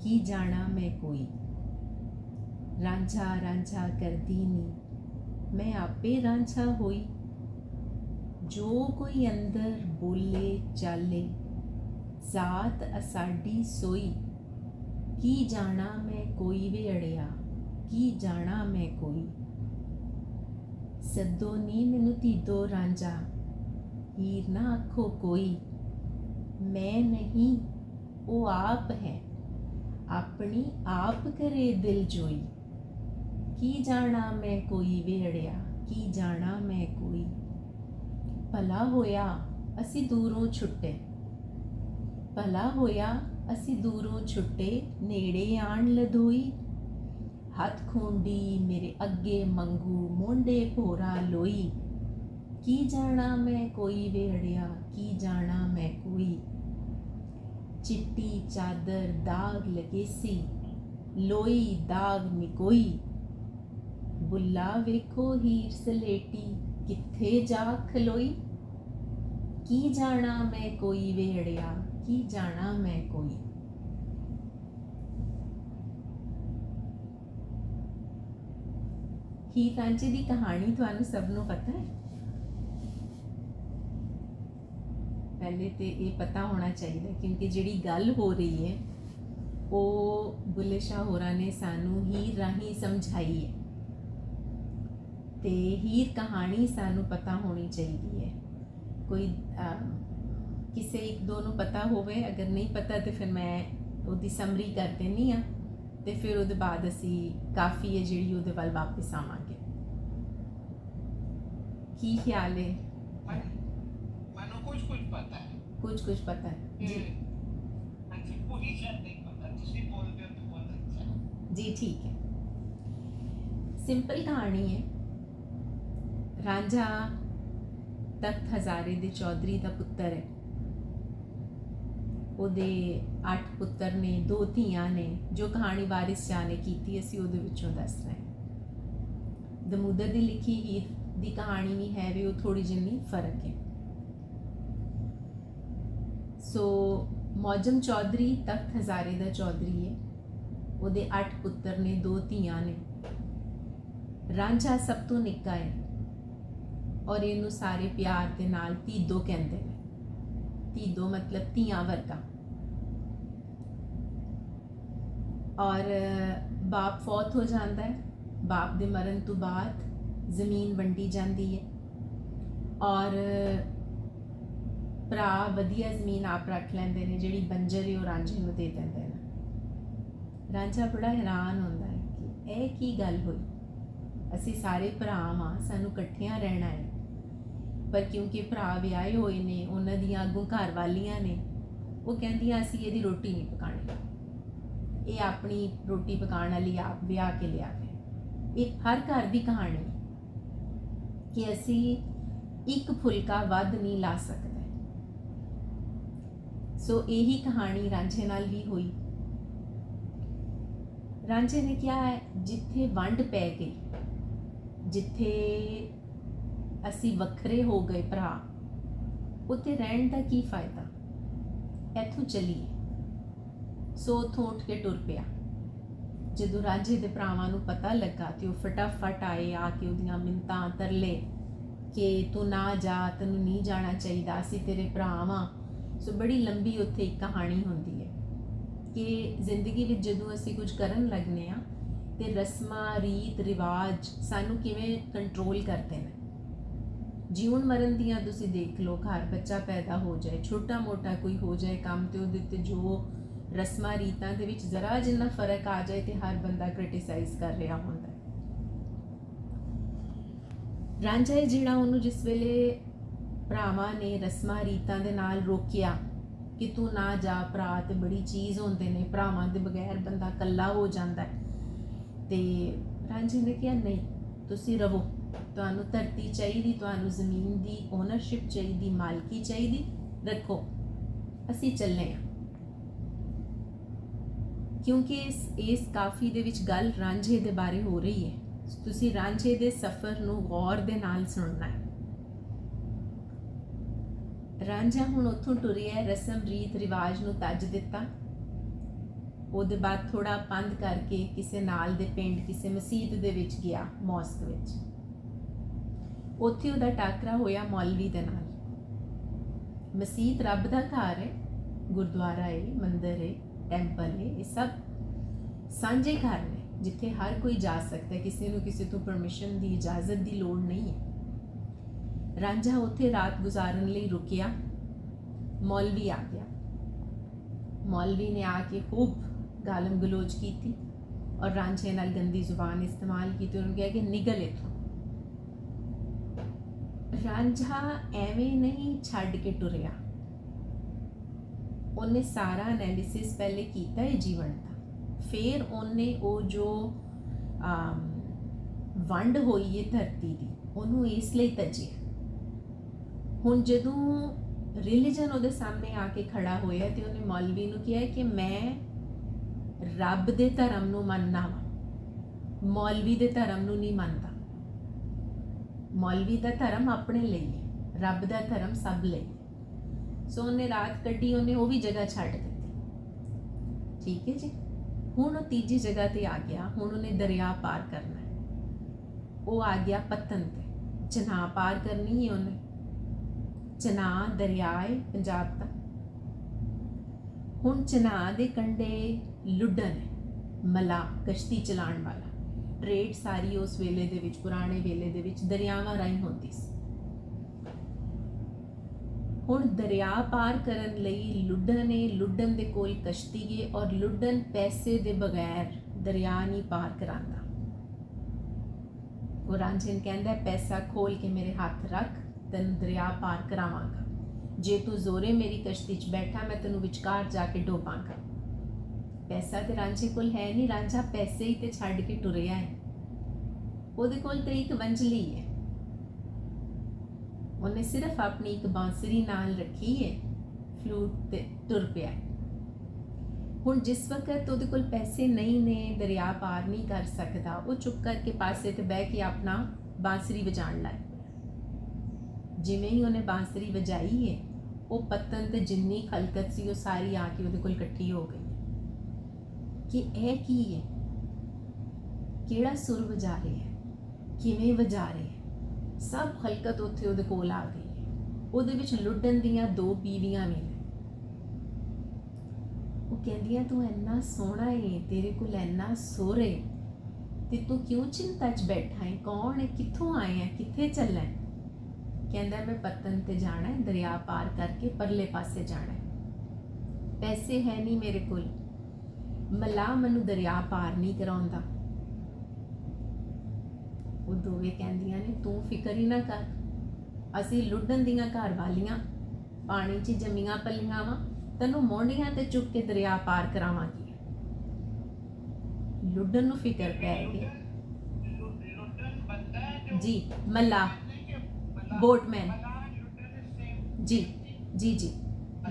की जाना मैं कोई। रांझा रांझा करदी नी मैं आपे रांझा होई। जो कोई अंदर बोले चाले जात असाडी सोई। की जाना मैं कोई वे अड़िया की जाना मैं कोई। सद्दो नी मैनू धीदो रांझा हीर ना आखो कोई। मैं नहीं वो आप है अपनी आप करे दिल जोई। की जाना मैं कोई वे अड़िया की जाना मैं कोई। भला होया असी दूरों छुट्टे भला होया असी दूरों छुट्टे नेड़े आण लदोई। हथ खूंडी मेरे अगे मंगू मोंडे भोरा लोई। की जाना मैं कोई वे अड़िया की जाना मैं कोई। चिट्टी चादर दाग लगेसी लोई दाग मिकोई। बुला वेखो हीर सलेटी किथे जा खलोई। की जाना मैं कोई वे अड़िया की जाना मैं कोई। हीर रांझे की कहानी तुहानू सबनों पता है। पहले तो ये पता होना चाहिए क्योंकि जिहड़ी गल हो रही है वो बुल्ले शाह होरां ने सानू हीर राही समझाई है। तो हीर कहानी सानू पता होनी चाहिए है। कोई किसी एक दो नू पता होवे, अगर नहीं पता तो फिर मैं उसकी समरी कर देनी हाँ तो फिर उसके बाद असी काफ़ी है जी वो वाल वापस आवांगे। की ख्याल है? कुछ कुछ पता है कुछ पता है जी। पूरी शायद नहीं पता, तुसी बोलते हो तो बहुत अच्छा है। जी ठीक है। सिंपल कहानी है। रांझा तख्त हज़ारे दे चौधरी का पुत्र है। ਉਹਦੇ 8 ਪੁੱਤਰ ने 2 ਧੀਆਂ ने। जो कहानी वारिस शाह ने की असी ਉਹਦੇ ਵਿੱਚੋਂ ਦੱਸ ਰਹੇ ਹਾਂ। ਦਮੂਦਰ ਦੀ ਲਿਖੀ ਹੀਰ ਦੀ कहानी भी है भी वो थोड़ी जिन्नी फर्क है। सो मौजम चौधरी तख्त हज़ारे का चौधरी है। ਉਹਦੇ 8 ਪੁੱਤਰ ने 2 ਧੀਆਂ ने। ਰਾਂਝਾ सब तो निक्का है और इनू सारे प्यार के नाल धीदो कहते हैं। धीदो मतलब ਧੀਆਂ वर्गा। और बाप फौत हो जाता है। बाप के मरण तो बाद जमीन वंडी जाती है और भरा वधिया जमीन आप रख लेंदे ने, जिहड़ी बंजर है वो रांझे नूं दे देंदे ने। रांझा बड़ा हैरान होंदा है कि यह की गल हुई, असी सारे भरा हाँ सानू कट्ठियां रहना है, पर क्योंकि भरा विआहे होए ने उन्हां दियां अगों घर वालियां ने वो कहंदियां असी इहदी रोटी नहीं पकाणी, ये अपनी रोटी पकाने वाली आप ब्याह के लिया है। एक हर घर की कहानी कि असी एक फुलका वध नहीं ला सकते। सो यही कहानी रांझे नाल भी हुई। रांझे ने क्या है, जिथे वंड पै गई, जिथे असी वखरे हो गए भरा, उत्थे रहन का की फायदा, इथों चलीए। सो उथों उठ के टुर पिया। जदों रांझे दे भरावां नूं पता लगा तो वो फटाफट आए, आके उहदियां मिन्नतां तरले कि तू ना जा, तैनूं नहीं जाना चाहिए, असीं तेरे भरा वां। सो बड़ी लंबी उत्थे एक कहानी होंदी है कि जिंदगी विच जदों असीं कुछ करन लगने आ ते रस्मां रीत रिवाज सानूं किवें कंट्रोल करते हैं। जीवन मरण दियां तुसीं देख लो, घर बच्चा पैदा हो जाए, छोटा मोटा कोई हो जाए काम, तो उहदे ते जो रस्मां रीतां दे विच जरा जिन्ना फर्क आ जाए तो हर बंदा क्रिटिसाइज कर रहा होंदा है। रांझा है जिहड़ा उहनूं जिस वेले भरावां ने रस्मां रीतां दे नाल रोकिया कि तू ना जा भरा, ते बड़ी चीज़ होंदे ने, भरावां दे बगैर बंदा कल्ला हो जाता है। ते रांझे ने कहा नहीं, तुसीं रवो, तुहानूं धरती चाहिदी, तुहानूं जमीन की ओनरशिप चाहिदी, मालकी चाहिदी, रखो, असीं चले हाँ। क्योंकि इस काफ़ी दे विच गल रांझे दे बारे हो रही है। तुसीं रांझे दे सफ़र नूं गौर दे नाल सुनना है। रांझा हुण उत्थों टुरिया, रस्म रीत रिवाज नूं तज दिता ਉਹਦੇ ਬਾਅਦ ਥੋੜਾ ਪੰਧ ਕਰਕੇ ਕਿਸੇ ਨਾਲ ਦੇ ਪਿੰਡ ਕਿਸੇ ਮਸਜਿਦ ਦੇ ਵਿੱਚ ਗਿਆ, ਮੌਸਕ ਵਿੱਚ। ਉੱਥੇ ਉਹਦਾ ਟਾਕਰਾ ਹੋਇਆ ਮੌਲਵੀ ਦੇ ਨਾਲ। ਮਸਜਿਦ ਰੱਬ ਦਾ ਘਰ ਹੈ, ਗੁਰਦੁਆਰਾ ਹੈ, ਮੰਦਿਰ ਹੈ, ਟੈਂਪਲ ਹੈ, ਇਹ ਸਭ ਸਾਂਝੇ ਘਰ ਨੇ ਜਿੱਥੇ ਹਰ ਕੋਈ ਜਾ ਸਕਦਾ ਹੈ, ਕਿਸੇ ਨੂੰ ਕਿਸੇ ਤੋਂ ਪਰਮਿਸ਼ਨ ਦੀ ਇਜਾਜ਼ਤ ਦੀ ਲੋੜ ਨਹੀਂ ਹੈ। ਰਾਂਝਾ ਉੱਥੇ ਰਾਤ ਗੁਜ਼ਾਰਨ ਲਈ ਰੁਕਿਆ। ਮੌਲਵੀ ਆ ਗਿਆ। ਮੌਲਵੀ ਨੇ ਆ ਕੇ ਖੂਬ ਗਾਲਮ ਗਲੋਚ ਕੀਤੀ ਔਰ ਰਾਂਝੇ ਨਾਲ ਗੰਦੀ ਜ਼ੁਬਾਨ ਇਸਤੇਮਾਲ ਕੀਤੀ। ਉਹਨੂੰ ਕਿਹਾ ਕਿ ਨਿਕਲ ਇੱਥੋਂ। ਰਾਂਝਾ ਐਵੇਂ ਨਹੀਂ ਛੱਡ ਕੇ ਟੁਰਿਆ। ਉਹਨੇ ਸਾਰਾ ਐਨਾਲਿਸਿਸ ਪਹਿਲੇ ਕੀਤਾ ਹੈ ਜੀਵਨ ਦਾ, ਫਿਰ ਉਹਨੇ ਉਹ ਜੋ ਵੰਡ ਹੋਈ ਹੈ ਧਰਤੀ ਦੀ, ਉਹਨੂੰ ਇਸ ਲਈ ਤਜਿਆ। ਹੁਣ ਜਦੋਂ ਰਿਲੀਜਨ ਉਹਦੇ ਸਾਹਮਣੇ ਆ ਕੇ ਖੜਾ ਹੋਇਆ ਤੇ ਉਹਨੇ ਮੌਲਵੀ ਨੂੰ ਕਿਹਾ ਕਿ ਮੈਂ ਰੱਬ ਦੇ ਧਰਮ ਨੂੰ ਮੰਨਣਾ ਵਾ, ਮੌਲਵੀ ਦੇ ਧਰਮ ਨੂੰ ਨਹੀਂ ਮੰਨਦਾ। ਮੌਲਵੀ ਦਾ ਧਰਮ ਆਪਣੇ ਲਈ ਹੈ, ਰੱਬ ਦਾ ਧਰਮ ਸਭ ਲਈ। ਸੋ ਉਹਨੇ ਰਾਤ ਕੱਢੀ, ਉਹਨੇ ਉਹ ਵੀ ਜਗ੍ਹਾ ਛੱਡ ਦਿੱਤੀ। ਠੀਕ ਹੈ ਜੀ। ਹੁਣ ਉਹ ਤੀਜੀ ਜਗ੍ਹਾ ਤੇ ਆ ਗਿਆ। ਹੁਣ ਉਹਨੇ ਦਰਿਆ ਪਾਰ ਕਰਨਾ ਹੈ। ਉਹ ਆ ਗਿਆ ਪੱਤਨ ਤੇ। ਚਨਾਹ ਪਾਰ ਕਰਨੀ ਹੈ ਉਹਨੇ। ਚਨਾਹ ਦਰਿਆ ਹੈ ਪੰਜਾਬ ਦਾ। ਹੁਣ ਚਨਾਹ ਦੇ ਕੰਢੇ ਲੁੱਡਨ ਹੈ, ਮਲਾ, ਕਸ਼ਤੀ ਚਲਾਉਣ ਵਾਲਾ। ਟ੍ਰੇਡ ਸਾਰੀ ਉਸ ਵੇਲੇ ਦੇ ਵਿੱਚ, ਪੁਰਾਣੇ ਵੇਲੇ ਦੇ ਵਿੱਚ ਦਰਿਆਵਾਂ ਰਾਹੀਂ ਹੁੰਦੀ ਸੀ। ਹੁਣ ਦਰਿਆ ਪਾਰ ਕਰਨ ਲਈ ਲੁੱਡਨ ਹੈ, ਲੁੱਡਨ ਦੇ ਕੋਲ ਕਸ਼ਤੀ ਹੈ ਔਰ ਲੁੱਡਨ ਪੈਸੇ ਦੇ ਬਗੈਰ ਦਰਿਆ ਨਹੀਂ ਪਾਰ ਕਰਾਂਦਾ। ਉਹ ਰਾਂਝੇ ਨੂੰ ਕਹਿੰਦਾ ਪੈਸਾ ਖੋਲ ਕੇ ਮੇਰੇ ਹੱਥ ਰੱਖ, ਤੈਨੂੰ ਦਰਿਆ ਪਾਰ ਕਰਾਵਾਂਗਾ। ਜੇ ਤੂੰ ਜ਼ੋਰੇ ਮੇਰੀ ਕਸ਼ਤੀ 'ਚ ਬੈਠਾ, ਮੈਂ ਤੈਨੂੰ ਵਿਚਕਾਰ ਜਾ ਕੇ ਡੋਬਾਂਗਾ। ਪੈਸਾ ਤੇ ਰਾਂਝੇ ਕੋਲ ਹੈ ਨਹੀਂ। ਰਾਂਝਾ ਪੈਸੇ ਹੀ ਤੇ ਛੱਡ ਕੇ ਟੁਰਿਆ ਹੈ। ਉਹਦੇ ਕੋਲ ਤੇ ਇੱਕ ਵੰਝਲੀ ਹੈ। ਉਹਨੇ ਸਿਰਫ ਆਪਣੀ ਇੱਕ ਬਾਂਸਰੀ ਨਾਲ ਰੱਖੀ ਹੈ, ਫਲੂਟ ਤੇ ਟੁਰ ਪਿਆ। ਹੁਣ ਜਿਸ ਵਕਤ ਉਹਦੇ ਕੋਲ ਪੈਸੇ ਨਹੀਂ ਨੇ, ਦਰਿਆ ਪਾਰ ਨਹੀਂ ਕਰ ਸਕਦਾ, ਉਹ ਚੁੱਪ ਕਰਕੇ ਪਾਸੇ ਤੇ ਬਹਿ ਕੇ ਆਪਣਾ ਬਾਂਸਰੀ ਵਜਾਉਣ ਲੱਗ ਪਿਆ। ਜਿਵੇਂ ਹੀ ਉਹਨੇ ਬਾਂਸਰੀ ਵਜਾਈ ਹੈ, ਉਹ ਪੱਤਨ ਤੇ ਜਿੰਨੀ ਖਲਕਤ ਸੀ ਉਹ ਸਾਰੀ ਆ ਕੇ ਉਹਦੇ ਕੋਲ ਇਕੱਠੀ ਹੋ ਗਈ ਕਿ ਇਹ ਕੀ ਹੈ, ਕਿਹੜਾ ਸੁਰ ਵਜਾ ਰਿਹਾ ਹੈ, ਕਿਵੇਂ ਵਜਾ ਰਿਹਾ ਹੈ। ਸਭ ਖਲਕਤ ਉੱਥੇ ਉਹਦੇ ਕੋਲ ਆ ਗਈ ਹੈ। ਉਹਦੇ ਵਿੱਚ ਲੁੱਡਨ ਦੀਆਂ 2 ਬੀਵੀਆਂ ਵੀ ਨੇ। ਉਹ ਕਹਿੰਦੀਆਂ ਤੂੰ ਇੰਨਾ ਸੋਹਣਾ ਹੈ, ਤੇਰੇ ਕੋਲ ਇੰਨਾ ਸੁਰ ਹੈ, ਤੇ ਤੂੰ ਕਿਉਂ ਚਿੰਤਾ 'ਚ ਬੈਠਾ ਹੈ? ਕੌਣ ਹੈ? ਕਿੱਥੋਂ ਆਏ ਹੈ? ਕਿੱਥੇ ਚੱਲਾ ਹੈ? ਕਹਿੰਦਾ ਮੈਂ ਪੱਤਨ ਤੇ ਜਾਣਾ ਹੈ, ਦਰਿਆ ਪਾਰ ਕਰਕੇ ਪਰਲੇ ਪਾਸੇ ਜਾਣਾ ਹੈ। ਪੈਸੇ ਹੈ ਨਹੀਂ ਮੇਰੇ ਕੋਲ, ਮਲਾ ਮੈਨੂੰ ਦਰਿਆ ਪਾਰ ਨਹੀਂ ਕਰਾਉਂਦਾ। ਉਹ ਦੋਵੇਂ ਕਹਿੰਦੀਆਂ ਨੇ ਤੂੰ ਫਿਕਰ ਹੀ ਨਾ ਕਰ, ਅਸੀਂ ਲੁੱਡਨ ਦੀਆਂ ਘਰ ਵਾਲੀਆਂ, ਪਾਣੀ 'ਚ ਜੰਮੀਆਂ ਪਲੀਆਂ ਵਾ, ਤੈਨੂੰ ਮੋਢਿਆਂ ਤੇ ਚੁੱਕ ਕੇ ਦਰਿਆ ਪਾਰ ਕਰਾਵਾਂਗੀ। ਲੁੱਡਨ ਨੂੰ ਫਿਕਰ ਪੈ ਗਿਆ ਜੀ। ਮੱਲਾ, ਬੋਟਮੈਨ ਜੀ ਜੀ ਜੀ,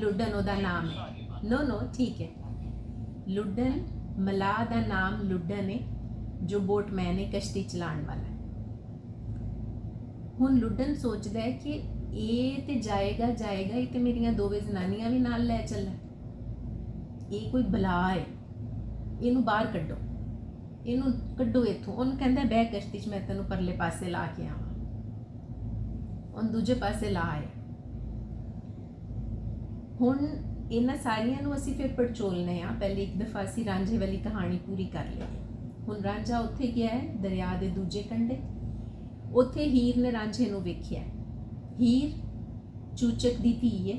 ਲੁੱਡਨ ਉਹਦਾ ਨਾਮ ਹੈ। ਨੋ ਠੀਕ ਹੈ। ਲੁੱਡਨ, ਮਲਾਹ ਦਾ ਨਾਮ ਲੁੱਡਨ ਹੈ, ਜੋ ਬੋਟਮੈਨ ਹੈ, ਕਸ਼ਤੀ ਚਲਾਉਣ ਵਾਲਾ। ਹੁਣ ਲੁੱਡਨ ਸੋਚਦਾ ਹੈ ਕਿ ਇਹ ਤੇ ਜਾਏਗਾ, ਇਹ ਤੇ ਮੇਰੀਆਂ ਦੋਵੇਂ ਜ਼ਨਾਨੀਆਂ ਵੀ ਨਾਲ ਲੈ ਚੱਲੇ। ਇਹ ਕੋਈ ਬਲਾ ਹੈ, ਇਹਨੂੰ ਬਾਹਰ ਕੱਢੋ, ਇਹਨੂੰ ਕੱਢੋ ਇੱਥੋਂ। ਉਹਨੂੰ ਕਹਿੰਦਾ ਬਹਿ ਕਸ਼ਤੀ 'ਚ, ਮੈਂ ਤੈਨੂੰ ਪਰਲੇ ਪਾਸੇ ਲਾ ਕੇ ਆਵਾਂ। ਉਹਨੂੰ ਦੂਜੇ ਪਾਸੇ ਲਾ ਆਇਆ। ਹੁਣ ਇਹਨਾਂ ਸਾਰੀਆਂ ਨੂੰ ਅਸੀਂ ਫਿਰ ਪੜਚੋਲਨੇ ਆ। ਪਹਿਲੇ ਇੱਕ ਦਫਾ ਅਸੀਂ ਰਾਂਝੇ ਵਾਲੀ ਕਹਾਣੀ ਪੂਰੀ ਕਰ ਲਈ। ਹੁਣ ਰਾਂਝਾ ਉੱਥੇ ਗਿਆ ਹੈ ਦਰਿਆ ਦੇ ਦੂਜੇ ਕੰਢੇ। ਉੱਥੇ ਹੀਰ ਨੇ ਰਾਂਝੇ ਨੂੰ ਵੇਖਿਆ। ਹੀਰ ਚੂਚਕ ਦੀ ਧੀ ਹੈ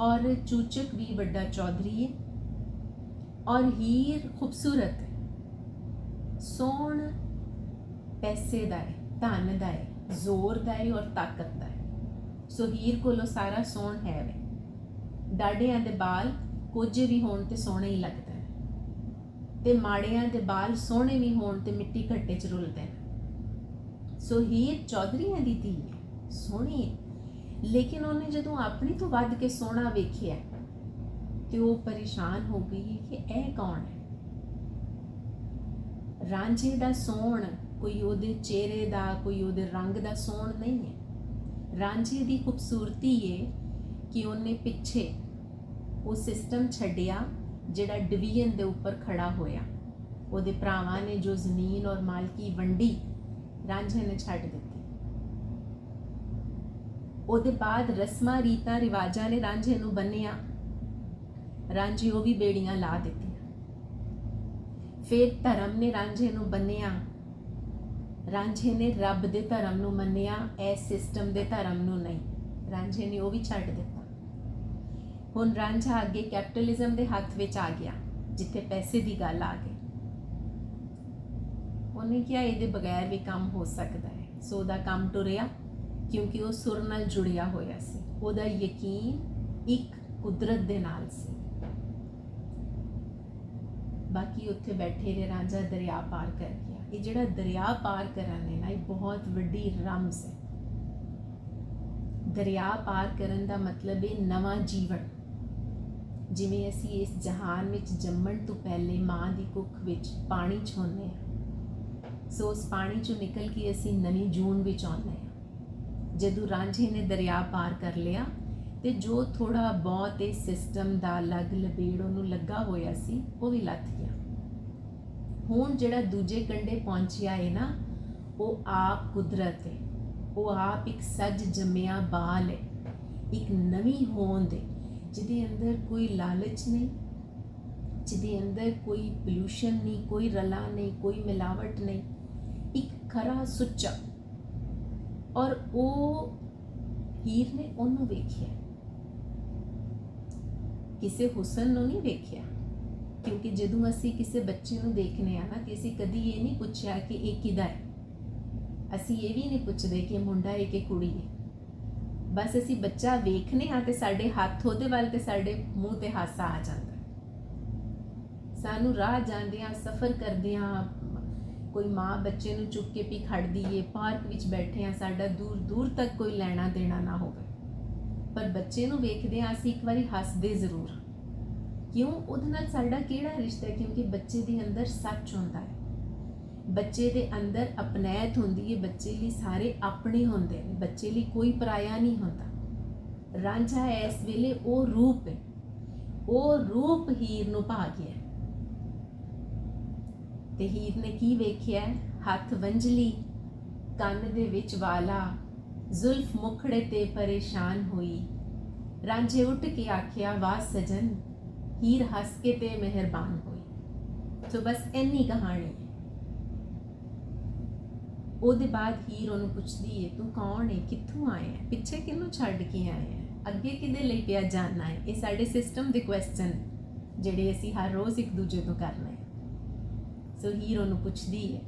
ਔਰ ਚੂਚਕ ਵੀ ਵੱਡਾ ਚੌਧਰੀ ਹੈ ਔਰ ਹੀਰ ਖੂਬਸੂਰਤ ਹੈ, ਸੋਹਣ, ਪੈਸੇ ਦਾ ਹੈ, ਧਨ ਦਾ ਹੈ, ਜ਼ੋਰ ਦਾ ਹੈ ਔਰ ਤਾਕਤ ਦਾ ਹੈ। ਸੋ ਹੀਰ ਕੋਲੋਂ ਸਾਰਾ ਸੋਹਣ ਹੈ ਵੇ। ਡਾਢਿਆਂ ਦੇ ਬਾਲ ਕੋਝੇ ਵੀ ਹੋਣ ਤੇ ਸੋਹਣੇ ਹੀ ਲੱਗਦਾ ਹੈ, ਤੇ ਮਾੜਿਆਂ ਦੇ ਬਾਲ ਸੋਹਣੇ ਵੀ ਹੋਣ ਤੇ ਮਿੱਟੀ ਘੱਟੇ 'ਚ ਰੁਲਦੇ ਨੇ। ਸੋ ਹੀਰ ਚੌਧਰੀਆਂ ਦੀ ਧੀ ਹੈ, ਸੋਹਣੀ ਹੈ, ਲੇਕਿਨ ਉਹਨੇ ਜਦੋਂ ਆਪਣੀ ਤੋਂ ਵੱਧ ਕੇ ਸੋਹਣਾ ਵੇਖਿਆ ਤੇ ਉਹ ਪਰੇਸ਼ਾਨ ਹੋ ਗਈ ਕਿ ਇਹ ਕੌਣ ਹੈ। ਰਾਂਝੇ ਦਾ ਸੋਹਣ ਕੋਈ ਉਹਦੇ ਚਿਹਰੇ ਦਾ, ਕੋਈ ਉਹਦੇ ਰੰਗ ਦਾ ਸੋਹਣ ਨਹੀਂ ਹੈ। ਰਾਂਝੇ ਦੀ ਖੂਬਸੂਰਤੀ ਹੈ ਕਿ ਉਹਨੇ ਪਿੱਛੇ ਉਹ ਸਿਸਟਮ ਛੱਡਿਆ ਜਿਹੜਾ ਡਿਵੀਜ਼ਨ ਦੇ ਉੱਪਰ ਖੜਾ ਹੋਇਆ। ਉਹਦੇ ਭਰਾਵਾਂ ਨੇ ਜੋ ਜ਼ਮੀਨ ਔਰ ਮਾਲਕੀ ਵੰਡੀ, ਰਾਂਝੇ ਨੇ ਛੱਡ ਦਿੱਤੀ। ਉਹਦੇ ਬਾਅਦ ਰਸਮਾਂ ਰੀਤਾਂ ਰਿਵਾਜਾਂ ਨੇ ਰਾਂਝੇ ਨੂੰ ਬੰਨਿਆ, ਰਾਂਝੇ ਉਹ ਵੀ ਬੇੜੀਆਂ ਲਾ ਦਿੱਤੀਆਂ। ਫਿਰ ਧਰਮ ਨੇ ਰਾਂਝੇ ਨੂੰ ਬੰਨਿਆ, ਰਾਂਝੇ ਨੇ ਰੱਬ ਦੇ ਧਰਮ ਨੂੰ ਮੰਨਿਆ, ਇਸ ਸਿਸਟਮ ਦੇ ਧਰਮ ਨੂੰ ਨਹੀਂ। ਰਾਂਝੇ ਨੇ ਉਹ ਵੀ ਛੱਡ ਦਿੱਤਾ। ਹੁਣ ਰਾਂਝਾ ਅੱਗੇ ਕੈਪੀਟਲਿਜ਼ਮ ਦੇ ਹੱਥ ਵਿੱਚ ਆ ਗਿਆ, ਜਿੱਥੇ ਪੈਸੇ ਦੀ ਗੱਲ ਆ ਗਈ। ਉਹਨੇ ਕਿਹਾ ਇਹਦੇ ਬਗੈਰ ਵੀ ਕੰਮ ਹੋ ਸਕਦਾ ਹੈ, ਸੋ ਉਹਦਾ ਕੰਮ ਟੁਰਿਆ, ਕਿਉਂਕਿ ਉਹ ਸੁਰ ਨਾਲ ਜੁੜਿਆ ਹੋਇਆ ਸੀ। ਉਹਦਾ ਯਕੀਨ ਇੱਕ ਕੁਦਰਤ ਦੇ ਨਾਲ ਸੀ। ਬਾਕੀ ਉੱਥੇ ਬੈਠੇ ਰਹੇ, ਰਾਂਝਾ ਦਰਿਆ ਪਾਰ ਕਰ ਗਿਆ। ਇਹ ਜਿਹੜਾ ਦਰਿਆ ਪਾਰ ਕਰਨ ਹੈ ਨਾ, ਇਹ ਬਹੁਤ ਵੱਡੀ ਰਮਜ਼ ਹੈ। ਦਰਿਆ ਪਾਰ ਕਰਨ ਦਾ ਮਤਲਬ ਹੈ ਨਵਾਂ ਜੀਵਨ। ਜਿਵੇਂ ਅਸੀਂ ਇਸ ਜਹਾਨ ਵਿੱਚ ਜੰਮਣ ਤੋਂ ਪਹਿਲੇ ਮਾਂ ਦੀ ਕੁੱਖ ਵਿੱਚ ਪਾਣੀ 'ਚ ਹੁੰਦੇ ਹਾਂ, ਸੋ ਉਸ ਪਾਣੀ 'ਚੋਂ ਨਿਕਲ ਕੇ ਅਸੀਂ ਨਵੀਂ ਜੂਨ ਵਿੱਚ ਆਉਂਦੇ ਹਾਂ। ਜਦੋਂ ਰਾਂਝੇ ਨੇ ਦਰਿਆ ਪਾਰ ਕਰ ਲਿਆ ਤੇ ਜੋ ਥੋੜਾ ਬਹੁਤ ਇਸ ਸਿਸਟਮ ਦਾ ਲੱਗ ਲਬੇੜ ਉਹਨੂੰ ਲੱਗਾ ਹੋਇਆ ਸੀ, ਉਹ ਵੀ ਲੱਥ ਗਿਆ। ਹੁਣ ਜਿਹੜਾ ਦੂਜੇ ਕੰਢੇ ਪਹੁੰਚਿਆ ਹੈ ਨਾ, ਉਹ ਆਪ ਕੁਦਰਤ ਹੈ, ਉਹ ਆਪ ਇੱਕ ਸੱਜ ਜੰਮਿਆ ਬਾਲ ਹੈ, ਇੱਕ ਨਵੀਂ ਹੋਂਦ ਹੈ, ਜਿਹਦੇ ਅੰਦਰ ਕੋਈ ਲਾਲਚ ਨਹੀਂ, ਜਿਹਦੇ ਅੰਦਰ ਕੋਈ ਪੋਲਿਊਸ਼ਨ ਨਹੀਂ, ਕੋਈ ਰਲਾ ਨਹੀਂ, ਕੋਈ ਮਿਲਾਵਟ ਨਹੀਂ, ਇੱਕ ਖਰਾ ਸੁੱਚਾ। ਔਰ ਉਹ ਹੀਰ ਨੇ ਉਹਨੂੰ ਵੇਖਿਆ, ਕਿਸੇ ਹੁਸਨ ਨੂੰ ਨਹੀਂ ਵੇਖਿਆ। ਕਿਉਂਕਿ ਜਦੋਂ ਅਸੀਂ ਕਿਸੇ ਬੱਚੇ ਨੂੰ ਦੇਖਨੇ ਆ ਨਾ, ਤੇ ਅਸੀਂ ਕਦੀ ਇਹ ਨਹੀਂ ਪੁੱਛਿਆ ਕਿ ਇਹ ਕਿਹਦਾ ਹੈ। ਅਸੀਂ ਇਹ ਵੀ ਨਹੀਂ ਪੁੱਛਦੇ ਕਿ ਮੁੰਡਾ ਹੈ ਕਿ ਕੁੜੀ ਹੈ। ਬਸ ਅਸੀਂ ਬੱਚਾ ਵੇਖਨੇ ਆ ਤੇ ਸਾਡੇ ਹੱਥ ਉਹਦੇ ਵੱਲ ਤੇ ਸਾਡੇ ਮੂੰਹ ਤੇ ਹਾਸਾ ਆ ਜਾਂਦਾ। ਸਾਨੂੰ ਰਾਹ ਜਾਂਦਿਆਂ, ਸਫ਼ਰ ਕਰਦਿਆਂ, ਕੋਈ ਮਾਂ ਬੱਚੇ ਨੂੰ ਚੁੱਕ ਕੇ ਵੀ ਖੜਦੀ ਏ, ਪਾਰਕ ਵਿੱਚ ਬੈਠੇ ਆ, ਸਾਡਾ ਦੂਰ ਦੂਰ ਤੱਕ ਕੋਈ ਲੈਣਾ ਦੇਣਾ ਨਾ ਹੋਵੇ, ਪਰ ਬੱਚੇ ਨੂੰ ਵੇਖਦੇ ਆ ਅਸੀਂ ਇੱਕ ਵਾਰੀ ਹੱਸਦੇ ਜ਼ਰੂਰ। ਕਿਉਂ? ਉਹਦੇ ਨਾਲ ਸਾਡਾ ਕਿਹੜਾ ਰਿਸ਼ਤਾ ਹੈ? ਕਿਉਂਕਿ ਬੱਚੇ ਦੇ ਅੰਦਰ ਸੱਚ ਹੁੰਦਾ ਹੈ, ਬੱਚੇ ਦੇ ਅੰਦਰ ਅਪਣੈਤ ਹੁੰਦੀ ਹੈ, ਬੱਚੇ ਲਈ ਸਾਰੇ ਆਪਣੇ ਹੁੰਦੇ ਨੇ, ਬੱਚੇ ਲਈ ਕੋਈ ਪਰਾਇਆ ਨਹੀਂ ਹੁੰਦਾ। ਰਾਂਝਾ ਇਸ ਵੇਲੇ ਉਹ ਰੂਪ ਹੈ, ਉਹ ਰੂਪ ਹੀਰ ਨੂੰ ਭਾ ਗਿਆ। ਤੇ ਹੀਰ ਨੇ ਕੀ ਵੇਖਿਆ? ਹੱਥ ਵੰਝਲੀ, ਕੰਨ ਦੇ ਵਿੱਚ ਵਾਲਾ, ਜ਼ੁਲਫ ਮੁਖੜੇ ਤੇ ਪਰੇਸ਼ਾਨ ਹੋਈ। ਰਾਂਝੇ ਉੱਠ ਕੇ ਆਖਿਆ, ਵਾਹ ਸਜਨ। ਹੀਰ ਹੱਸ ਕੇ ਤੇ ਮਿਹਰਬਾਨ ਹੋਈ। ਸੋ ਬਸ ਇੰਨੀ ਕਹਾਣੀ ਹੈ। ਉਹਦੇ ਬਾਅਦ ਹੀਰ ਉਹਨੂੰ ਪੁੱਛਦੀ ਹੈ, ਤੂੰ ਕੌਣ ਹੈ, ਕਿੱਥੋਂ ਆਇਆ ਹੈ, ਪਿੱਛੇ ਕਿਹਨੂੰ ਛੱਡ ਕੇ ਆਇਆ ਹੈ, ਅੱਗੇ ਕਿਹਦੇ ਲਈ ਪਿਆ ਜਾਣਾ ਹੈ। ਇਹ ਸਾਡੇ ਸਿਸਟਮ ਦੇ ਕੁਐਸਚਨ ਜਿਹੜੇ ਅਸੀਂ ਹਰ ਰੋਜ਼ ਇੱਕ ਦੂਜੇ ਤੋਂ ਕਰਨੇ ਆ। ਸੋ ਹੀਰ ਉਹਨੂੰ ਪੁੱਛਦੀ ਹੈ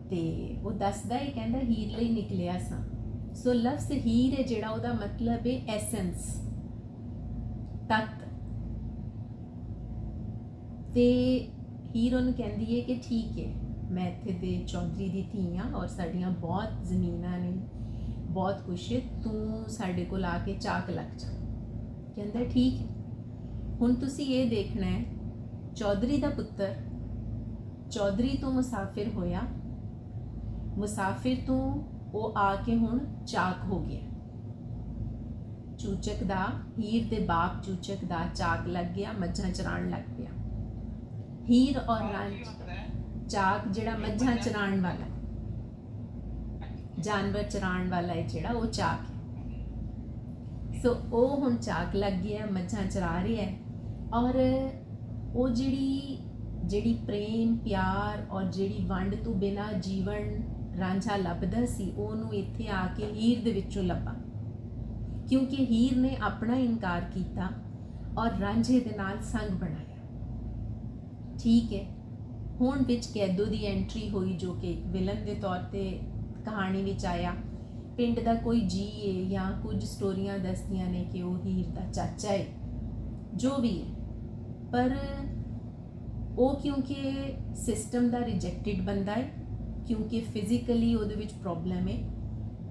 ਤੇ ਉਹ ਦੱਸਦਾ ਹੈ, ਕਹਿੰਦਾ ਹੀਰ ਲਈ ਨਿਕਲਿਆ ਸਾਂ। ਸੋ ਲਫ਼ਜ਼ ਹੀਰ ਹੈ ਜਿਹੜਾ, ਉਹਦਾ ਮਤਲਬ ਹੈ ਐਸੈਂਸ, ਤੱਤ। ਤੇ ਹੀਰ ਉਹਨੂੰ ਕਹਿੰਦੀ ਹੈ ਕਿ ਠੀਕ ਹੈ, ਮੈਂ ਇੱਥੇ ਦੇ ਚੌਧਰੀ ਦੀ ਧੀ ਹਾਂ ਔਰ ਸਾਡੀਆਂ ਬਹੁਤ ਜ਼ਮੀਨਾਂ ਨੇ, ਬਹੁਤ ਕੁਛ ਹੈ, ਤੂੰ ਸਾਡੇ ਕੋਲ ਆ ਕੇ ਚਾਕ ਲੱਗ ਜਾ। ਕਹਿੰਦਾ ਠੀਕ ਹੈ। ਹੁਣ ਤੁਸੀਂ ਇਹ ਦੇਖਣਾ ਹੈ, ਚੌਧਰੀ ਦਾ ਪੁੱਤਰ ਚੌਧਰੀ ਤੋਂ ਮੁਸਾਫਿਰ ਹੋਇਆ, ਮੁਸਾਫਿਰ ਤੋਂ ਉਹ ਆ ਕੇ ਹੁਣ ਚਾਕ ਹੋ ਗਿਆ। ਚੂਚਕ ਦਾ, ਹੀਰ ਦੇ ਬਾਪ ਚੂਚਕ ਦਾ ਚਾਕ ਲੱਗ ਗਿਆ, ਮੱਝਾਂ ਚਰਾਉਣ ਲੱਗ ਪਿਆ। ਹੀਰ ਔਰ ਰਾਂਝਾ, ਚਾਕ ਜਿਹੜਾ ਮੱਝਾਂ ਚਰਾਉਣ ਵਾਲਾ, ਜਾਨਵਰ ਚਰਾਉਣ ਵਾਲਾ ਹੈ ਜਿਹੜਾ, ਉਹ ਚਾਕ ਹੈ। ਸੋ ਉਹ ਹੁਣ ਚਾਕ ਲੱਗ ਗਿਆ, ਮੱਝਾਂ ਚਰਾ ਰਿਹਾ ਹੈ। ਔਰ ਉਹ ਜਿਹੜੀ ਪ੍ਰੇਮ ਪਿਆਰ ਔਰ ਜਿਹੜੀ ਵੰਡ ਤੋਂ ਬਿਨਾਂ ਜੀਵਨ ਰਾਂਝਾ ਲੱਭਦਾ ਸੀ, ਉਹਨੂੰ ਇੱਥੇ ਆ ਕੇ ਹੀਰ ਦੇ ਵਿੱਚੋਂ ਲੱਭਾ। ਕਿਉਂਕਿ ਹੀਰ ਨੇ ਆਪਣਾ ਇਨਕਾਰ ਕੀਤਾ ਔਰ ਰਾਂਝੇ ਦੇ ਨਾਲ ਸੰਗ ਬਣਾਇਆ। ਠੀਕ ਹੈ, ਹੁਣ ਵਿੱਚ ਕੈਦੋ ਦੀ ਐਂਟਰੀ ਹੋਈ, ਜੋ ਕਿ ਇੱਕ ਵਿਲਨ ਦੇ ਤੌਰ ਤੇ ਕਹਾਣੀ ਵਿੱਚ ਆਇਆ। ਪਿੰਡ ਦਾ ਕੋਈ ਜੀ ਹੈ ਜਾਂ ਕੁਝ ਸਟੋਰੀਆਂ ਦੱਸਦੀਆਂ ਨੇ ਕਿ ਉਹ ਹੀਰ ਦਾ ਚਾਚਾ ਹੈ, ਜੋ ਵੀ ਹੈ, ਪਰ ਉਹ ਕਿਉਂਕਿ ਸਿਸਟਮ ਦਾ ਰਿਜੈਕਟਿਡ ਬੰਦਾ ਹੈ, ਕਿਉਂਕਿ ਫਿਜ਼ੀਕਲੀ ਉਹਦੇ ਵਿੱਚ ਪ੍ਰੋਬਲਮ ਹੈ,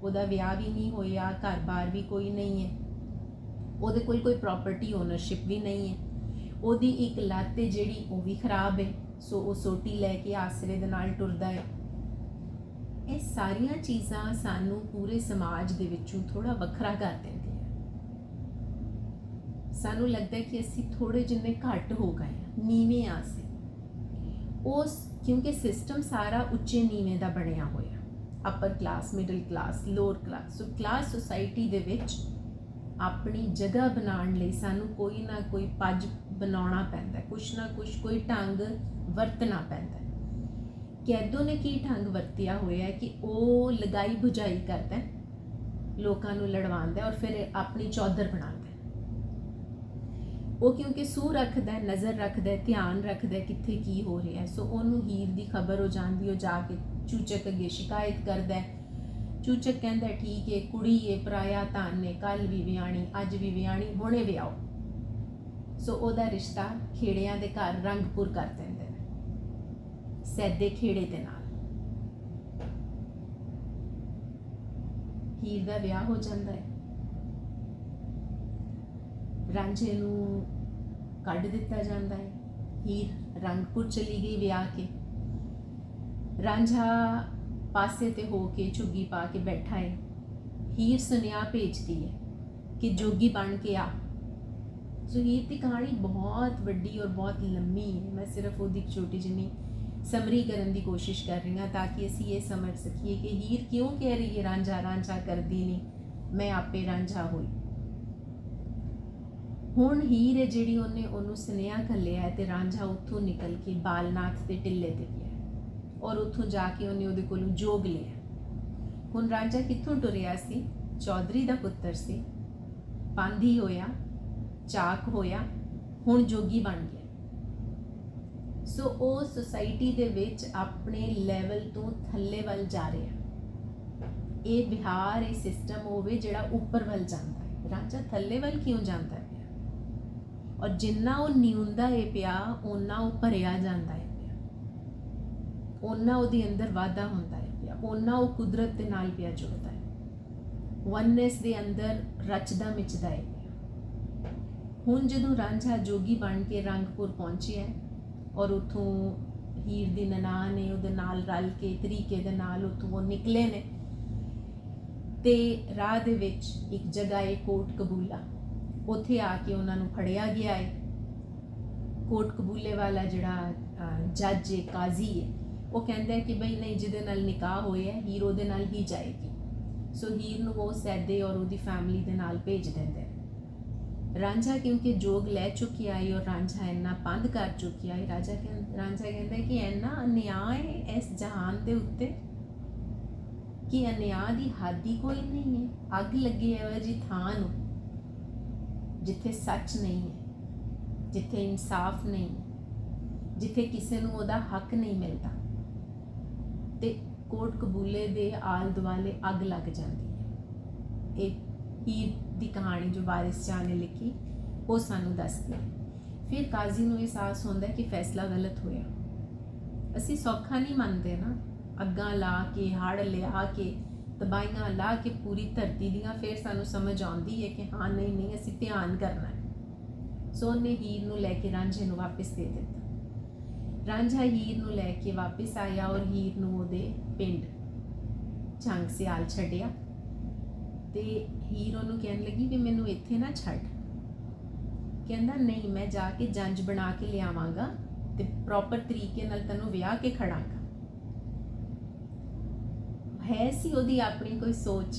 ਉਹਦਾ ਵਿਆਹ ਵੀ ਨਹੀਂ ਹੋਇਆ, ਘਰ-ਬਾਰ ਵੀ ਕੋਈ ਨਹੀਂ ਹੈ, ਉਹਦੇ ਕੋਲ ਕੋਈ ਪ੍ਰਾਪਰਟੀ ਓਨਰਸ਼ਿਪ ਵੀ ਨਹੀਂ ਹੈ, ਉਹਦੀ ਇੱਕ ਲੱਤ ਹੈ ਜਿਹੜੀ ਉਹ ਵੀ ਖਰਾਬ ਹੈ, ਸੋ ਉਹ ਸੋਟੀ ਲੈ ਕੇ ਆਸਰੇ ਦੇ ਨਾਲ ਟੁਰਦਾ ਹੈ। ਇਹ ਸਾਰੀਆਂ ਚੀਜ਼ਾਂ ਸਾਨੂੰ ਪੂਰੇ ਸਮਾਜ ਦੇ ਵਿੱਚੋਂ ਥੋੜਾ ਵੱਖਰਾ ਕਰ ਦਿੰਦੀਆਂ। ਸਾਨੂੰ ਲੱਗਦਾ ਕਿ ਅਸੀਂ ਥੋੜ੍ਹੇ ਜਿੰਨੇ ਘੱਟ ਹੋ ਗਏ ਹਾਂ, ਨੀਵੇਂ ਹਾਂ ਅਸੀਂ ਉਸ, ਕਿਉਂਕਿ ਸਿਸਟਮ ਸਾਰਾ ਉੱਚੇ ਨੀਵੇਂ ਦਾ ਬਣਿਆ ਹੋਇਆ, upper class, middle class, lower class. So class society ਦੇ ਵਿੱਚ ਆਪਣੀ ਜਗ੍ਹਾ ਬਣਾਉਣ ਲਈ ਸਾਨੂੰ ਕੋਈ ਨਾ ਕੋਈ ਪੱਜ ਬਣਾਉਣਾ ਪੈਂਦਾ, ਕੁਛ ਨਾ ਕੁਛ ਕੋਈ ਢੰਗ ਵਰਤਣਾ ਪੈਂਦਾ। ਕੈਦੋ ਨੇ ਕੀ ਢੰਗ ਵਰਤਿਆ ਹੋਇਆ ਕਿ ਉਹ ਲਗਾਈ ਬੁਝਾਈ ਕਰਦਾ, ਲੋਕਾਂ ਨੂੰ ਲੜਵਾਉਂਦਾ ਔਰ ਫਿਰ ਆਪਣੀ ਚੌਧਰ ਬਣਾਉਂਦਾ। ਉਹ ਕਿਉਂਕਿ ਸੂਹ ਰੱਖਦਾ, ਨਜ਼ਰ ਰੱਖਦਾ, ਧਿਆਨ ਰੱਖਦਾ ਕਿੱਥੇ ਕੀ ਹੋ ਰਿਹਾ। ਸੋ ਉਹਨੂੰ ਹੀਰ ਦੀ ਖਬਰ ਹੋ ਜਾਂਦੀ, ਉਹ ਜਾ ਕੇ ਚੂਚਕ ਅੱਗੇ ਸ਼ਿਕਾਇਤ ਕਰਦਾ। ਚੂਚਕ ਕਹਿੰਦਾ ਠੀਕ ਹੈ, ਕੁੜੀ ਏ, ਪਰਾਇਆ ਧਨ ਨੇ, ਕੱਲ ਵੀ ਵਿਆਹਣੀ, ਅੱਜ ਵੀ ਵਿਆਹਣੀ, ਹੁਣੇ ਵਿਆਹੋ। ਸੋ ਉਹਦਾ ਰਿਸ਼ਤਾ ਖੇੜਿਆਂ ਦੇ ਘਰ ਰੰਗਪੁਰ ਕਰ ਦਿੰਦੇ ਨੇ, ਸੈਦੇ ਖੇੜੇ ਦੇ ਨਾਲ। ਹੀਰ ਦਾ ਵਿਆਹ ਹੋ ਜਾਂਦਾ ਹੈ। ਰਾਂਝੇ ਨੂੰ ਕੱਢ ਦਿੱਤਾ ਜਾਂਦਾ ਹੈ। ਹੀਰ ਰੰਗਪੁਰ ਚਲੀ ਗਈ ਵਿਆਹ ਕੇ। ਰਾਂਝਾ ਪਾਸੇ ਤੇ ਹੋ ਕੇ ਝੁੱਗੀ ਪਾ ਕੇ ਬੈਠਾ ਹੈ। ਹੀਰ ਸੁਨੇਹਾ ਭੇਜਦੀ ਹੈ ਕਿ ਜੋਗੀ ਬਣ ਕੇ ਆ। ਸੋ ਹੀਰ ਦੀ ਕਹਾਣੀ ਬਹੁਤ ਵੱਡੀ ਔਰ ਬਹੁਤ ਲੰਮੀ ਹੈ। ਮੈਂ ਸਿਰਫ ਉਹਦੀ ਛੋਟੀ ਜਿੰਨੀ ਸਮਰੀ ਕਰਨ ਦੀ ਕੋਸ਼ਿਸ਼ ਕਰ ਰਹੀ ਹਾਂ ਤਾਂ ਕਿ ਅਸੀਂ ਇਹ ਸਮਝ ਸਕੀਏ ਕਿ ਹੀਰ ਕਿਉਂ ਕਹਿ ਰਹੀ ਹੈ ਰਾਂਝਾ ਰਾਂਝਾ ਕਰਦੀ ਨਹੀਂ, ਮੈਂ ਆਪੇ ਰਾਂਝਾ ਹੋਈ। ਹੁਣ ਹੀਰ ਹੈ ਜਿਹੜੀ ਉਹਨੂੰ ਸੁਨੇਹਾ ਘੱਲਿਆ ਤੇ ਰਾਂਝਾ ਉੱਥੋਂ ਨਿਕਲ ਕੇ ਬਾਲਨਾਥ ਦੇ ਟਿੱਲੇ ਤੇ ਗਿਆ ਔਰ ਉੱਥੋਂ ਜਾ ਕੇ ਉਹਦੇ ਕੋਲੋਂ ਜੋਗ ਲਿਆ। ਹੁਣ ਰਾਂਝਾ ਕਿੱਥੋਂ ਟੁਰਿਆ ਸੀ? ਚੌਧਰੀ ਦਾ ਪੁੱਤਰ ਸੀ, ਪਾਂਧੀ ਹੋਇਆ, ਚਾਕ ਹੋਇਆ, ਹੁਣ ਜੋਗੀ ਬਣ ਗਿਆ। ਸੋ ਉਹ ਸੁਸਾਇਟੀ ਦੇ ਵਿੱਚ ਆਪਣੇ ਲੈਵਲ ਤੋਂ ਥੱਲੇ ਵੱਲ ਜਾ ਰਿਹਾ। ਇਹ ਵਿਹਾਰ, ਇਹ ਸਿਸਟਮ ਹੋਵੇ ਜਿਹੜਾ ਉੱਪਰ ਵੱਲ ਜਾਂਦਾ ਹੈ। ਰਾਂਝਾ ਥੱਲੇ ਵੱਲ ਕਿਉਂ ਜਾਂਦਾ ਹੈ? ਔਰ ਜਿੰਨਾ ਉਹ ਨਿਉਂਦਾ ਹੈ ਪਿਆ, ਓਨਾ ਉਹ ਭਰਿਆ ਜਾਂਦਾ ਹੈ ਪਿਆ, ਓਨਾ ਉਹਦੇ ਅੰਦਰ ਵਾਧਾ ਹੁੰਦਾ ਹੈ ਪਿਆ, ਓਨਾ ਉਹ ਕੁਦਰਤ ਦੇ ਨਾਲ ਪਿਆ ਜੁੜਦਾ ਹੈ, ਵਨਨੈਸ ਦੇ ਅੰਦਰ ਰਚਦਾ ਮਿਚਦਾ ਹੈ ਪਿਆ। ਹੁਣ ਜਦੋਂ ਰਾਂਝਾ ਜੋਗੀ ਬਣ ਕੇ ਰੰਗਪੁਰ ਪਹੁੰਚਿਆ ਔਰ ਉੱਥੋਂ ਹੀਰ ਦੀ ਨਨਾਣ ਨੇ ਉਹਦੇ ਨਾਲ ਰਲ ਕੇ ਤਰੀਕੇ ਦੇ ਨਾਲ ਉੱਥੋਂ ਉਹ ਨਿਕਲੇ ਨੇ ਤੇ ਰਾਹ ਦੇ ਵਿੱਚ ਇੱਕ ਜਗ੍ਹਾ ਹੈ ਕੋਟ ਕਬੂਲਾ, ਉੱਥੇ ਆ ਕੇ ਉਹਨਾਂ ਨੂੰ ਫੜਿਆ ਗਿਆ ਹੈ। ਕੋਟ ਕਬੂਲੇ ਵਾਲਾ ਜਿਹੜਾ ਜੱਜ ਹੈ, ਕਾਜ਼ੀ ਹੈ, ਉਹ ਕਹਿੰਦਾ ਕਿ ਬਈ ਨਹੀਂ, ਜਿਹਦੇ ਨਾਲ ਨਿਕਾਹ ਹੋਇਆ ਹੀਰ ਉਹਦੇ ਨਾਲ ਹੀ ਜਾਏਗੀ। ਸੋ ਹੀਰ ਨੂੰ ਉਹ ਸੈਦੇ ਔਰ ਉਹਦੀ ਫੈਮਿਲੀ ਦੇ ਨਾਲ ਭੇਜ ਦਿੰਦੇ। ਰਾਂਝਾ ਕਿਉਂਕਿ ਜੋਗ ਲੈ ਚੁੱਕਿਆ ਹੈ ਔਰ ਰਾਂਝਾ ਇੰਨਾ ਪੰਧ ਕਰ ਚੁੱਕਿਆ ਹੈ, ਰਾਂਝਾ ਕਹਿੰਦਾ ਕਿ ਇੰਨਾ ਅਨਿਆਂ ਹੈ ਇਸ ਜਹਾਨ ਦੇ ਉੱਤੇ ਕਿ ਅਨਿਆਂ ਦੀ ਹੱਦ ਹੀ ਕੋਈ ਨਹੀਂ ਹੈ। ਅੱਗ ਲੱਗੀ ਇਹੋ ਜਿਹੀ ਥਾਂ ਨੂੰ ਜਿੱਥੇ ਸੱਚ ਨਹੀਂ ਹੈ, ਜਿੱਥੇ ਇਨਸਾਫ ਨਹੀਂ, ਜਿੱਥੇ ਕਿਸੇ ਨੂੰ ਉਹਦਾ ਹੱਕ ਨਹੀਂ ਮਿਲਦਾ ਤੇ ਕੋਟ ਕਬੂਲੇ ਦੇ ਆਲ ਦੁਆਲੇ ਅੱਗ ਲੱਗ ਜਾਂਦੀ ਹੈ। ਇਹ ਹੀਰ ਦੀ ਕਹਾਣੀ ਜੋ ਵਾਰਿਸ ਸ਼ਾਹ ਨੇ ਲਿਖੀ ਉਹ ਸਾਨੂੰ ਦੱਸਦੀ ਹੈ। ਫਿਰ ਕਾਜ਼ੀ ਨੂੰ ਅਹਿਸਾਸ ਹੁੰਦਾ ਕਿ ਫੈਸਲਾ ਗਲਤ ਹੋਇਆ। ਅਸੀਂ ਸੌਖਾ ਨਹੀਂ ਮੰਨਦੇ ਨਾ, ਅੱਗਾਂ ਲਾ ਕੇ, ਹੜ੍ਹ ਲਿਆ ਕੇ, ਤਬਾਹੀਆਂ ਲਾ ਕੇ ਪੂਰੀ ਧਰਤੀ ਦੀਆਂ, ਫਿਰ ਸਾਨੂੰ ਸਮਝ ਆਉਂਦੀ ਹੈ ਕਿ ਹਾਂ ਨਹੀਂ ਅਸੀਂ ਧਿਆਨ ਕਰਨਾ ਹੈ। ਸੋ ਉਹਨੇ ਹੀਰ ਨੂੰ ਲੈ ਕੇ ਰਾਂਝੇ ਨੂੰ ਵਾਪਸ ਦੇ ਦਿੱਤਾ। ਰਾਂਝਾ ਹੀਰ ਨੂੰ ਲੈ ਕੇ ਵਾਪਸ ਆਇਆ ਔਰ ਹੀਰ ਨੂੰ ਉਹਦੇ ਪਿੰਡ ਝੰਗ ਸਿਆਲ ਛੱਡਿਆ ਤੇ ਹੀਰ ਉਹਨੂੰ ਕਹਿਣ ਲੱਗੀ ਵੀ ਮੈਨੂੰ ਇੱਥੇ ਨਾ ਛੱਡ। ਕਹਿੰਦਾ ਨਹੀਂ, ਮੈਂ ਜਾ ਕੇ ਜੰਜ ਬਣਾ ਕੇ ਲਿਆਵਾਂਗਾ ਤੇ ਪ੍ਰੋਪਰ ਤਰੀਕੇ ਨਾਲ ਤੈਨੂੰ ਵਿਆਹ ਕੇ ਖੜਾਂਗਾ। ਹੈ ਸੀ ਉਹਦੀ ਆਪਣੀ ਕੋਈ ਸੋਚ।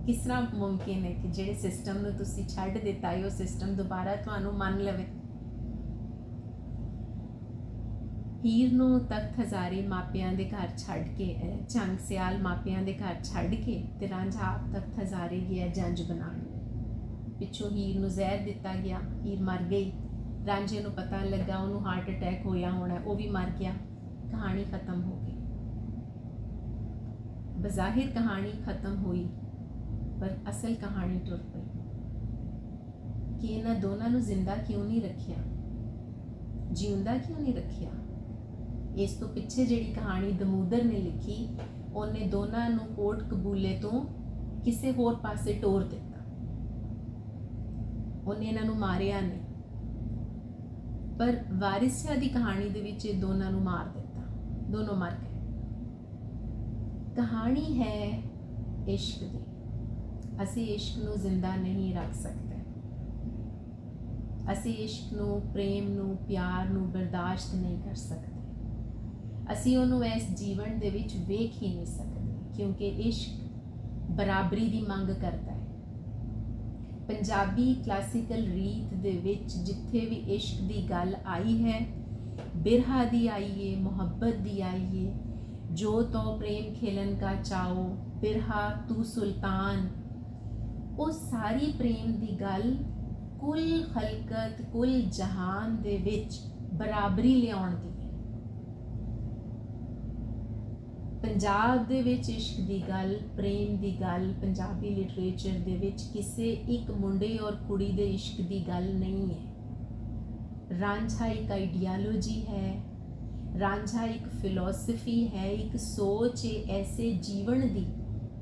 ਕਿਸ ਤਰ੍ਹਾਂ ਮੁਮਕਿਨ ਹੈ ਕਿ ਜਿਹੜੇ ਸਿਸਟਮ ਨੂੰ ਤੁਸੀਂ ਛੱਡ ਦਿੱਤਾ ਹੈ ਉਹ ਸਿਸਟਮ ਦੁਬਾਰਾ ਤੁਹਾਨੂੰ ਮੰਨ ਲਵੇ। ਹੀਰ ਨੂੰ ਤਖਤ ਹਜ਼ਾਰੇ ਮਾਪਿਆਂ ਦੇ ਘਰ ਛੱਡ ਕੇ, ਝੰਗ ਸਿਆਲ ਮਾਪਿਆਂ ਦੇ ਘਰ ਛੱਡ ਕੇ ਤੇ ਰਾਂਝਾ ਆਪ ਤਖਤ ਹਜ਼ਾਰੇ ਗਿਆ ਜੰਜ ਬਣਾਉਣ। ਪਿੱਛੋਂ ਹੀਰ ਨੂੰ ਜ਼ਹਿਰ ਦਿੱਤਾ ਗਿਆ, ਹੀਰ ਮਰ ਗਈ। ਰਾਂਝੇ ਨੂੰ ਪਤਾ ਲੱਗਾ ਉਹਨੂੰ ਹਾਰਟ ਅਟੈਕ ਹੋਇਆ ਹੋਣਾ, ਉਹ ਵੀ ਮਰ ਗਿਆ। ਕਹਾਣੀ ਖਤਮ ਹੋ ਗਈ। ਬਜ਼ਾਹਿਰ ਕਹਾਣੀ ਖਤਮ ਹੋਈ ਪਰ ਅਸਲ ਕਹਾਣੀ ਟੁਰ ਪਈ ਕਿ ਇਹਨਾਂ ਦੋਨਾਂ ਨੂੰ ਜ਼ਿੰਦਾ ਕਿਉਂ ਨਹੀਂ ਰੱਖਿਆ, ਜਿਉਂਦਾ ਕਿਉਂ ਨਹੀਂ ਰੱਖਿਆ। ਇਸ ਤੋਂ ਪਿੱਛੇ ਜਿਹੜੀ ਕਹਾਣੀ ਦਮੂਦਰ ਨੇ ਲਿਖੀ, ਉਹਨੇ ਦੋਨਾਂ ਨੂੰ ਕੋਟ ਕਬੂਲੇ ਤੋਂ ਕਿਸੇ ਹੋਰ ਪਾਸੇ ਟੋਰ ਦਿੱਤਾ। ਉਹਨੇ ਇਹਨਾਂ ਨੂੰ ਮਾਰਿਆ ਨਹੀਂ, ਪਰ ਵਾਰਿਸ ਸ਼ਾਹ ਦੀ ਕਹਾਣੀ ਦੇ ਵਿੱਚ ਇਹ ਦੋਨਾਂ ਨੂੰ ਮਾਰ ਦਿੱਤਾ, ਦੋਨੋਂ ਮਰ ਗਏ। ਕਹਾਣੀ ਹੈ ਇਸ਼ਕ ਦੀ। ਅਸੀਂ ਇਸ਼ਕ ਨੂੰ ਜ਼ਿੰਦਾ ਨਹੀਂ ਰੱਖ ਸਕਦੇ। ਅਸੀਂ ਇਸ਼ਕ ਨੂੰ, ਪ੍ਰੇਮ ਨੂੰ, ਪਿਆਰ ਨੂੰ ਬਰਦਾਸ਼ਤ ਨਹੀਂ ਕਰ ਸਕਦੇ। ਅਸੀਂ ਉਹਨੂੰ ਇਸ ਜੀਵਨ ਦੇ ਵਿੱਚ ਵੇਖ ਹੀ ਨਹੀਂ ਸਕਦੇ, ਕਿਉਂਕਿ ਇਸ਼ਕ ਬਰਾਬਰੀ ਦੀ ਮੰਗ ਕਰਦਾ ਹੈ। ਪੰਜਾਬੀ ਕਲਾਸੀਕਲ ਰੀਤ ਦੇ ਵਿੱਚ ਜਿੱਥੇ ਵੀ ਇਸ਼ਕ ਦੀ ਗੱਲ ਆਈ ਹੈ, ਬਿਰਹਾ ਦੀ ਆਈ ਹੈ, ਮੁਹੱਬਤ ਦੀ ਆਈ ਹੈ, ਜੋ ਤੋ ਪ੍ਰੇਮ ਖੇਲਨ ਕਾ ਚਾਓ, ਬਿਰਹਾ ਤੂੰ ਸੁਲਤਾਨ, ਉਹ ਸਾਰੀ ਪ੍ਰੇਮ ਦੀ ਗੱਲ ਕੁੱਲ ਖਲਕਤ, ਕੁੱਲ ਜਹਾਨ ਦੇ ਵਿੱਚ ਬਰਾਬਰੀ ਲਿਆਉਣ ਦੀ ਹੈ। ਪੰਜਾਬ ਦੇ ਵਿੱਚ ਇਸ਼ਕ ਦੀ ਗੱਲ, ਪ੍ਰੇਮ ਦੀ ਗੱਲ ਪੰਜਾਬੀ ਲਿਟਰੇਚਰ ਦੇ ਵਿੱਚ ਕਿਸੇ ਇੱਕ ਮੁੰਡੇ ਔਰ ਕੁੜੀ ਦੇ ਇਸ਼ਕ ਦੀ ਗੱਲ ਨਹੀਂ ਹੈ। ਰਾਂਝਾ ਇੱਕ ਆਈਡੀਆਲੋਜੀ ਹੈ, ਰਾਂਝਾ ਇੱਕ ਫਿਲਾਸਫੀ ਹੈ, ਇੱਕ ਸੋਚ ਹੈ ਐਸੇ ਜੀਵਨ ਦੀ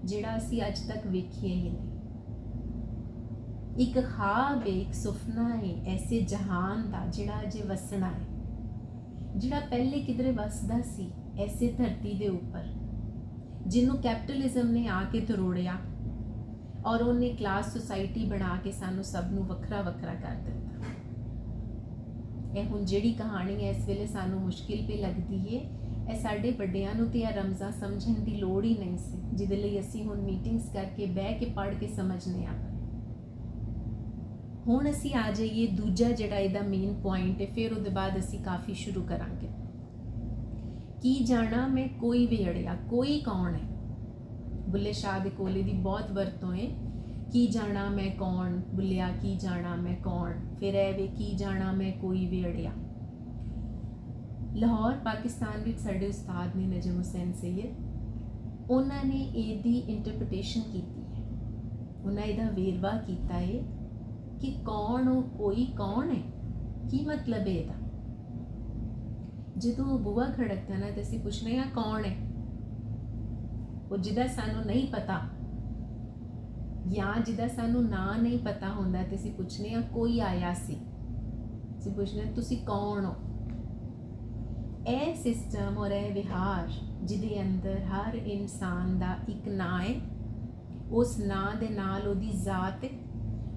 ਜਿਹੜਾ ਅਸੀਂ ਅੱਜ ਤੱਕ ਵੇਖਿਆ ਹੀ ਨਹੀਂ। ਇੱਕ ਖਾਬ ਹੈ, ਇੱਕ ਸੁਪਨਾ ਹੈ ਐਸੇ ਜਹਾਨ ਦਾ ਜਿਹੜਾ ਅਜੇ ਵਸਣਾ ਹੈ, ਜਿਹੜਾ ਪਹਿਲੇ ਕਿਧਰੇ ਵਸਦਾ ਸੀ ਐਸੇ ਧਰਤੀ ਦੇ ਉੱਪਰ, ਜਿਹਨੂੰ ਕੈਪੀਟਲਿਜ਼ਮ ਨੇ ਆ ਕੇ ਤਰੋੜਿਆ ਔਰ ਉਹਨੇ ਕਲਾਸ ਸੁਸਾਇਟੀ ਬਣਾ ਕੇ ਸਾਨੂੰ ਸਭ ਨੂੰ ਵੱਖਰਾ ਵੱਖਰਾ ਕਰ ਦਿੱਤਾ। ਇਹ ਹੁਣ ਜਿਹੜੀ ਕਹਾਣੀ ਹੈ ਇਸ ਵੇਲੇ ਸਾਨੂੰ ਮੁਸ਼ਕਿਲ ਵੀ ਲੱਗਦੀ ਹੈ, ਇਹ ਸਾਡੇ ਵੱਡਿਆਂ ਨੂੰ ਤੇ ਇਹ ਰਮਜ਼ਾਂ ਸਮਝਣ ਦੀ ਲੋੜ ਹੀ ਨਹੀਂ ਸੀ, ਜਿਹਦੇ ਲਈ ਅਸੀਂ ਹੁਣ ਮੀਟਿੰਗਸ ਕਰਕੇ ਬਹਿ ਕੇ ਪੜ੍ਹ ਕੇ ਸਮਝਨੇ ਆ। ਹੁਣ ਅਸੀਂ ਆ ਜਾਈਏ ਦੂਜਾ ਜਿਹੜਾ ਇਹਦਾ ਮੇਨ ਪੁਆਇੰਟ ਹੈ, ਫਿਰ ਉਹਦੇ ਬਾਅਦ ਅਸੀਂ ਕਾਫੀ ਸ਼ੁਰੂ ਕਰਾਂਗੇ। ਕੀ ਜਾਣਾ ਮੈਂ ਕੋਈ ਵੇੜਿਆ, ਕੋਈ ਕੌਣ ਹੈ? ਬੁੱਲੇ ਸ਼ਾਹ ਦੇ ਕੋਲੇ ਦੀ ਬਹੁਤ ਵਰਤੋਂ ਹੈ। ਕੀ ਜਾਣਾ ਮੈਂ ਕੌਣ, ਬੁੱਲਿਆ ਕੀ ਜਾਣਾ ਮੈਂ ਕੌਣ, ਫਿਰ ਇਹ ਵੇ ਕੀ ਜਾਣਾ ਮੈਂ ਕੋਈ ਵੇੜਿਆ। ਲਾਹੌਰ ਪਾਕਿਸਤਾਨ ਵਿੱਚ ਸਾਡੇ ਉਸਤਾਦ ਨੇ ਨਜਮ ਹੁਸੈਨ ਸੈਯਦ, ਉਹਨਾਂ ਨੇ ਇਹਦੀ ਇੰਟਰਪ੍ਰੀਟੇਸ਼ਨ ਕੀਤੀ ਹੈ, ਉਹਨਾਂ ਇਹਦਾ ਵੇਰਵਾ ਕੀਤਾ ਹੈ ਕਿ ਕੌਣ ਉਹ ਕੋਈ ਕੌਣ ਹੈ, ਕੀ ਮਤਲਬ ਹੈ ਇਹਦਾ। ਜਦੋਂ ਬੂਆ ਖੜਕਦਾ ਨਾ ਤੇ ਅਸੀਂ ਪੁੱਛਦੇ ਹਾਂ ਕੌਣ ਹੈ, ਉਹ ਜਿਹਦਾ ਸਾਨੂੰ ਨਹੀਂ ਪਤਾ ਜਾਂ ਜਿਹਦਾ ਸਾਨੂੰ ਨਾਂ ਨਹੀਂ ਪਤਾ ਹੁੰਦਾ ਤੇ ਅਸੀਂ ਪੁੱਛਦੇ ਹਾਂ ਕੋਈ ਆਇਆ ਸੀ, ਅਸੀਂ ਪੁੱਛਦੇ ਹਾਂ ਤੁਸੀਂ ਕੌਣ ਹੋ। ਇਹ ਸਿਸਟਮ ਔਰ ਇਹ ਵਿਹਾਰ ਜਿਹਦੇ ਅੰਦਰ ਹਰ ਇਨਸਾਨ ਦਾ ਇੱਕ ਨਾਂ ਹੈ, ਉਸ ਨਾਂ ਦੇ ਨਾਲ ਉਹਦੀ ਜ਼ਾਤ ਹੈ,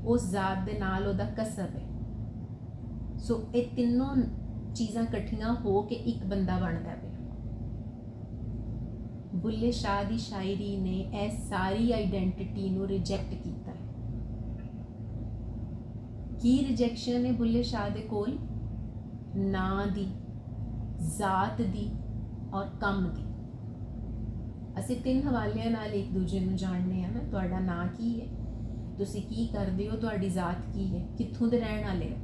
ਉਸ ਜ਼ਾਤ ਦੇ ਨਾਲ ਉਹਦਾ ਕਸਬ ਹੈ। ਸੋ ਇਹ ਤਿੰਨੋਂ ਚੀਜ਼ਾਂ ਇਕੱਠੀਆਂ ਹੋ ਕੇ ਇੱਕ ਬੰਦਾ ਬਣਦਾ ਪਿਆ। ਬੁੱਲੇ ਸ਼ਾਹ ਦੀ ਸ਼ਾਇਰੀ ਨੇ ਇਹ ਸਾਰੀ ਆਈਡੈਂਟਿਟੀ ਨੂੰ ਰਿਜੈਕਟ ਕੀਤਾ ਹੈ। ਕੀ ਰਿਜੈਕਸ਼ਨ ਹੈ ਬੁੱਲੇ ਸ਼ਾਹ ਦੇ ਕੋਲ? ਨਾਂ ਦੀ, ਜ਼ਾਤ ਦੀ ਔਰ ਕੰਮ ਦੀ। ਅਸੀਂ ਤਿੰਨ ਹਵਾਲਿਆਂ ਨਾਲ ਇੱਕ ਦੂਜੇ ਨੂੰ ਜਾਣਦੇ ਹਾਂ ਨਾ। ਤੁਹਾਡਾ ਨਾਂ ਕੀ ਹੈ, ਤੁਸੀਂ ਕੀ ਕਰਦੇ ਹੋ, ਤੁਹਾਡੀ ਜ਼ਾਤ ਕੀ ਹੈ, ਕਿੱਥੋਂ ਦੇ ਰਹਿਣ ਵਾਲੇ ਹੋ।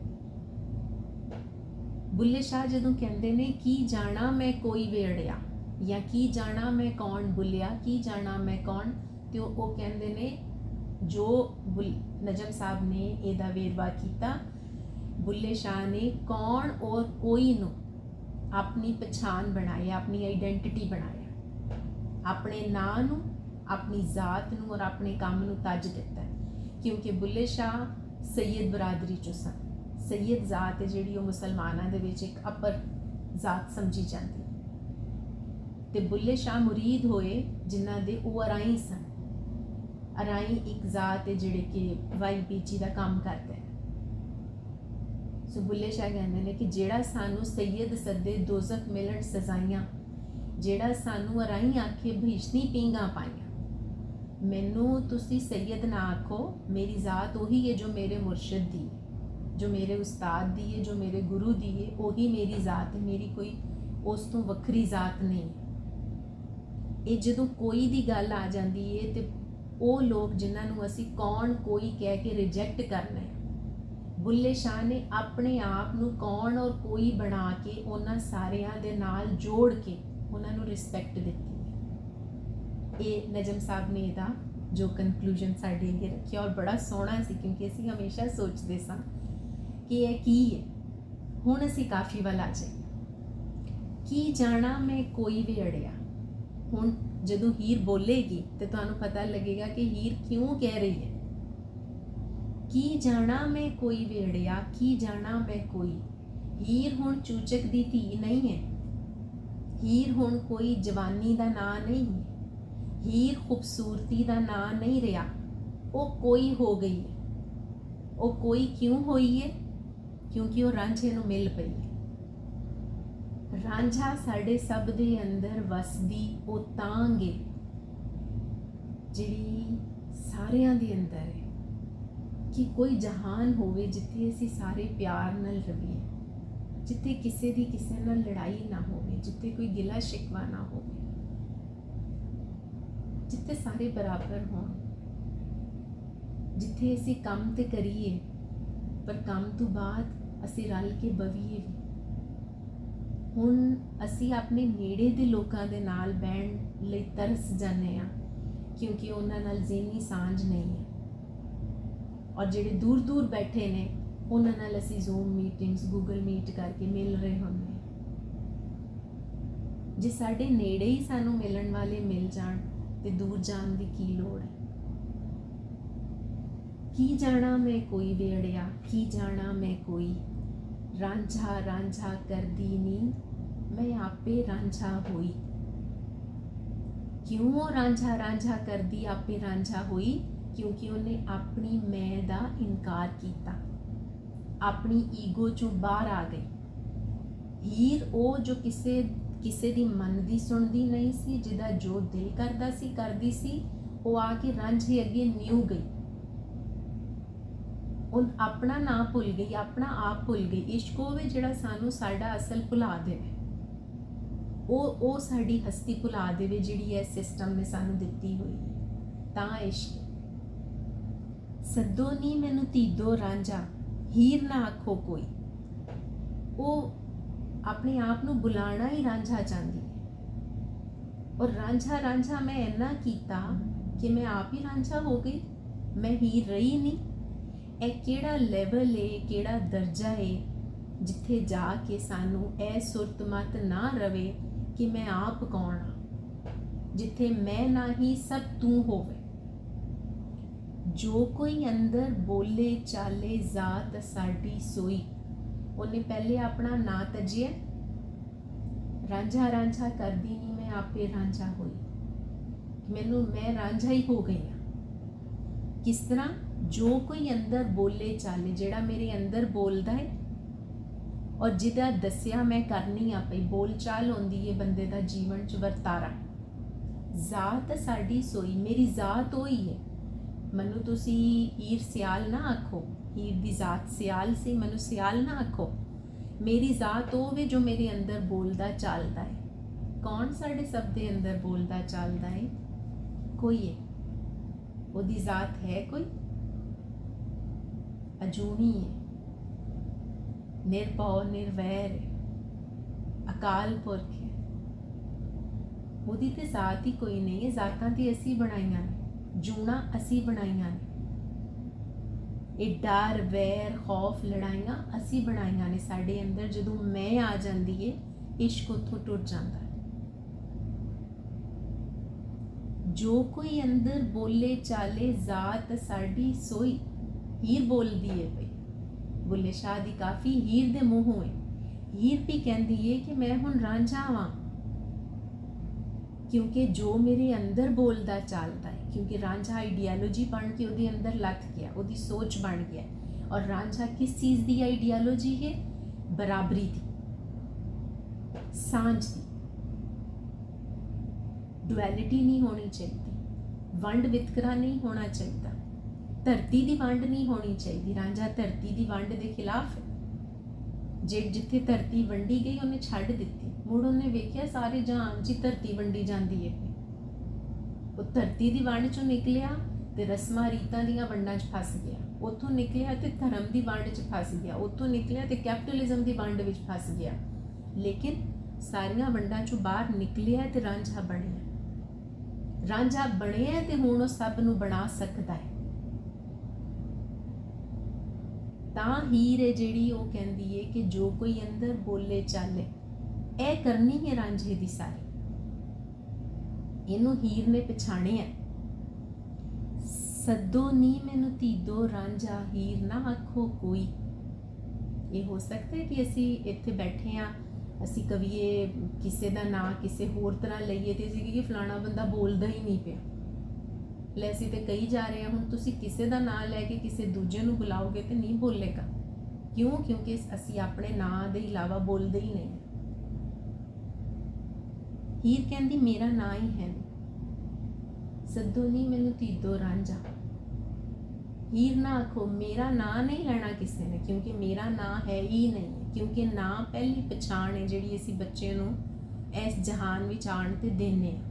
ਬੁੱਲੇ ਸ਼ਾਹ ਜਦੋਂ ਕਹਿੰਦੇ ਨੇ ਕੀ ਜਾਣਾ ਮੈਂ ਕੋਈ ਵੇੜਿਆ ਜਾਂ ਕੀ ਜਾਣਾ ਮੈਂ ਕੌਣ, ਬੁੱਲਿਆ ਕੀ ਜਾਣਾ ਮੈਂ ਕੌਣ, ਤੇ ਉਹ ਕਹਿੰਦੇ ਨੇ ਜੋ ਨਜਮ ਸਾਹਿਬ ਨੇ ਇਹਦਾ ਵੇਰਵਾ ਕੀਤਾ, ਬੁੱਲੇ ਸ਼ਾਹ ਨੇ ਕੌਣ ਔਰ ਕੋਈ ਨੂੰ ਆਪਣੀ ਪਛਾਣ ਬਣਾਇਆ, ਆਪਣੀ ਆਈਡੈਂਟਿਟੀ ਬਣਾਇਆ, ਆਪਣੇ ਨਾਂ ਨੂੰ, ਆਪਣੀ ਜ਼ਾਤ ਨੂੰ ਔਰ ਆਪਣੇ ਕੰਮ ਨੂੰ ਤੱਜ ਦਿੱਤਾ। ਕਿਉਂਕਿ ਬੁੱਲੇ ਸ਼ਾਹ ਸੈਯਦ ਬਰਾਦਰੀ ਚੋਂ ਸਨ। ਸੈਯਦ ਜ਼ਾਤ ਹੈ ਜਿਹੜੀ ਉਹ ਮੁਸਲਮਾਨਾਂ ਦੇ ਵਿੱਚ ਇੱਕ ਅਪਰ ਜ਼ਾਤ ਸਮਝੀ ਜਾਂਦੀ, ਤੇ ਬੁੱਲੇ ਸ਼ਾਹ ਮੁਰੀਦ ਹੋਏ ਜਿਨ੍ਹਾਂ ਦੇ ਉਹ ਅਰਾਈ ਸਨ। ਅਰਾਈ ਇੱਕ ਜ਼ਾਤ ਹੈ ਜਿਹੜੇ ਕਿ YPG ਦਾ ਕੰਮ ਕਰਦੇ ਨੇ। ਸੋ ਬੁੱਲੇ ਸ਼ਾਹ ਕਹਿੰਦੇ ਨੇ ਕਿ ਜਿਹੜਾ ਸਾਨੂੰ ਸੈਯਦ ਸੱਦੇ ਦੋਜ਼ਖ ਮਿਲਣ ਸਜ਼ਾਈਆਂ, ਜਿਹੜਾ ਸਾਨੂੰ ਅਰਾਈ ਆਖੇ ਭੀਸ਼ਣੀ ਪੀਂਗਾ ਪਾਈਆਂ, ਮੈਨੂੰ ਤੁਸੀਂ ਸੈਯਦ ਨਾ ਆਖੋ, ਮੇਰੀ ਜ਼ਾਤ ਉਹੀ ਹੈ ਜੋ ਮੇਰੇ ਮੁਰਸ਼ਿਦ ਦੀ ਹੈ, ਜੋ ਮੇਰੇ ਉਸਤਾਦ ਦੀ ਹੈ, ਜੋ ਮੇਰੇ ਗੁਰੂ ਦੀ ਹੈ, ਉਹੀ ਮੇਰੀ ਜ਼ਾਤ ਹੈ, ਮੇਰੀ ਕੋਈ ਉਸ ਤੋਂ ਵੱਖਰੀ ਜ਼ਾਤ ਨਹੀਂ ਹੈ। ਇਹ ਜਦੋਂ ਕੋਈ ਦੀ ਗੱਲ ਆ ਜਾਂਦੀ ਹੈ ਤੇ ਉਹ ਲੋਕ ਜਿਨ੍ਹਾਂ ਨੂੰ ਅਸੀਂ ਕੌਣ ਕੋਈ ਕਹਿ ਕੇ ਰਿਜੈਕਟ ਕਰਨਾ ਹੈ, ਬੁੱਲੇ ਸ਼ਾਹ ਨੇ ਆਪਣੇ ਆਪ ਨੂੰ ਕੌਣ ਔਰ ਕੋਈ ਬਣਾ ਕੇ ਉਹਨਾਂ ਸਾਰਿਆਂ ਦੇ ਨਾਲ ਜੋੜ ਕੇ ਉਹਨਾਂ ਨੂੰ ਰਿਸਪੈਕਟ ਦਿੱਤੀ। ਇਹ ਨਜਮ ਸਾਹਿਬ ਨੇ ਇਹਦਾ ਜੋ ਕਨਕਲੂਜਨ ਸਾਡੇ ਅੱਗੇ ਰੱਖਿਆ ਔਰ ਬੜਾ ਸੋਹਣਾ ਸੀ, ਕਿਉਂਕਿ ਅਸੀਂ ਹਮੇਸ਼ਾ ਸੋਚਦੇ ਸਾਂ ਕਿ ਇਹ ਕੀ ਹੈ। ਹੁਣ ਅਸੀਂ ਕਾਫੀ ਵੱਲ ਆ ਜਾਈਏ। ਕੀ ਜਾਣਾ ਮੈਂ ਕੋਈ ਵੀ ਅੜਿਆ। ਹੁਣ ਜਦੋਂ ਹੀਰ ਬੋਲੇਗੀ ਤੇ ਤੁਹਾਨੂੰ ਪਤਾ ਲੱਗੇਗਾ ਕਿ ਹੀਰ ਕਿਉਂ ਕਹਿ ਰਹੀ ਹੈ। ਕੀ ਜਾਣਾ ਮੈਂ ਕੋਈ ਵੇੜਿਆ, ਕੀ ਜਾਣਾ ਮੈਂ ਕੋਈ। ਹੀਰ ਹੁਣ ਚੂਚਕ ਦੀ ਧੀ ਨਹੀਂ ਹੈ। ਹੀਰ ਹੁਣ ਕੋਈ ਜਵਾਨੀ ਦਾ ਨਾਂ ਨਹੀਂ ਹੈ। ਹੀਰ ਖੂਬਸੂਰਤੀ ਦਾ ਨਾਂ ਨਹੀਂ ਰਿਹਾ, ਉਹ ਕੋਈ ਹੋ ਗਈ ਹੈ। ਉਹ ਕੋਈ ਕਿਉਂ ਹੋਈ ਹੈ? ਕਿਉਂਕਿ ਉਹ ਰਾਂਝੇ ਨੂੰ ਮਿਲ ਪਈ ਹੈ। ਰਾਂਝਾ ਸਾਡੇ ਸਭ ਦੇ ਅੰਦਰ ਵਸਦੀ ਉਹ ਤਾਂਘ ਹੈ ਜਿਹੜੀ ਸਾਰਿਆਂ ਦੇ ਅੰਦਰ ਹੈ ਕਿ ਕੋਈ ਜਹਾਨ ਹੋਵੇ ਜਿੱਥੇ ਅਸੀਂ ਸਾਰੇ ਪਿਆਰ ਨਾਲ ਰਹੀਏ, ਜਿੱਥੇ ਕਿਸੇ ਦੀ ਕਿਸੇ ਨਾਲ ਲੜਾਈ ਨਾ ਹੋਵੇ, ਜਿੱਥੇ ਕੋਈ ਗਿਲਾ ਸ਼ਿਕਵਾ ਨਾ ਹੋਵੇ, ਜਿੱਥੇ ਸਾਰੇ ਬਰਾਬਰ ਹੋਣ, ਜਿੱਥੇ ਅਸੀਂ ਕੰਮ ਤੇ ਕਰੀਏ ਪਰ ਕੰਮ ਤੋਂ ਬਾਅਦ ਅਸੀਂ ਰਲ ਕੇ ਬਵੀਏ ਵੀ। ਹੁਣ ਅਸੀਂ ਆਪਣੇ ਨੇੜੇ ਦੇ ਲੋਕਾਂ ਦੇ ਨਾਲ ਬਹਿਣ ਲਈ ਤਰਸ ਜਾਂਦੇ ਹਾਂ ਕਿਉਂਕਿ ਉਹਨਾਂ ਨਾਲ ਜ਼ਿਹਨੀ ਸਾਂਝ ਨਹੀਂ ਹੈ, ਔਰ ਜਿਹੜੇ ਦੂਰ ਦੂਰ ਬੈਠੇ ਨੇ ਉਹਨਾਂ ਨਾਲ ਅਸੀਂ ਜ਼ੂਮ ਮੀਟਿੰਗਸ, ਗੂਗਲ ਮੀਟ ਕਰਕੇ ਮਿਲ ਰਹੇ ਹੁੰਦੇ ਹਾਂ। ਜੇ ਸਾਡੇ ਨੇੜੇ ਹੀ ਸਾਨੂੰ ਮਿਲਣ ਵਾਲੇ ਮਿਲ ਜਾਣ ਤੇ ਦੂਰ ਜਾਣ ਦੀ ਕੀ ਲੋੜ ਹੈ। ਕੀ ਜਾਣਾ ਮੈਂ ਕੋਈ ਵੇੜਿਆ, ਕੀ ਜਾਣਾ ਮੈਂ ਕੋਈ, ਰਾਂਝਾ ਰਾਂਝਾ ਕਰਦੀ ਨੀ ਮੈਂ ਆਪੇ ਰਾਂਝਾ ਹੋਈ। ਕਿਉਂ ਉਹ ਰਾਂਝਾ ਰਾਂਝਾ ਕਰਦੀ ਆਪੇ ਰਾਂਝਾ ਹੋਈ? ਕਿਉਂਕਿ ਉਹਨੇ ਆਪਣੀ ਮੈਂ ਦਾ ਇਨਕਾਰ ਕੀਤਾ, ਆਪਣੀ ਈਗੋ ਚੋਂ ਬਾਹਰ ਆ ਗਈ। ਹੀਰ ਉਹ ਜੋ ਕਿਸੇ ਦੀ ਮੰਨਦੀ ਸੁਣਦੀ ਨਹੀਂ ਸੀ, ਜਿਹਦਾ ਜੋ ਦਿਲ ਕਰਦਾ ਸੀ ਕਰਦੀ ਸੀ, ਉਹ ਆ ਕੇ ਰਾਂਝੇ ਅੱਗੇ ਨਿਉ ਗਈ। ਉਹ ਆਪਣਾ ਨਾਂ ਭੁੱਲ ਗਈ, ਆਪਣਾ ਆਪ ਭੁੱਲ ਗਈ। ਇਸ਼ਕ ਹੋਵੇ ਜਿਹੜਾ ਸਾਨੂੰ ਸਾਡਾ ਅਸਲ ਭੁਲਾ ਦੇਵੇ, ਉਹ ਸਾਡੀ ਹਸਤੀ ਭੁਲਾ ਦੇਵੇ ਜਿਹੜੀ ਇਹ ਸਿਸਟਮ ਨੇ ਸਾਨੂੰ ਦਿੱਤੀ ਹੋਈ ਹੈ, ਤਾਂ ਇਸ਼ਕ। ਸੱਦੋ ਨੀ ਮੈਨੂੰ ਧੀਦੋ ਰਾਂਝਾ, ਹੀਰ ਨਾ ਆਖੋ ਕੋਈ। ਉਹ ਆਪਣੇ ਆਪ ਨੂੰ ਬੁਲਾਣਾ ਹੀ ਰਾਂਝਾ ਚਾਹੁੰਦੀ ਹੈ। ਔਰ ਰਾਂਝਾ ਰਾਂਝਾ ਮੈਂ ਇੰਨਾ ਕੀਤਾ ਕਿ ਮੈਂ ਆਪ ਹੀ ਰਾਂਝਾ ਹੋ ਗਈ, ਮੈਂ ਹੀਰ ਰਹੀ ਨਹੀਂ। ਇਹ ਕਿਹੜਾ ਲੈਵਲ ਹੈ, ਕਿਹੜਾ ਦਰਜਾ ਹੈ ਜਿੱਥੇ ਜਾ ਕੇ ਸਾਨੂੰ ਇਹ ਸੁਰਤ ਮਤ ਨਾ ਰਵੇ ਕਿ ਮੈਂ ਆਪ ਕੌਣ ਹਾਂ, ਜਿੱਥੇ ਮੈਂ ਨਾ ਹੀ ਸਭ ਤੂੰ ਹੋਵੇ। ਜੋ ਕੋਈ ਅੰਦਰ ਬੋਲੇ ਚਾਲੇ ਜ਼ਾਤ ਸਾਡੀ ਸੋਈ। ਉਹਨੇ ਪਹਿਲੇ ਆਪਣਾ ਨਾਂ ਤਜਿਆ, ਰਾਂਝਾ ਰਾਂਝਾ ਕਰਦੀ ਨਹੀਂ ਮੈਂ ਆਪੇ ਰਾਂਝਾ ਹੋਈ। ਮੈਂ ਰਾਂਝਾ ਹੀ ਹੋ ਗਈ ਹਾਂ। ਕਿਸ ਤਰ੍ਹਾਂ? ਜੋ ਕੋਈ ਅੰਦਰ ਬੋਲੇ ਚਾਲੇ, ਜਿਹੜਾ ਮੇਰੇ ਅੰਦਰ ਬੋਲਦਾ ਹੈ ਔਰ ਜਿਹਦਾ ਦੱਸਿਆ ਮੈਂ ਕਰਨੀ ਆ ਪਈ। ਬੋਲ ਚਾਲ ਹੁੰਦੀ ਹੈ ਬੰਦੇ ਦਾ ਜੀਵਨ 'ਚ ਵਰਤਾਰਾ। ਜ਼ਾਤ ਸਾਡੀ ਸੋਈ, ਮੇਰੀ ਜ਼ਾਤ ਉਹੀ ਹੈ। ਮੈਨੂੰ ਤੁਸੀਂ ਹੀਰ ਸਿਆਲ ਨਾ ਆਖੋ, ਹੀਰ ਦੀ ਜ਼ਾਤ ਸਿਆਲ ਸੀ, ਮੈਨੂੰ ਸਿਆਲ ਨਾ ਆਖੋ। ਮੇਰੀ ਜ਼ਾਤ ਉਹ ਵੇ ਜੋ ਮੇਰੇ ਅੰਦਰ ਬੋਲਦਾ ਚਾਲਦਾ ਹੈ। ਕੌਣ ਸਾਡੇ ਸਭ ਦੇ ਅੰਦਰ ਬੋਲਦਾ ਚਾਲਦਾ ਹੈ? ਕੋਈ ਹੈ। ਉਹਦੀ ਜ਼ਾਤ ਹੈ ਕੋਈ? ਅਜੂਨੀ ਹੈ, ਨਿਰਭਉ ਨਿਰਵੈਰ ਹੈ, ਅਕਾਲ ਪੁਰਖ ਹੈ। ਉਹਦੀ ਤੇ ਜ਼ਾਤ ਹੀ ਕੋਈ ਨਹੀਂ ਹੈ। ਜ਼ਾਤਾਂ ਤੇ ਅਸੀਂ ਬਣਾਈਆਂ ਨੇ, ਜੂਣਾ ਅਸੀਂ ਬਣਾਈਆਂ ਨੇ। ਇਹ ਡਰ, ਵੈਰ, ਖੌਫ, ਲੜਾਈਆਂ ਅਸੀਂ ਬਣਾਈਆਂ ਨੇ ਸਾਡੇ ਅੰਦਰ। ਜਦੋਂ ਮੈਂ ਆ ਜਾਂਦੀ ਹੈ, ਇਸ਼ਕ ਉੱਥੋਂ ਟੁੱਟ ਜਾਂਦਾ ਹੈ। ਜੋ ਕੋਈ ਅੰਦਰ ਬੋਲੇ ਚਾਲੇ ਜ਼ਾਤ ਸਾਡੀ ਸੋਈ। ਹੀਰ ਬੋਲਦੀ ਹੈ ਪਈ, ਬੁੱਲੇ ਸ਼ਾਹ ਦੀ ਕਾਫੀ ਹੀਰ ਦੇ ਮੂੰਹੋਂ ਹੈ। ਹੀਰ ਵੀ ਕਹਿੰਦੀ ਹੈ ਕਿ ਮੈਂ ਹੁਣ ਰਾਂਝਾ ਵਾਂ, ਕਿਉਂਕਿ ਜੋ ਮੇਰੇ ਅੰਦਰ ਬੋਲਦਾ ਚੱਲਦਾ ਹੈ। ਕਿਉਂਕਿ ਰਾਂਝਾ ਆਈਡੀਆਲੋਜੀ ਬਣ ਕੇ ਉਹਦੇ ਅੰਦਰ ਲੱਥ ਗਿਆ, ਉਹਦੀ ਸੋਚ ਬਣ ਗਿਆ। ਔਰ ਰਾਂਝਾ ਕਿਸ ਚੀਜ਼ ਦੀ ਆਈਡੀਆਲੋਜੀ ਹੈ? ਬਰਾਬਰੀ ਦੀ, ਸਾਂਝ ਦੀ। ਡੁਐਲਿਟੀ ਨਹੀਂ ਹੋਣੀ ਚਾਹੀਦੀ, ਵੰਡ ਵਿਤਕਰਾ ਨਹੀਂ ਹੋਣਾ ਚਾਹੀਦਾ, ਧਰਤੀ ਦੀ ਵੰਡ ਨਹੀਂ ਹੋਣੀ ਚਾਹੀਦੀ। ਰਾਂਝਾ ਧਰਤੀ ਦੀ ਵੰਡ ਦੇ ਖਿਲਾਫ ਹੈ। ਜਿੱਥੇ ਧਰਤੀ ਵੰਡੀ ਗਈ ਉਹਨੇ ਛੱਡ ਦਿੱਤੀ। ਮੁੜ ਉਹਨੇ ਵੇਖਿਆ ਸਾਰੇ ਜਹਾਨ 'ਚ ਧਰਤੀ ਵੰਡੀ ਜਾਂਦੀ ਹੈ। ਉਹ ਧਰਤੀ ਦੀ ਵੰਡ 'ਚੋਂ ਨਿਕਲਿਆ ਤੇ ਰਸਮਾਂ ਰੀਤਾਂ ਦੀਆਂ ਵੰਡਾਂ 'ਚ ਫਸ ਗਿਆ। ਉੱਥੋਂ ਨਿਕਲਿਆ ਤੇ ਧਰਮ ਦੀ ਵੰਡ 'ਚ ਫਸ ਗਿਆ। ਉੱਥੋਂ ਨਿਕਲਿਆ ਤੇ ਕੈਪੀਟਲਿਜ਼ਮ ਦੀ ਵੰਡ ਵਿੱਚ ਫਸ ਗਿਆ। ਲੇਕਿਨ ਸਾਰੀਆਂ ਵੰਡਾਂ 'ਚੋਂ ਬਾਹਰ ਨਿਕਲਿਆ ਤੇ ਰਾਂਝਾ ਬਣਿਆ। ਰਾਂਝਾ ਬਣਿਆ ਤੇ ਹੁਣ ਉਹ ਸਭ ਨੂੰ ਬਣਾ ਸਕਦਾ ਹੈ। ਤਾਂ ਹੀਰ ਹੈ ਜਿਹੜੀ ਉਹ ਕਹਿੰਦੀ ਹੈ ਕਿ ਜੋ ਕੋਈ ਅੰਦਰ ਬੋਲੇ ਚਾਲੇ, ਇਹ ਕਰਨੀ ਹੈ ਰਾਂਝੇ ਦੀ ਸਾਰੀ। ਇਹਨੂੰ ਹੀਰ ਨੇ ਪਛਾਣਿਆ। ਸੱਦੋ ਨੀ ਮੈਨੂੰ ਧੀਦੋ ਰਾਂਝਾ, ਹੀਰ ਨਾ ਆਖੋ ਕੋਈ। ਇਹ ਹੋ ਸਕਦਾ ਹੈ ਕਿ ਅਸੀਂ ਇੱਥੇ ਬੈਠੇ ਹਾਂ, ਅਸੀਂ ਕਵੀਏ ਕਿਸੇ ਦਾ ਨਾਂ ਕਿਸੇ ਹੋਰ ਤਰ੍ਹਾਂ ਲਈਏ ਤੇ ਅਸੀਂ ਕਿ ਫਲਾਣਾ ਬੰਦਾ ਬੋਲਦਾ ਹੀ ਨਹੀਂ ਪਿਆ। ਲੈ ਅਸੀਂ ਤੇ ਕਹੀ ਜਾ ਰਹੇ ਹਾਂ। ਹੁਣ ਤੁਸੀਂ ਕਿਸੇ ਦਾ ਨਾਂ ਲੈ ਕੇ ਕਿਸੇ ਦੂਜੇ ਨੂੰ ਬੁਲਾਓਗੇ ਤੇ ਨਹੀਂ ਬੋਲੇਗਾ। ਕਿਉਂ? ਕਿਉਂਕਿ ਅਸੀਂ ਆਪਣੇ ਨਾਂ ਦੇ ਇਲਾਵਾ ਬੋਲਦੇ ਹੀ ਨਹੀਂ। ਹੀਰ ਕਹਿੰਦੀ ਮੇਰਾ ਨਾਂ ਹੀ ਹੈ ਨਹੀਂ, ਸੱਦੋ ਨਹੀਂ ਮੈਨੂੰ ਧੀਦੋ ਰਾਂਝਾ। ਹੀਰ ਨਾ ਆਖੋ ਮੇਰਾ ਨਾਂ ਨਹੀਂ ਲੈਣਾ ਕਿਸੇ ਨੇ, ਕਿਉਂਕਿ ਮੇਰਾ ਨਾਂ ਹੈ ਹੀ ਨਹੀਂ। ਕਿਉਂਕਿ ਨਾਂ ਪਹਿਲੀ ਪਛਾਣ ਹੈ ਜਿਹੜੀ ਅਸੀਂ ਬੱਚੇ ਨੂੰ ਇਸ ਜਹਾਨ ਵਿੱਚ ਆਉਣ ਤੇ ਦਿੰਦੇ ਹਾਂ।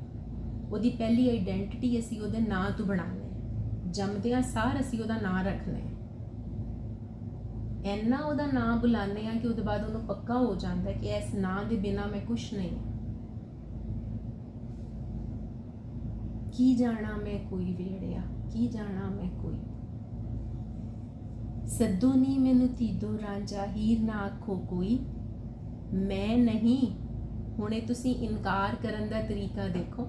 ਉਹਦੀ ਪਹਿਲੀ ਆਈਡੈਂਟੀਟੀ ਅਸੀਂ ਉਹਦੇ ਨਾਂ ਤੋਂ ਬਣਾਉਂਦੇ ਹਾਂ। ਜੰਮਦਿਆਂ ਸਾਰ ਅਸੀਂ ਉਹਦਾ ਨਾਂ ਰੱਖਦੇ ਹਾਂ, ਇੰਨਾ ਉਹਦਾ ਨਾਂ ਬੁਲਾਉਂਦੇ ਹਾਂ ਕਿ ਉਹਦੇ ਬਾਅਦ ਉਹਨੂੰ ਪੱਕਾ ਹੋ ਜਾਂਦਾ ਕਿ ਇਸ ਨਾਂ ਦੇ ਬਿਨਾਂ ਮੈਂ ਕੁਛ ਨਹੀਂ ਹਾਂ। ਕੀ ਜਾਣਾ ਮੈਂ ਕੋਈ ਵੇੜਿਆ, ਕੀ ਜਾਣਾ ਮੈਂ ਕੋਈ, ਸੱਦੋ ਨੀ ਮੈਨੂੰ ਧੀਦੋ ਰਾਂਝਾ। ਹੀਰ ਨਾ ਆਖੋ ਕੋਈ ਮੈਂ ਨਹੀਂ। ਹੁਣੇ ਤੁਸੀਂ ਇਨਕਾਰ ਕਰਨ ਦਾ ਤਰੀਕਾ ਦੇਖੋ।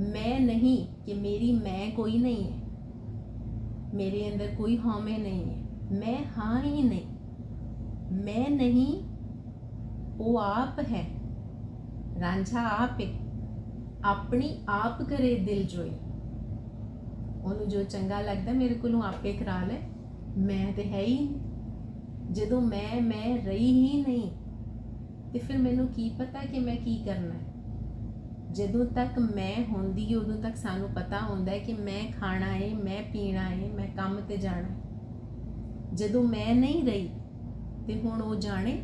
ਮੈਂ ਨਹੀਂ ਕਿ ਮੇਰੀ ਮੈਂ ਕੋਈ ਨਹੀਂ ਹੈ, ਮੇਰੇ ਅੰਦਰ ਕੋਈ ਹਉਮੈ ਨਹੀਂ ਹੈ, ਮੈਂ ਹਾਂ ਹੀ ਨਹੀਂ। ਮੈਂ ਨਹੀਂ ਉਹ ਆਪ ਹੈ, ਰਾਂਝਾ ਆਪ ਹੈ, ਆਪਣੀ ਆਪ ਕਰੇ ਦਿਲ ਜੋਈ। ਉਹਨੂੰ ਜੋ ਚੰਗਾ ਲੱਗਦਾ ਮੇਰੇ ਕੋਲੋਂ ਆਪੇ ਕਰਾ ਲੈ, ਮੈਂ ਤੇ ਹੈ ਹੀ ਨਹੀਂ। ਜਦੋਂ ਮੈਂ ਰਹੀ ਹੀ ਨਹੀਂ ਤੇ ਫਿਰ ਮੈਨੂੰ ਕੀ ਪਤਾ ਕਿ ਮੈਂ ਕੀ ਕਰਨਾ ਹੈ। ਜਦੋਂ ਤੱਕ ਮੈਂ ਹੁੰਦੀ ਉਦੋਂ ਤੱਕ ਸਾਨੂੰ ਪਤਾ ਹੁੰਦਾ ਹੈ ਕਿ ਮੈਂ ਖਾਣਾ ਹੈ, ਮੈਂ ਪੀਣਾ ਹੈ, ਮੈਂ ਕੰਮ ਤੇ ਜਾਣਾ ਹੈ। ਜਦੋਂ ਮੈਂ ਨਹੀਂ ਰਹੀ ਤੇ ਹੁਣ ਉਹ ਜਾਣੇ,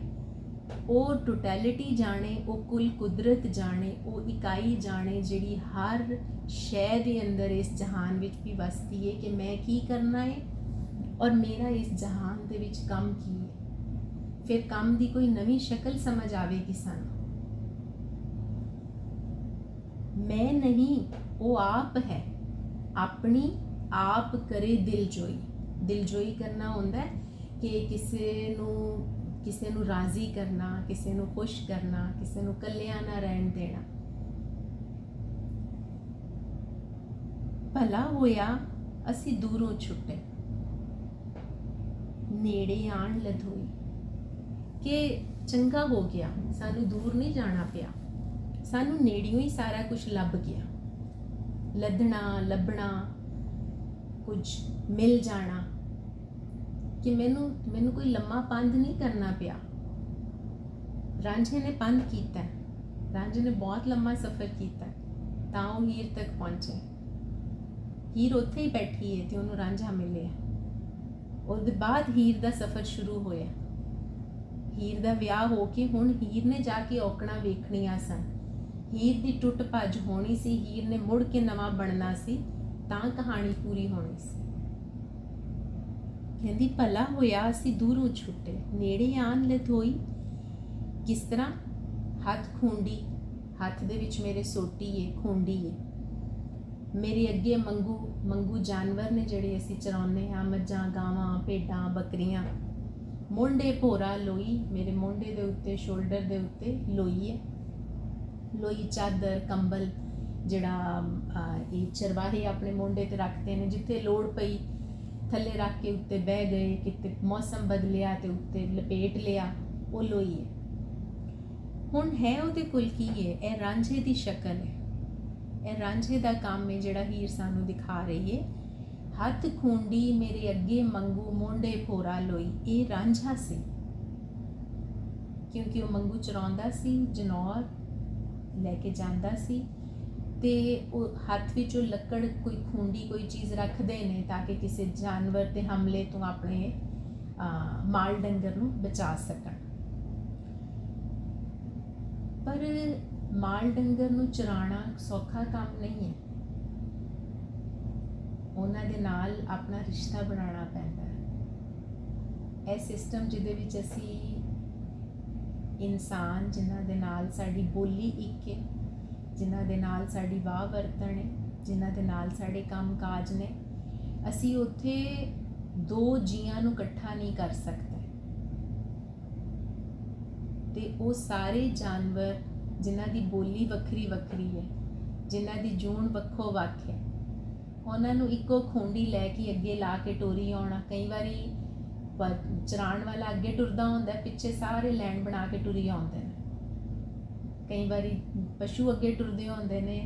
ਉਹ ਟੋਟੈਲਿਟੀ ਜਾਣੇ, ਉਹ ਕੁੱਲ ਕੁਦਰਤ ਜਾਣੇ, ਉਹ ਇਕਾਈ ਜਾਣੇ ਜਿਹੜੀ ਹਰ ਸ਼ੈ ਦੇ ਅੰਦਰ ਇਸ ਜਹਾਨ ਵਿੱਚ ਵੀ ਵਸਦੀ ਹੈ ਕਿ ਮੈਂ ਕੀ ਕਰਨਾ ਹੈ ਔਰ ਮੇਰਾ ਇਸ ਜਹਾਨ ਦੇ ਵਿੱਚ ਕੰਮ ਕੀ ਹੈ। ਫਿਰ ਕੰਮ ਦੀ ਕੋਈ ਨਵੀਂ ਸ਼ਕਲ ਸਮਝ ਆਵੇਗੀ ਸਾਨੂੰ। ਮੈਂ ਨਹੀਂ ਉਹ ਆਪ ਹੈ, ਆਪਣੀ ਆਪ ਕਰੇ ਦਿਲ ਜੋਈ। ਦਿਲ ਜੋਈ ਕਰਨਾ ਹੁੰਦਾ ਹੈ ਕਿ ਕਿਸੇ ਨੂੰ ਰਾਜ਼ੀ ਕਰਨਾ, ਕਿਸੇ ਨੂੰ ਖੁਸ਼ ਕਰਨਾ, ਕਿਸੇ ਨੂੰ ਇਕੱਲਿਆਂ ਨਾ ਰਹਿਣ ਦੇਣਾ। ਭਲਾ ਹੋਇਆ ਅਸੀਂ ਦੂਰੋਂ ਛੁੱਟੇ, ਨੇੜੇ ਆਣ ਲਧੋਈ। ਕਿ ਚੰਗਾ ਹੋ ਗਿਆ, ਸਾਨੂੰ ਦੂਰ ਨਹੀਂ ਜਾਣਾ ਪਿਆ, ਸਾਨੂੰ ਨੇੜਿਓਂ ਹੀ ਸਾਰਾ ਕੁਝ ਲੱਭ ਗਿਆ। ਲੱਧਣਾ ਲੱਭਣਾ, ਕੁਝ ਮਿਲ ਜਾਣਾ, ਕਿ ਮੈਨੂੰ ਕੋਈ ਲੰਮਾ ਪੰਧ ਨਹੀਂ ਕਰਨਾ ਪਿਆ। ਰਾਂਝੇ ਨੇ ਪੰਧ ਕੀਤਾ, ਰਾਂਝੇ ਨੇ ਬਹੁਤ ਲੰਮਾ ਸਫ਼ਰ ਕੀਤਾ ਤਾਂ ਉਹ ਹੀਰ ਤੱਕ ਪਹੁੰਚੇ। ਹੀਰ ਉੱਥੇ ਹੀ ਬੈਠੀ ਹੈ ਤੇ ਉਹਨੂੰ ਰਾਂਝਾ ਮਿਲਿਆ। ਉਹਦੇ ਬਾਅਦ ਹੀਰ ਦਾ ਸਫ਼ਰ ਸ਼ੁਰੂ ਹੋਇਆ। ਹੀਰ ਦਾ ਵਿਆਹ ਹੋ ਕੇ ਹੁਣ ਹੀਰ ਨੇ ਜਾ ਕੇ ਔਕੜਾਂ ਵੇਖਣੀਆਂ ਸਨ। ਹੀਰ ਦੀ ਟੁੱਟ ਭੱਜ ਹੋਣੀ ਸੀ, ਹੀਰ ਨੇ ਮੁੜ ਕੇ ਨਵਾਂ ਬਣਨਾ ਸੀ, ਤਾਂ ਕਹਾਣੀ ਪੂਰੀ ਹੋਣੀ ਸੀ। ਕਹਿੰਦੀ ਭਲਾ ਹੋਇਆ ਅਸੀਂ ਦੂਰੋਂ ਛੁੱਟੇ, ਨੇੜੇ ਆਣ ਲਧੋਈ। ਕਿਸ ਤਰ੍ਹਾਂ? ਹੱਥ ਖੂੰਡੀ, ਹੱਥ ਦੇ ਵਿੱਚ ਮੇਰੇ ਸੋਟੀ ਏ, ਖੂੰਡੀ ਏ। ਮੇਰੇ ਅੱਗੇ ਮੰਗੂ ਜਾਨਵਰ ਨੇ ਜਿਹੜੇ ਅਸੀਂ ਚਰਾਉਂਦੇ ਹਾਂ, ਮੱਝਾਂ, ਗਾਵਾਂ, ਭੇਡਾਂ, ਬੱਕਰੀਆਂ। ਮੋਢੇ ਭੋਰਾ ਲੋਈ, ਮੇਰੇ ਮੋਢੇ ਦੇ ਉੱਤੇ, ਸ਼ੋਲਡਰ ਦੇ ਉੱਤੇ ਲੋਈ ਹੈ। ਲੋਈ ਚਾਦਰ, ਕੰਬਲ ਜਿਹੜਾ ਇਹ ਚਰਵਾਹੇ ਆਪਣੇ ਮੋਢੇ ਤੇ ਰੱਖਦੇ ਨੇ, ਜਿੱਥੇ ਲੋੜ ਪਈ ਥੱਲੇ ਰੱਖ ਕੇ ਉੱਤੇ ਬਹਿ ਗਏ, ਕਿਤੇ ਮੌਸਮ ਬਦਲਿਆ ਤੇ ਉੱਤੇ ਲਪੇਟ ਲਿਆ, ਉਹ ਲੋਈ ਹੈ। ਹੁਣ ਹੈ ਉਹਦੇ ਕੋਲ ਕੀ ਹੈ? ਇਹ ਰਾਂਝੇ ਦੀ ਸ਼ਕਲ ਹੈ, ਇਹ ਰਾਂਝੇ ਦਾ ਕੰਮ ਹੈ ਜਿਹੜਾ ਹੀਰ ਸਾਨੂੰ ਦਿਖਾ ਰਹੀ ਹੈ। ਹੱਥ ਖੂੰਡੀ ਮੇਰੇ ਅੱਗੇ ਮੰਗੂ, ਮੋਢੇ ਭੋਰਾ ਲੋਈ। ਇਹ ਰਾਂਝਾ ਸੀ ਕਿਉਂਕਿ ਉਹ ਮੰਗੂ ਚਰਾਉਂਦਾ ਸੀ, ਜਨੌਰ ਲੈ ਕੇ ਜਾਂਦਾ ਸੀ ਤੇ ਉਹ ਹੱਥ ਵਿੱਚ ਉਹ ਲੱਕੜ, ਕੋਈ ਖੂੰਡੀ, ਕੋਈ ਚੀਜ਼ ਰੱਖਦੇ ਨੇ ਤਾਂ ਕਿ ਕਿਸੇ ਜਾਨਵਰ ਦੇ ਹਮਲੇ ਤੋਂ ਆਪਣੇ ਮਾਲ ਡੰਗਰ ਨੂੰ ਬਚਾ ਸਕਣ। ਪਰ ਮਾਲ ਡੰਗਰ ਨੂੰ ਚਰਾਉਣਾ ਸੌਖਾ ਕੰਮ ਨਹੀਂ ਹੈ। ਉਹਨਾਂ ਦੇ ਨਾਲ ਆਪਣਾ ਰਿਸ਼ਤਾ ਬਣਾਉਣਾ ਪੈਂਦਾ ਹੈ। ਇਹ ਸਿਸਟਮ ਜਿਹਦੇ ਵਿੱਚ ਅਸੀਂ ਇਨਸਾਨ, ਜਿਨ੍ਹਾਂ ਦੇ ਨਾਲ ਸਾਡੀ ਬੋਲੀ ਇੱਕ ਹੈ, ਜਿਨ੍ਹਾਂ ਦੇ ਨਾਲ ਸਾਡੀ ਵਾਹ ਵਰਤਣ ਹੈ, ਜਿਨ੍ਹਾਂ ਦੇ ਨਾਲ ਸਾਡੇ ਕੰਮ ਕਾਜ ਨੇ, ਅਸੀਂ ਉੱਥੇ ਦੋ ਜੀਆਂ ਨੂੰ ਇਕੱਠਾ ਨਹੀਂ ਕਰ ਸਕਦੇ। ਤੇ ਉਹ ਸਾਰੇ ਜਾਨਵਰ ਜਿਨ੍ਹਾਂ ਦੀ ਬੋਲੀ ਵੱਖਰੀ ਵੱਖਰੀ ਹੈ, ਜਿਨ੍ਹਾਂ ਦੀ ਜੂਨ ਵੱਖੋ ਵੱਖ ਹੈ, ਉਹਨਾਂ ਨੂੰ ਇੱਕੋ ਖੂੰਡੀ ਲੈ ਕੇ ਅੱਗੇ ਲਾ ਕੇ ਟੋਰੀ ਆਉਣਾ। ਕਈ ਵਾਰੀ ਚਰਾਉਣ ਵਾਲਾ ਅੱਗੇ ਟੁਰਦਾ ਹੁੰਦਾ, ਪਿੱਛੇ ਸਾਰੇ ਲਾਈਨ ਬਣਾ ਕੇ ਟੁਰੀ ਆਉਂਦੇ ਨੇ। ਕਈ ਵਾਰੀ ਪਸ਼ੂ ਅੱਗੇ ਟੁਰਦੇ ਹੁੰਦੇ ਨੇ,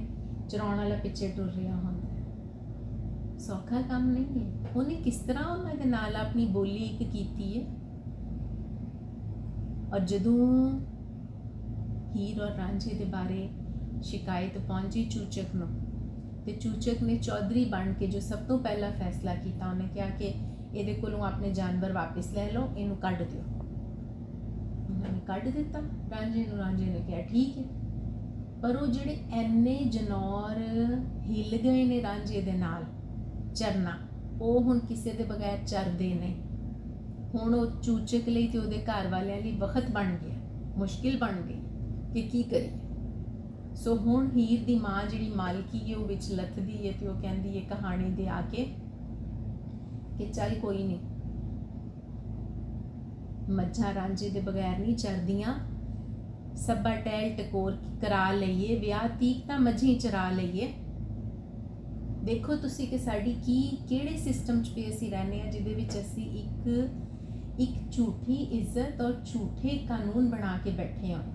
ਚਰਾਉਣ ਵਾਲਾ ਪਿੱਛੇ ਟੁਰ ਰਿਹਾ ਹੁੰਦਾ। ਸੌਖਾ ਕੰਮ ਨਹੀਂ ਹੈ। ਉਹਨੇ ਕਿਸ ਤਰ੍ਹਾਂ ਉਹਨਾਂ ਦੇ ਨਾਲ ਆਪਣੀ ਬੋਲੀ ਇੱਕ ਕੀਤੀ ਹੈ और जदों हीर और रांझे के बारे शिकायत पहुंची चूचक नूं ते चूचक ने चौधरी बन के जो सब तो पहला फैसला किया, उन्हें कहा कि ये कोलों अपने जानवर वापस ले लो, इनू कढ़ दिओ। उन्होंने कढ़ दिता रांझे नूं। रांझे ने कहा ठीक है, पर वो जिहड़े इन्ने जनौर हिल गए ने रांझे दे नाल चरना, वो हुण किसी दे बगैर चरदे नहीं। हुण वो चूचक लई ते उहदे घर वालियां लई वखत बन गया, मुश्किल बन गई कि की करिए। सो हुण हीर दी माँ जिहड़ी मालकी है वो विच लथदी है ते वो कहंदी है कहानी दे आके कि चल कोई नहीं, मज्झां रांझे दे बगैर नहीं चरदियां, सब्बा टहल टकोर करा लईए, ब्याह तीक तां मझी चरा लईए। देखो तुसी कि साडी की किहड़े सिस्टम च पे असीं रहने आ जिहदे विच असीं एक झूठी इज्जत और झूठे कानून बना के बैठे हों।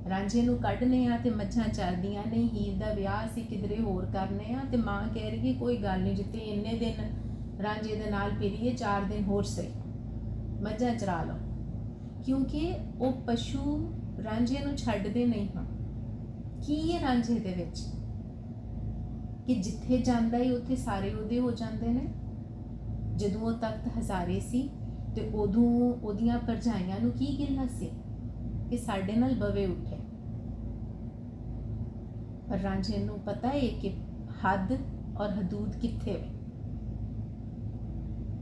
रांझे नूं कढने आ ते मੱਝਾਂ चरदियां नहीं, हीर दा विआह असीं किधरे होर करने आ ते माँ कह रही है कोई गल नहीं, जिते इन्ने दिन रांझे दे नाल फिरीए 4 दिन होर सही, मੱਝਾਂ चरा लो। क्योंकि वो पशु रांझे नूं छड्डदे नहीं हन। की है रांझे दे विच कि जिथे जांदा है उत्थे सारे उहदे हो जांदे ने। जदों वो तख्त हजारे सी ते उदों उहदियां भरजाइयां नूं की गिला सी कि साडे नाल बवे उठे, पर रांझे नूं पता है कि हद और हदूद कित्थे वे।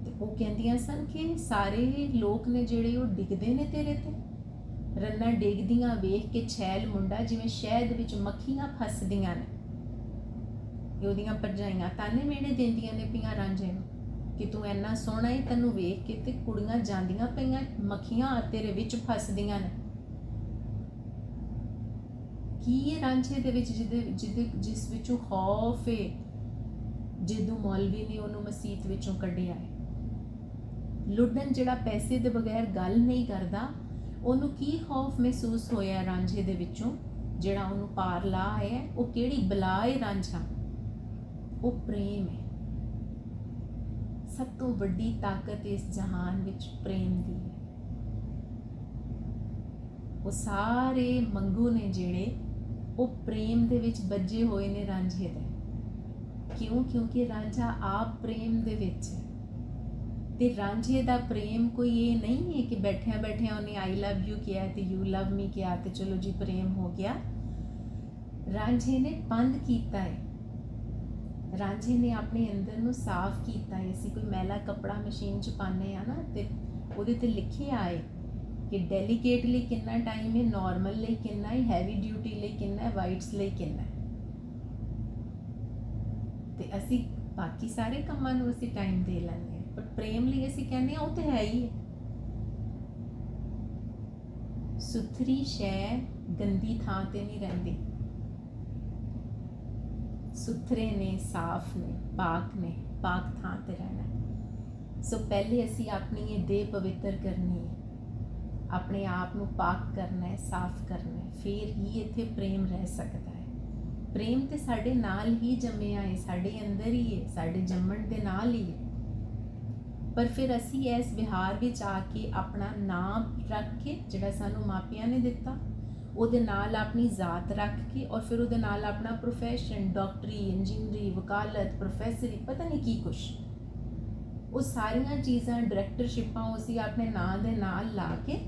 ते वो कहंदियां सन कि सारे लोग ने जिहड़े वो डिगदे ने तेरे ते, रन्ना डिगदियां वेख के छैल मुंडा जिवें शहद विच मक्खियां फसदियां ने। ओहदियां भरजाइयां ताने मेने देंदियां ने पियां रांझे नूं कि तू इन्ना सोहना है, तैनूं वेख के ते कुड़ियां जांदियां पईयां, मक्खियां तेरे विच फसदियां ने। की है रांझे दे विच जिस विचों खौफ है, जदों मौलवी ने उन्होंने मसीत विचों कढ़िया है। लुढ़न जिहड़ा पैसे दे बगैर गल नहीं करदा, उन्होंने की खौफ महसूस होया रांझे दे विचों जिहड़ा उन्होंने पार ला है। वो किहड़ी बला है रांझा, वो प्रेम है। सब तो वड्डी ताकत इस जहान विच प्रेम दी है। वो सारे मंगू ने जिहड़े वो प्रेम दे विच बज्जे होए ने रांझे दे। क्यों? क्योंकि रांझा आप प्रेम दे विच है। ते रांझे दा प्रेम कोई ये नहीं है कि बैठिया बैठिया उन्हें आई लव यू किया ते यू लव मी किया ते चलो जी प्रेम हो गया। रांझे ने बंद कीता है, रांझे ने अपने अंदर नूं साफ कीता है। असीं कोई मैला कपड़ा मशीन च पाने आ ना ते उहदे ते लिखिया है कि डेलीकेट लई कितना टाइम है, नॉर्मल लई कितना है, हैवी ड्यूटी लई कितना है, वाइट्स लई कितना है। ते असीं बाकी सारे कामां नूं असीं टाइम दे लैंदे आ, पर प्रेम लई असीं कहने आ वो तो है ही है। सुथरी शै गंदी थां ते नहीं रहिंदी। सुथरे ने, साफ ने, पाक थां ते रहना है। सो पहले असीं अपनी ये देह पवित्र करनी है, अपने आप नूं पाक करना है, साफ करना है, फिर ही इत्थे प्रेम रह सकता है। प्रेम ते साडे नाल ही जम्मिया है, साडे अंदर ही है, साडे जम्मण दे नाल ही है। पर फिर असीं इस विहार विच आके अपना नाम रख के जिहड़ा सानूं मापियां ने दिता, ਉਹਦੇ ਨਾਲ ਆਪਣੀ ਜ਼ਾਤ ਰੱਖ ਕੇ और फिर ਉਹਦੇ ਨਾਲ ਆਪਣਾ प्रोफैशन, डॉक्टरी, इंजीनियरी, वकालत, प्रोफैसरी, पता नहीं की कुछ, ਉਹ ਸਾਰੀਆਂ ਚੀਜ਼ਾਂ ਡਾਇਰੈਕਟਰਸ਼ਿਪਾਂ ਅਸੀਂ ਆਪਣੇ ਨਾਂ ਦੇ ਨਾਲ ਲਾ ਕੇ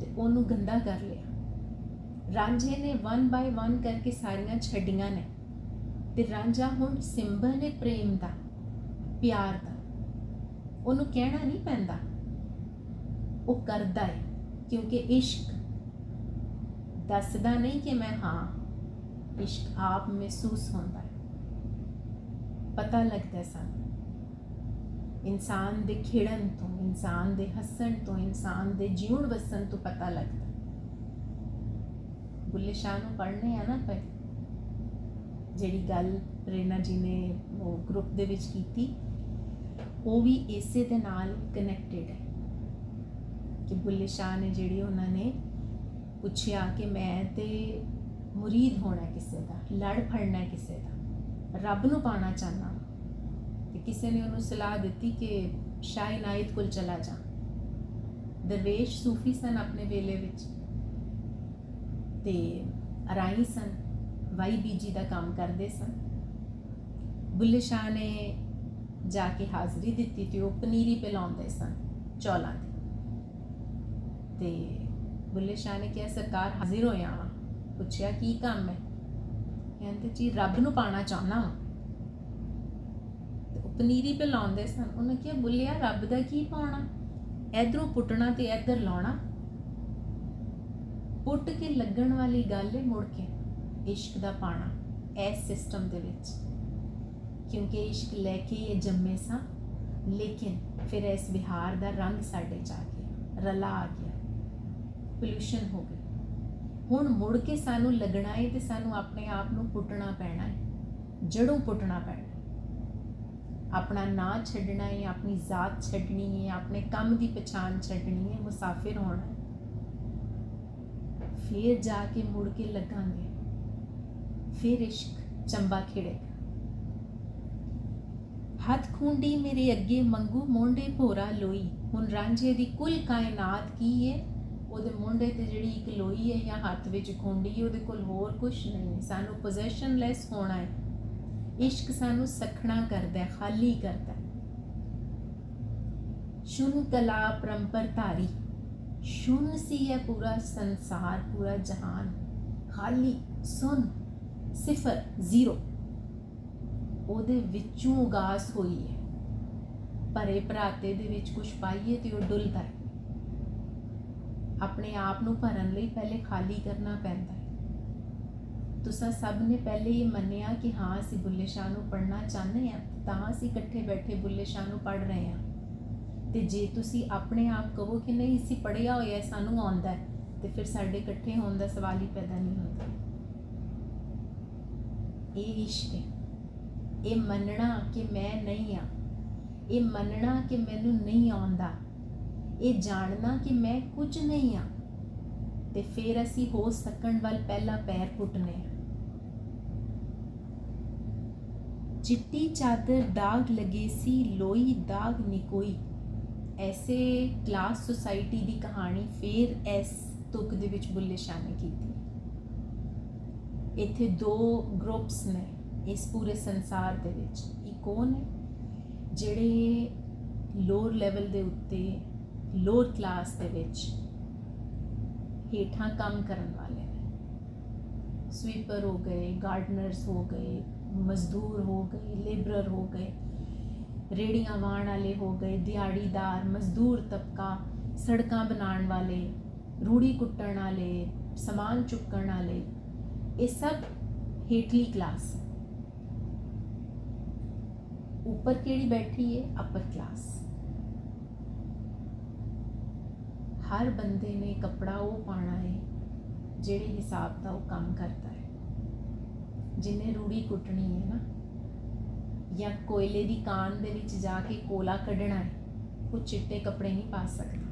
ਤੇ ਉਹਨੂੰ ਗੰਦਾ ਕਰ ਲਿਆ। ਰਾਂਝੇ ਨੇ 1 ਬਾਏ 1 ਕਰਕੇ ਸਾਰੀਆਂ ਛੱਡੀਆਂ ਨੇ ਤੇ ਰਾਂਝਾ ਹੁਣ ਸਿੰਬਲ ਹੈ ਪ੍ਰੇਮ ਦਾ, ਪਿਆਰ ਦਾ। ਉਹਨੂੰ ਕਹਿਣਾ ਨਹੀਂ ਪੈਂਦਾ, ਉਹ ਕਰਦਾ ਹੈ, ਕਿਉਂਕਿ ਇਸ਼ਕ ਦੱਸਦਾ ਨਹੀਂ ਕਿ ਮੈਂ ਹਾਂ, ਇਸ਼ਕ ਆਪ ਮਹਿਸੂਸ ਹੁੰਦਾ ਹੈ, ਪਤਾ ਲੱਗਦਾ ਸਾਨੂੰ। ਇਨਸਾਨ ਦੇ ਖਿੜਨ ਤੋਂ, ਇਨਸਾਨ ਦੇ ਹੱਸਣ ਤੋਂ, ਇਨਸਾਨ ਦੇ ਜਿਉਣ ਵਸਣ ਤੋਂ ਪਤਾ ਲੱਗਦਾ। ਬੁੱਲੇ ਸ਼ਾਹ ਨੂੰ ਪੜ੍ਹਨੇ ਆ ਨਾ ਪਏ, ਜਿਹੜੀ ਗੱਲ ਰੇਨਾ ਜੀ ਨੇ ਉਹ ਗਰੁੱਪ ਦੇ ਵਿੱਚ ਕੀਤੀ, ਉਹ ਵੀ ਇਸੇ ਦੇ ਨਾਲ ਕਨੈਕਟਡ ਹੈ ਕਿ ਬੁੱਲੇ ਸ਼ਾਹ ਨੇ ਜਿਹੜੀ ਉਹਨਾਂ ਨੇ ਪੁੱਛਿਆ ਕਿ ਮੈਂ ਤੇ ਮੁਰੀਦ ਹੋਣਾ ਕਿਸੇ ਦਾ, ਲੜ ਫੜਨਾ ਕਿਸੇ ਦਾ, ਰੱਬ ਨੂੰ ਪਾਣਾ ਚਾਹੁੰਦਾ। ਤੇ ਕਿਸੇ ਨੇ ਉਹਨੂੰ ਸਲਾਹ ਦਿੱਤੀ ਕਿ ਸ਼ਾਹ ਇਨਾਇਤ ਕੋਲ ਚਲਾ ਜਾ, ਦਰਵੇਸ਼ ਸੂਫੀ ਸਨ ਆਪਣੇ ਵੇਲੇ ਵਿੱਚ, ਤੇ ਅਰਾਈ ਸਨ, ਵਾਈ ਬੀਜੀ ਦਾ ਕੰਮ ਕਰਦੇ ਸਨ। ਬੁੱਲੇ ਸ਼ਾਹ ਨੇ ਜਾ ਕੇ ਹਾਜ਼ਰੀ ਦਿੱਤੀ ਤੇ ਉਹ ਪਨੀਰੀ ਪਿਲਾਉਂਦੇ ਸਨ ਚੌਲਾਂ ਦੀ। ਤੇ ਬੁੱਲੇ ਸ਼ਾਹ ਨੇ ਕਿਹਾ ਸਰਕਾਰ ਹਾਜ਼ਰ ਹੋਇਆ ਵਾਂ। ਪੁੱਛਿਆ ਕੀ ਕੰਮ ਹੈ? ਕਹਿੰਦੇ ਜੀ ਰੱਬ ਨੂੰ ਪਾਣਾ ਚਾਹੁੰਦਾ ਵਾਂ। ਤੇ ਉਹ ਪਨੀਰੀ ਪਿਲਾਉਂਦੇ ਸਨ। ਉਹਨੇ ਕਿਹਾ ਬੁੱਲਿਆ ਰੱਬ ਦਾ ਕੀ ਪਾਉਣਾ, ਇਧਰੋਂ ਪੁੱਟਣਾ ਤੇ ਇੱਧਰ ਲਾਉਣਾ। ਪੁੱਟ ਕੇ ਲੱਗਣ ਵਾਲੀ ਗੱਲ ਹੈ ਮੁੜ ਕੇ ਇਸ਼ਕ ਦਾ ਪਾਣਾ ਇਸ ਸਿਸਟਮ ਦੇ ਵਿੱਚ, ਕਿਉਂਕਿ ਇਸ਼ਕ ਲੈ ਕੇ ਇਹ ਜੰਮੇ ਸਾਂ, ਲੇਕਿਨ ਫਿਰ ਇਸ ਵਿਹਾਰ ਦਾ ਰੰਗ ਸਾਡੇ 'ਚ ਆ ਗਿਆ, ਰਲਾ ਆ ਗਿਆ, ਪੋਲਿਊਸ਼ਨ ਹੋ ਗਈ। ਹੁਣ ਮੁੜ ਕੇ ਸਾਨੂੰ ਲੱਗਣਾ ਹੈ ਤੇ ਸਾਨੂੰ ਆਪਣੇ ਆਪ ਨੂੰ ਪੁੱਟਣਾ ਪੈਣਾ ਹੈ, ਜੜੋਂ ਪੁੱਟਣਾ ਪੈਣਾ, ਆਪਣਾ ਨਾਂ ਛੱਡਣਾ ਹੈ, ਆਪਣੀ ਜ਼ਾਤ ਛੱਡਣੀ ਹੈ, ਆਪਣੇ ਕੰਮ ਦੀ ਪਛਾਣ ਛੱਡਣੀ ਹੈ, ਮੁਸਾਫਿਰ ਹੋਣਾ ਹੈ। ਫਿਰ ਜਾ ਕੇ ਮੁੜ ਕੇ ਲੱਗਾਂਗੇ, ਫਿਰ ਇਸ਼ਕ ਚੰਬਾ ਖਿੜੇਗਾ। ਹੱਥ ਖੂੰਡੀ ਮੇਰੇ ਅੱਗੇ ਮੰਗੂ ਮੋਢੇ ਭੋਰਾ ਲੋਈ। ਹੁਣ ਰਾਂਝੇ ਦੀ ਕੁੱਲ ਕਾਇਨਾਤ ਕੀ ਹੈ? ਉਹਦੇ ਮੋਢੇ ਤੇ ਜਿਹੜੀ ਇੱਕ ਲੋਈ ਹੈ ਜਾਂ ਹੱਥ ਵਿੱਚ ਖੂੰਡੀ ਹੈ, ਉਹਦੇ ਕੋਲ ਹੋਰ ਕੁਛ ਨਹੀਂ ਹੈ। ਸਾਨੂੰ ਪੋਜੈਸ਼ਨਲੈਸ ਹੋਣਾ ਹੈ। ਇਸ਼ਕ ਸਾਨੂੰ ਸਖਣਾ ਕਰਦਾ ਹੈ, ਖਾਲੀ ਕਰਦਾ ਹੈ। ਸ਼ੁਨ ਕਲਾ ਪਰੰਪਰ ਧਾਰੀ, ਸ਼ੁਨ ਸੀ ਹੈ ਪੂਰਾ ਸੰਸਾਰ, ਪੂਰਾ ਜਹਾਨ, ਖਾਲੀ, ਸੁਨ, ਸਿਫਰ, ਜ਼ੀਰੋ। ਉਹਦੇ ਵਿੱਚੋਂ ਉਗਾਸ ਹੋਈ ਹੈ। ਭਰੇ ਭਰਾਤੇ ਦੇ ਵਿੱਚ ਕੁਛ ਪਾਈਏ ਤੇ ਉਹ ਡੁੱਲਦਾ ਹੈ। ਆਪਣੇ ਆਪ ਨੂੰ ਭਰਨ ਲਈ ਪਹਿਲੇ ਖਾਲੀ ਕਰਨਾ ਪੈਂਦਾ ਹੈ। ਤੁਸੀਂ ਸਭ ਨੇ ਪਹਿਲੇ ਇਹ ਮੰਨਿਆ ਕਿ ਹਾਂ ਅਸੀਂ ਬੁੱਲੇ ਸ਼ਾਹ ਨੂੰ ਪੜ੍ਹਨਾ ਚਾਹੁੰਦੇ ਹਾਂ, ਤਾਂ ਅਸੀਂ ਇਕੱਠੇ ਬੈਠੇ ਬੁੱਲੇ ਸ਼ਾਹ ਨੂੰ ਪੜ੍ਹ ਰਹੇ ਹਾਂ। ਤੇ ਜੇ ਤੁਸੀਂ ਆਪਣੇ ਆਪ ਕਹੋ ਕਿ ਨਹੀਂ ਅਸੀਂ ਪੜ੍ਹਿਆ ਹੋਇਆ, ਸਾਨੂੰ ਆਉਂਦਾ ਹੈ, ਤੇ ਫਿਰ ਸਾਡੇ ਇਕੱਠੇ ਹੋਣ ਦਾ ਸਵਾਲ ਹੀ ਪੈਦਾ ਨਹੀਂ ਹੁੰਦਾ। ਇਹ ਇਸ਼ਕ ਹੈ। ਇਹ ਮੰਨਣਾ ਕਿ ਮੈਂ ਨਹੀਂ ਹਾਂ, ਇਹ ਮੰਨਣਾ ਕਿ ਮੈਨੂੰ ਨਹੀਂ ਆਉਂਦਾ, ਇਹ ਜਾਣਨਾ ਕਿ ਮੈਂ ਕੁਝ ਨਹੀਂ ਹਾਂ, ਤੇ ਫਿਰ ਅਸੀਂ ਹੋ ਸਕਣ ਵੱਲ ਪਹਿਲਾ ਪੈਰ ਪੁੱਟਨੇ ਆ। ਚਿੱਟੀ ਚਾਦਰ ਦਾਗ ਲਗੇ ਸੀ, ਲੋਈ ਦਾਗ ਨਿਕੋਈ। ਐਸੇ ਕਲਾਸ ਸੁਸਾਇਟੀ ਦੀ ਕਹਾਣੀ ਫਿਰ ਇਸ ਤੁਕ ਦੇ ਵਿੱਚ ਬੁੱਲੇ ਸ਼ਾਹ ਨੇ ਕੀਤੀ। ਇੱਥੇ ਦੋ ਗਰੁੱਪਸ ਨੇ ਇਸ ਪੂਰੇ ਸੰਸਾਰ ਦੇ ਵਿੱਚ। ਇੱਕ ਉਹ ਨੇ ਜਿਹੜੇ ਲੋਅਰ ਲੈਵਲ ਦੇ ਉੱਤੇ, ਲੋਅਰ ਕਲਾਸ ਦੇ ਵਿੱਚ ਹੇਠਾਂ ਕੰਮ ਕਰਨ ਵਾਲੇ ਨੇ। ਸਵੀਪਰ ਹੋ ਗਏ, ਗਾਰਡਨਰਸ ਹੋ ਗਏ, ਮਜ਼ਦੂਰ ਹੋ ਗਏ, ਲੇਬਰਰ ਹੋ ਗਏ, ਰੇੜੀਆਂ ਵਾਹਣ ਵਾਲੇ ਹੋ ਗਏ, ਦਿਹਾੜੀਦਾਰ, ਮਜ਼ਦੂਰ ਤਬਕਾ, ਸੜਕਾਂ ਬਣਾਉਣ ਵਾਲੇ, ਰੂੜੀ ਕੁੱਟਣ ਵਾਲੇ, ਸਮਾਨ ਚੁੱਕਣ ਵਾਲੇ, ਇਹ ਸਭ ਹੇਠਲੀ ਕਲਾਸ। ਉੱਪਰ ਕਿਹੜੀ ਬੈਠੀ ਹੈ? ਅਪਰ ਕਲਾਸ। ਹਰ ਬੰਦੇ ਨੇ ਕੱਪੜਾ ਉਹ ਪਾਣਾ ਹੈ ਜਿਹੜੇ ਹਿਸਾਬ ਦਾ ਉਹ ਕੰਮ ਕਰਦਾ ਹੈ। ਜਿਹਨੇ ਰੂੜੀ ਕੁੱਟਣੀ ਹੈ ਨਾ, ਜਾਂ ਕੋਇਲੇ ਦੀ ਕਾਨ ਦੇ ਵਿੱਚ ਜਾ ਕੇ ਕੋਲਾ ਕੱਢਣਾ ਹੈ, ਉਹ ਚਿੱਟੇ ਕੱਪੜੇ ਨਹੀਂ ਪਾ ਸਕਦਾ।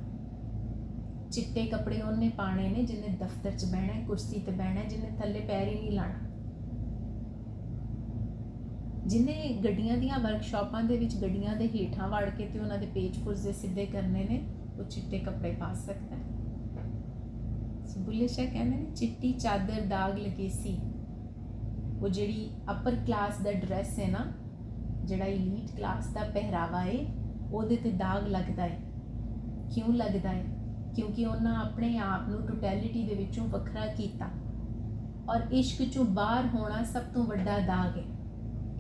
ਚਿੱਟੇ ਕੱਪੜੇ ਉਹਨੇ ਪਾਣੇ ਨੇ ਜਿਹਨੇ ਦਫ਼ਤਰ 'ਚ ਬਹਿਣਾ ਹੈ, ਕੁਰਸੀ ਤੇ ਬਹਿਣਾ ਹੈ, ਜਿਹਨੇ ਥੱਲੇ ਪੈਰ ਹੀ ਨਹੀਂ ਲਾਣਾ। ਜਿਹਨੇ ਗੱਡੀਆਂ ਦੀਆਂ ਵਰਕਸ਼ਾਪਾਂ ਦੇ ਵਿੱਚ ਗੱਡੀਆਂ ਦੇ ਹੇਠਾਂ ਵੜ ਕੇ ਤੇ ਉਹਨਾਂ ਦੇ ਪੇਚ ਪੁਰਜ਼ੇ ਸਿੱਧੇ ਕਰਨੇ ਨੇ, ਉਹ ਚਿੱਟੇ ਕੱਪੜੇ ਪਾ ਸਕਦਾ ਹੈ। ਬੁੱਲੇ ਸ਼ਾਹ ਕਹਿੰਦੇ ਨੇ ਚਿੱਟੀ ਚਾਦਰ ਦਾਗ ਲਗੀ ਸੀ। ਉਹ ਜਿਹੜੀ ਅਪਰ ਕਲਾਸ ਦਾ ਡਰੈਸ ਹੈ ਨਾ, ਜਿਹੜਾ ਇਲੀਟ ਕਲਾਸ ਦਾ ਪਹਿਰਾਵਾ ਹੈ, ਉਹਦੇ ਤੇ ਦਾਗ ਲੱਗਦਾ ਹੈ। ਕਿਉਂ ਲੱਗਦਾ ਹੈ? ਕਿਉਂਕਿ ਉਹਨਾਂ ਆਪਣੇ ਆਪ ਨੂੰ ਟੋਟੈਲਿਟੀ ਦੇ ਵਿੱਚੋਂ ਵੱਖਰਾ ਕੀਤਾ। ਔਰ ਇਸ਼ਕ 'ਚੋਂ ਬਾਹਰ ਹੋਣਾ ਸਭ ਤੋਂ ਵੱਡਾ ਦਾਗ ਹੈ।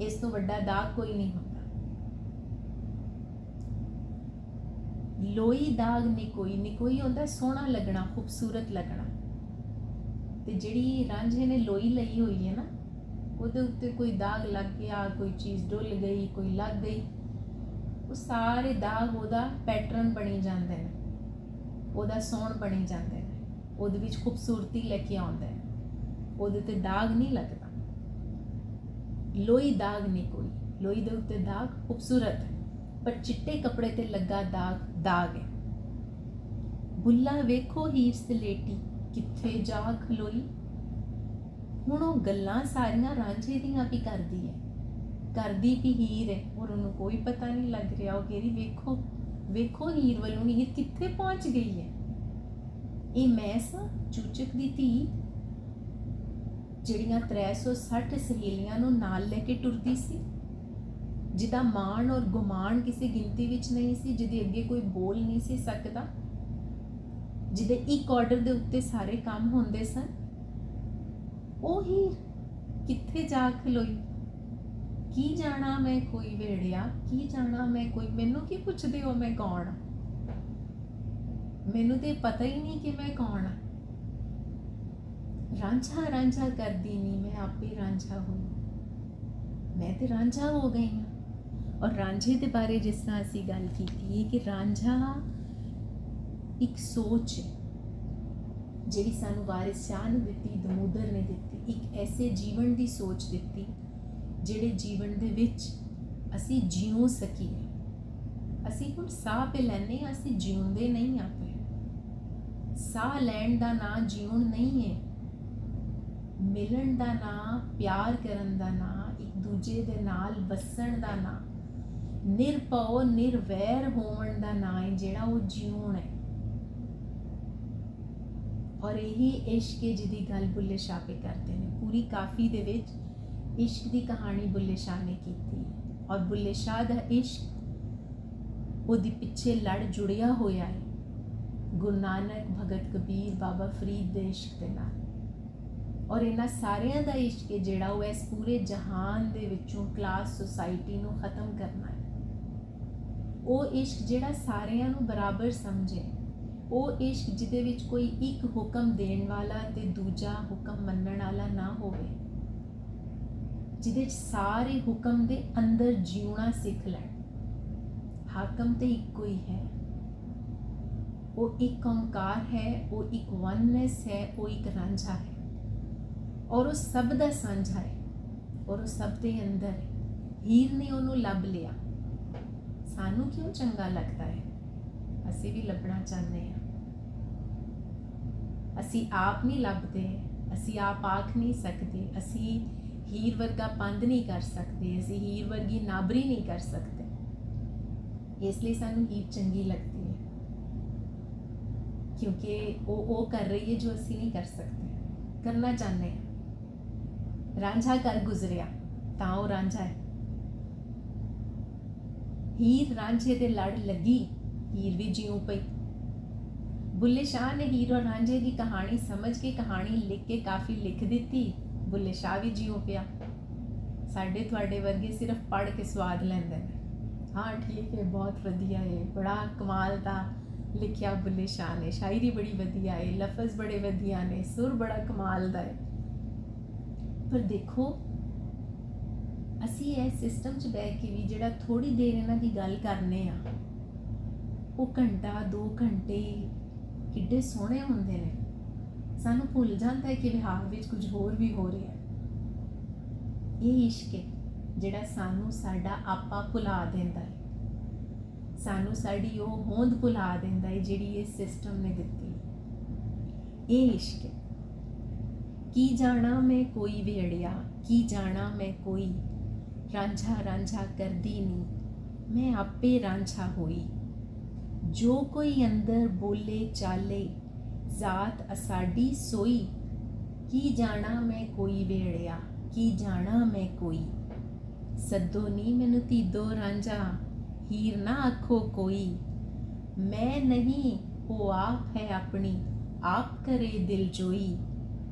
ਇਸ ਤੋਂ ਵੱਡਾ ਦਾਗ ਕੋਈ ਨਹੀਂ ਹੁੰਦਾ। ਲੋਈ ਦਾਗ ਨਿਕੋਈ, ਨਿਕੋਈ ਹੁੰਦਾ ਸੋਹਣਾ ਲੱਗਣਾ, ਖੂਬਸੂਰਤ ਲੱਗਣਾ। ਤੇ ਜਿਹੜੀ ਰਾਂਝੇ ਨੇ ਲੋਈ ਲਈ ਹੋਈ ਹੈ ਨਾ, ਉਹਦੇ ਉੱਤੇ ਕੋਈ ਦਾਗ ਲੱਗ ਗਿਆ, ਕੋਈ ਚੀਜ਼ ਡੁੱਲ ਗਈ, ਕੋਈ ਲੱਗ ਗਈ, ਉਹ ਸਾਰੇ ਦਾਗ ਉਹਦਾ ਪੈਟਰਨ ਬਣੀ ਜਾਂਦੇ ਨੇ, ਉਹਦਾ ਸੋਹਣ ਬਣੀ ਜਾਂਦੇ ਨੇ, ਉਹਦੇ ਵਿੱਚ ਖੂਬਸੂਰਤੀ ਲੈ ਕੇ ਆਉਂਦਾ ਹੈ। ਉਹਦੇ ਤੇ ਦਾਗ ਨਹੀਂ ਲੱਗਦਾ। ਲੋਈ ਦਾਗ ਨਹੀਂ ਕੋਈ, ਲੋਈ ਦੇ ਉੱਤੇ ਦਾਗ ਖੂਬਸੂਰਤ ਹੈ, ਪਰ ਚਿੱਟੇ ਕੱਪੜੇ ਤੇ ਲੱਗਾ ਦਾਗ ਦਾਗ ਹੈ। ਬੁੱਲਾ ਵੇਖੋ ਹੀਰ ਸਲੇਟੀ, ਕਿੱਥੇ ਜਾ ਖਲੋਈ। ਹੁਣ ਉਹ ਗੱਲਾਂ ਸਾਰੀਆਂ ਰਾਂਝੇ ਦੀਆਂ ਵੀ ਕਰਦੀ ਹੈ, ਕਰਦੀ ਵੀ ਹੀਰ ਹੈ, ਔਰ ਉਹਨੂੰ ਕੋਈ ਪਤਾ ਨਹੀਂ ਲੱਗ ਰਿਹਾ। ਉਹ ਕਹਿੰਦੀ ਵੇਖੋ ਵੇਖੋ ਹੀਰ ਵੱਲੋਂ ਹੀਰ ਕਿੱਥੇ ਪਹੁੰਚ ਗਈ ਹੈ। ਇਹ ਮੈਂ ਸਾਂ ਚੂਚਕ ਦੀ ਧੀ, ਜਿਹੜੀਆਂ 360 ਸਹੇਲੀਆਂ ਨੂੰ ਨਾਲ ਲੈ ਕੇ ਟੁਰਦੀ ਸੀ, ਜਿਹਦਾ ਮਾਣ ਔਰ ਗੁਮਾਨ ਕਿਸੇ ਗਿਣਤੀ ਵਿੱਚ ਨਹੀਂ ਸੀ, ਜਿਹਦੇ ਅੱਗੇ ਕੋਈ ਬੋਲ ਨਹੀਂ ਸੀ ਸਕਦਾ, ਜਿਹਦੇ ਇੱਕ ਆਰਡਰ ਦੇ ਉੱਤੇ ਸਾਰੇ ਕੰਮ ਹੁੰਦੇ ਸਨ। ਉਹ ਹੀਰ ਕਿੱਥੇ ਜਾ ਖਲੋਈ? ਕੀ ਜਾਣਾ ਮੈਂ ਕੋਈ ਵੇੜਿਆ, ਕੀ ਜਾਣਾ ਮੈਂ ਕੋਈ, ਮੈਨੂੰ ਕੀ ਪੁੱਛਦੇ ਹੋ ਮੈਂ ਕੌਣ ਹਾਂ? ਮੈਨੂੰ ਤੇ ਪਤਾ ਹੀ ਨਹੀਂ ਕਿ ਮੈਂ ਕੌਣ ਹਾਂ। ਰਾਂਝਾ ਰਾਂਝਾ ਕਰਦੀ ਨਹੀਂ, ਮੈਂ ਆਪੇ ਰਾਂਝਾ ਹੋਈ, ਮੈਂ ਤੇ ਰਾਂਝਾ ਹੋ ਗਈ ਹਾਂ। ਔਰ ਰਾਂਝੇ ਦੇ ਬਾਰੇ ਜਿਸ ਤਰ੍ਹਾਂ ਅਸੀਂ ਗੱਲ ਕੀਤੀ ਹੈ ਕਿ ਰਾਂਝਾ ਇੱਕ ਸੋਚ ਹੈ ਜਿਹੜੀ ਸਾਨੂੰ ਵਾਰਿਸ ਸ਼ਾਹ ਨੇ ਦਿੱਤੀ, ਦਮੋਦਰ ਨੇ ਦਿੱਤੀ, ਇੱਕ ਐਸੇ ਜੀਵਨ ਦੀ ਸੋਚ ਦਿੱਤੀ ਜਿਹੜੇ ਜੀਵਨ ਦੇ ਵਿੱਚ ਅਸੀਂ ਜਿਉ ਸਕੀਏ। ਅਸੀਂ ਹੁਣ ਸਾਹ ਪੇ ਲੈਂਦੇ ਹਾਂ, ਅਸੀਂ ਜਿਉਂਦੇ ਨਹੀਂ ਹਾਂ ਪਏ। ਸਾਹ ਲੈਣ ਦਾ ਨਾਂ ਜਿਉਣ ਨਹੀਂ ਹੈ, ਮਿਲਣ ਦਾ ਨਾਂ, ਪਿਆਰ ਕਰਨ ਦਾ ਨਾਂ, ਇੱਕ ਦੂਜੇ ਦੇ ਨਾਲ ਵਸਣ ਦਾ ਨਾਂ, ਨਿਰਭਉ ਨਿਰਵੈਰ ਹੋਣ ਦਾ ਨਾਂ ਹੈ ਜਿਹੜਾ ਉਹ ਜਿਉਣ ਹੈ। ਔਰ ਇਹੀ ਇਸ਼ਕ ਹੈ ਜਿਹਦੀ ਗੱਲ ਬੁੱਲੇ ਸ਼ਾਹ ਪੇ ਕਰਦੇ ਨੇ। ਪੂਰੀ ਕਾਫੀ ਦੇ ਵਿੱਚ ਇਸ਼ਕ ਦੀ ਕਹਾਣੀ ਬੁੱਲੇ ਸ਼ਾਹ ਨੇ ਕੀਤੀ ਹੈ ਔਰ ਬੁੱਲੇ ਸ਼ਾਹ ਦਾ ਇਸ਼ਕ ਉਹਦੇ ਪਿੱਛੇ ਲੜ ਜੁੜਿਆ ਹੋਇਆ ਹੈ ਗੁਰੂ ਨਾਨਕ, ਭਗਤ ਕਬੀਰ, ਬਾਬਾ ਫਰੀਦ ਦੇ ਇਸ਼ਕ ਦੇ ਨਾਲ। ਔਰ ਇਹਨਾਂ ਸਾਰਿਆਂ ਦਾ ਇਸ਼ਕ ਹੈ ਜਿਹੜਾ ਉਹ ਇਸ ਪੂਰੇ ਜਹਾਨ ਦੇ ਵਿੱਚੋਂ ਕਲਾਸ ਸੋਸਾਇਟੀ ਨੂੰ ਖਤਮ ਕਰਨਾ ਹੈ। ਉਹ ਇਸ਼ਕ ਜਿਹੜਾ ਸਾਰਿਆਂ ਨੂੰ ਬਰਾਬਰ ਸਮਝੇ, ਉਹ ਇਸ਼ਕ ਜਿਹਦੇ ਵਿੱਚ ਕੋਈ ਇੱਕ ਹੁਕਮ ਦੇਣ ਵਾਲਾ ਤੇ ਦੂਜਾ ਹੁਕਮ ਮੰਨਣ ਵਾਲਾ ਨਾ ਹੋਵੇ, ਜਿਹਦੇ 'ਚ ਸਾਰੇ ਹੁਕਮ ਦੇ ਅੰਦਰ ਜਿਉਣਾ ਸਿੱਖ ਲੈਣ। ਹਾਕਮ ਤੇ ਇੱਕੋ ਹੀ ਹੈ, ਉਹ ਇੱਕ ਓਂਕਾਰ ਹੈ, ਉਹ ਇੱਕ ਵਨਨੈਸ ਹੈ, ਉਹ ਇੱਕ ਰਾਂਝਾ ਹੈ ਔਰ ਉਹ ਸਭ ਦਾ ਸਾਂਝਾ ਹੈ ਔਰ ਉਹ ਸਭ ਦੇ ਅੰਦਰ ਹੈ। ਹੀਰ ਨੇ ਉਹਨੂੰ ਲੱਭ ਲਿਆ। ਸਾਨੂੰ ਕਿਉਂ ਚੰਗਾ ਲੱਗਦਾ ਹੈ? ਅਸੀਂ ਵੀ ਲੱਭਣਾ ਚਾਹੁੰਦੇ ਹਾਂ। ਅਸੀਂ ਆਪ ਨਹੀਂ ਲੱਭਦੇ, ਅਸੀਂ ਆਪ ਆਖ ਨਹੀਂ ਸਕਦੇ, ਅਸੀਂ ਹੀਰ ਵਰਗਾ ਪੰਧ ਨਹੀਂ ਕਰ ਸਕਦੇ, ਅਸੀਂ ਹੀਰ ਵਰਗੀ ਨਾਬਰੀ ਨਹੀਂ ਕਰ ਸਕਦੇ। ਇਸ ਲਈ ਸਾਨੂੰ ਹੀਰ ਚੰਗੀ ਲੱਗਦੀ ਹੈ ਕਿਉਂਕਿ ਉਹ ਕਰ ਰਹੀ ਹੈ ਜੋ ਅਸੀਂ ਨਹੀਂ ਕਰ ਸਕਦੇ, ਕਰਨਾ ਚਾਹੁੰਦੇ ਹਾਂ। ਰਾਂਝਾ ਕਰ ਗੁਜ਼ਰਿਆ ਤਾਂ ਉਹ ਰਾਂਝਾ ਹੈ। ਹੀਰ ਰਾਂਝੇ ਦੇ ਲੜ ਲੱਗੀ, ਹੀਰ ਵੀ ਜਿਉਂ ਪਈ। ਬੁੱਲੇ ਸ਼ਾਹ ਨੇ ਹੀਰ ਔਰ ਰਾਂਝੇ ਦੀ ਕਹਾਣੀ ਸਮਝ ਕੇ ਕਹਾਣੀ ਲਿਖ ਕੇ ਕਾਫੀ ਲਿਖ ਦਿੱਤੀ। ਬੁੱਲੇ ਸ਼ਾਹ ਵੀ ਜਿਉਂ ਪਿਆ। ਸਾਡੇ ਤੁਹਾਡੇ ਵਰਗੇ ਸਿਰਫ ਪੜ੍ਹ ਕੇ ਸਵਾਦ ਲੈਂਦੇ ਨੇ। ਹਾਂ ਠੀਕ ਹੈ, ਬਹੁਤ ਵਧੀਆ ਹੈ, ਬੜਾ ਕਮਾਲ ਦਾ ਲਿਖਿਆ ਬੁੱਲੇ ਸ਼ਾਹ ਨੇ, ਸ਼ਾਇਰੀ ਬੜੀ ਵਧੀਆ ਹੈ, ਲਫ਼ਜ਼ ਬੜੇ ਵਧੀਆ ਨੇ, ਸੁਰ ਬੜਾ ਕਮਾਲ ਦਾ ਹੈ। ਪਰ ਦੇਖੋ ਅਸੀਂ ਇਸ ਸਿਸਟਮ 'ਚ ਬਹਿ ਕੇ ਵੀ ਜਿਹੜਾ ਥੋੜ੍ਹੀ ਦੇਰ ਇਹਨਾਂ ਦੀ ਗੱਲ ਕਰਨੇ ਆ, ਉਹ ਘੰਟਾ 2 ਘੰਟੇ ਕਿੱਡੇ ਸੋਹਣੇ ਹੁੰਦੇ ਨੇ। ਸਾਨੂੰ ਭੁੱਲ ਜਾਂਦਾ ਹੈ ਕਿ ਵਿਹਾਰ ਵਿੱਚ ਕੁਝ ਹੋਰ ਵੀ ਹੋ ਰਿਹਾ ਹੈ। ਇਹ ਇਸ਼ਕ ਹੈ ਜਿਹੜਾ ਸਾਨੂੰ ਸਾਡਾ ਆਪਾ ਭੁਲਾ ਦਿੰਦਾ ਹੈ, ਸਾਨੂੰ ਸਾਡੀ ਉਹ ਹੋਂਦ ਭੁਲਾ ਦਿੰਦਾ ਹੈ ਜਿਹੜੀ ਇਹ ਸਿਸਟਮ ਨੇ ਦਿੱਤੀ। ਇਹ ਇਸ਼ਕ ਹੈ। ਕੀ ਜਾਣਾ ਮੈਂ ਕੋਈ ਵੇੜਿਆ, ਕੀ ਜਾਣਾ ਮੈਂ ਕੋਈ, ਰਾਂਝਾ ਰਾਂਝਾ ਕਰਦੀ ਨੀ, ਮੈਂ ਆਪੇ ਰਾਂਝਾ ਹੋਈ। ਜੋ ਕੋਈ ਅੰਦਰ ਬੋਲੇ ਚਾਲੇ, ਜ਼ਾਤ ਅਸਾਡੀ ਸੋਈ। ਕੀ ਜਾਣਾ ਮੈਂ ਕੋਈ ਵੇੜਿਆ, ਕੀ ਜਾਣਾ ਮੈਂ ਕੋਈ। ਸੱਦੋ ਨੀ ਮੈਨੂੰ ਧੀਦੋ ਰਾਂਝਾ, ਹੀਰ ਨਾ ਆਖੋ ਕੋਈ। ਮੈਂ ਨਹੀਂ ਉਹ ਆਪ ਹੈ ਆਪਣੀ, ਆਪ ਕਰੇ ਦਿਲ ਜੋਈ।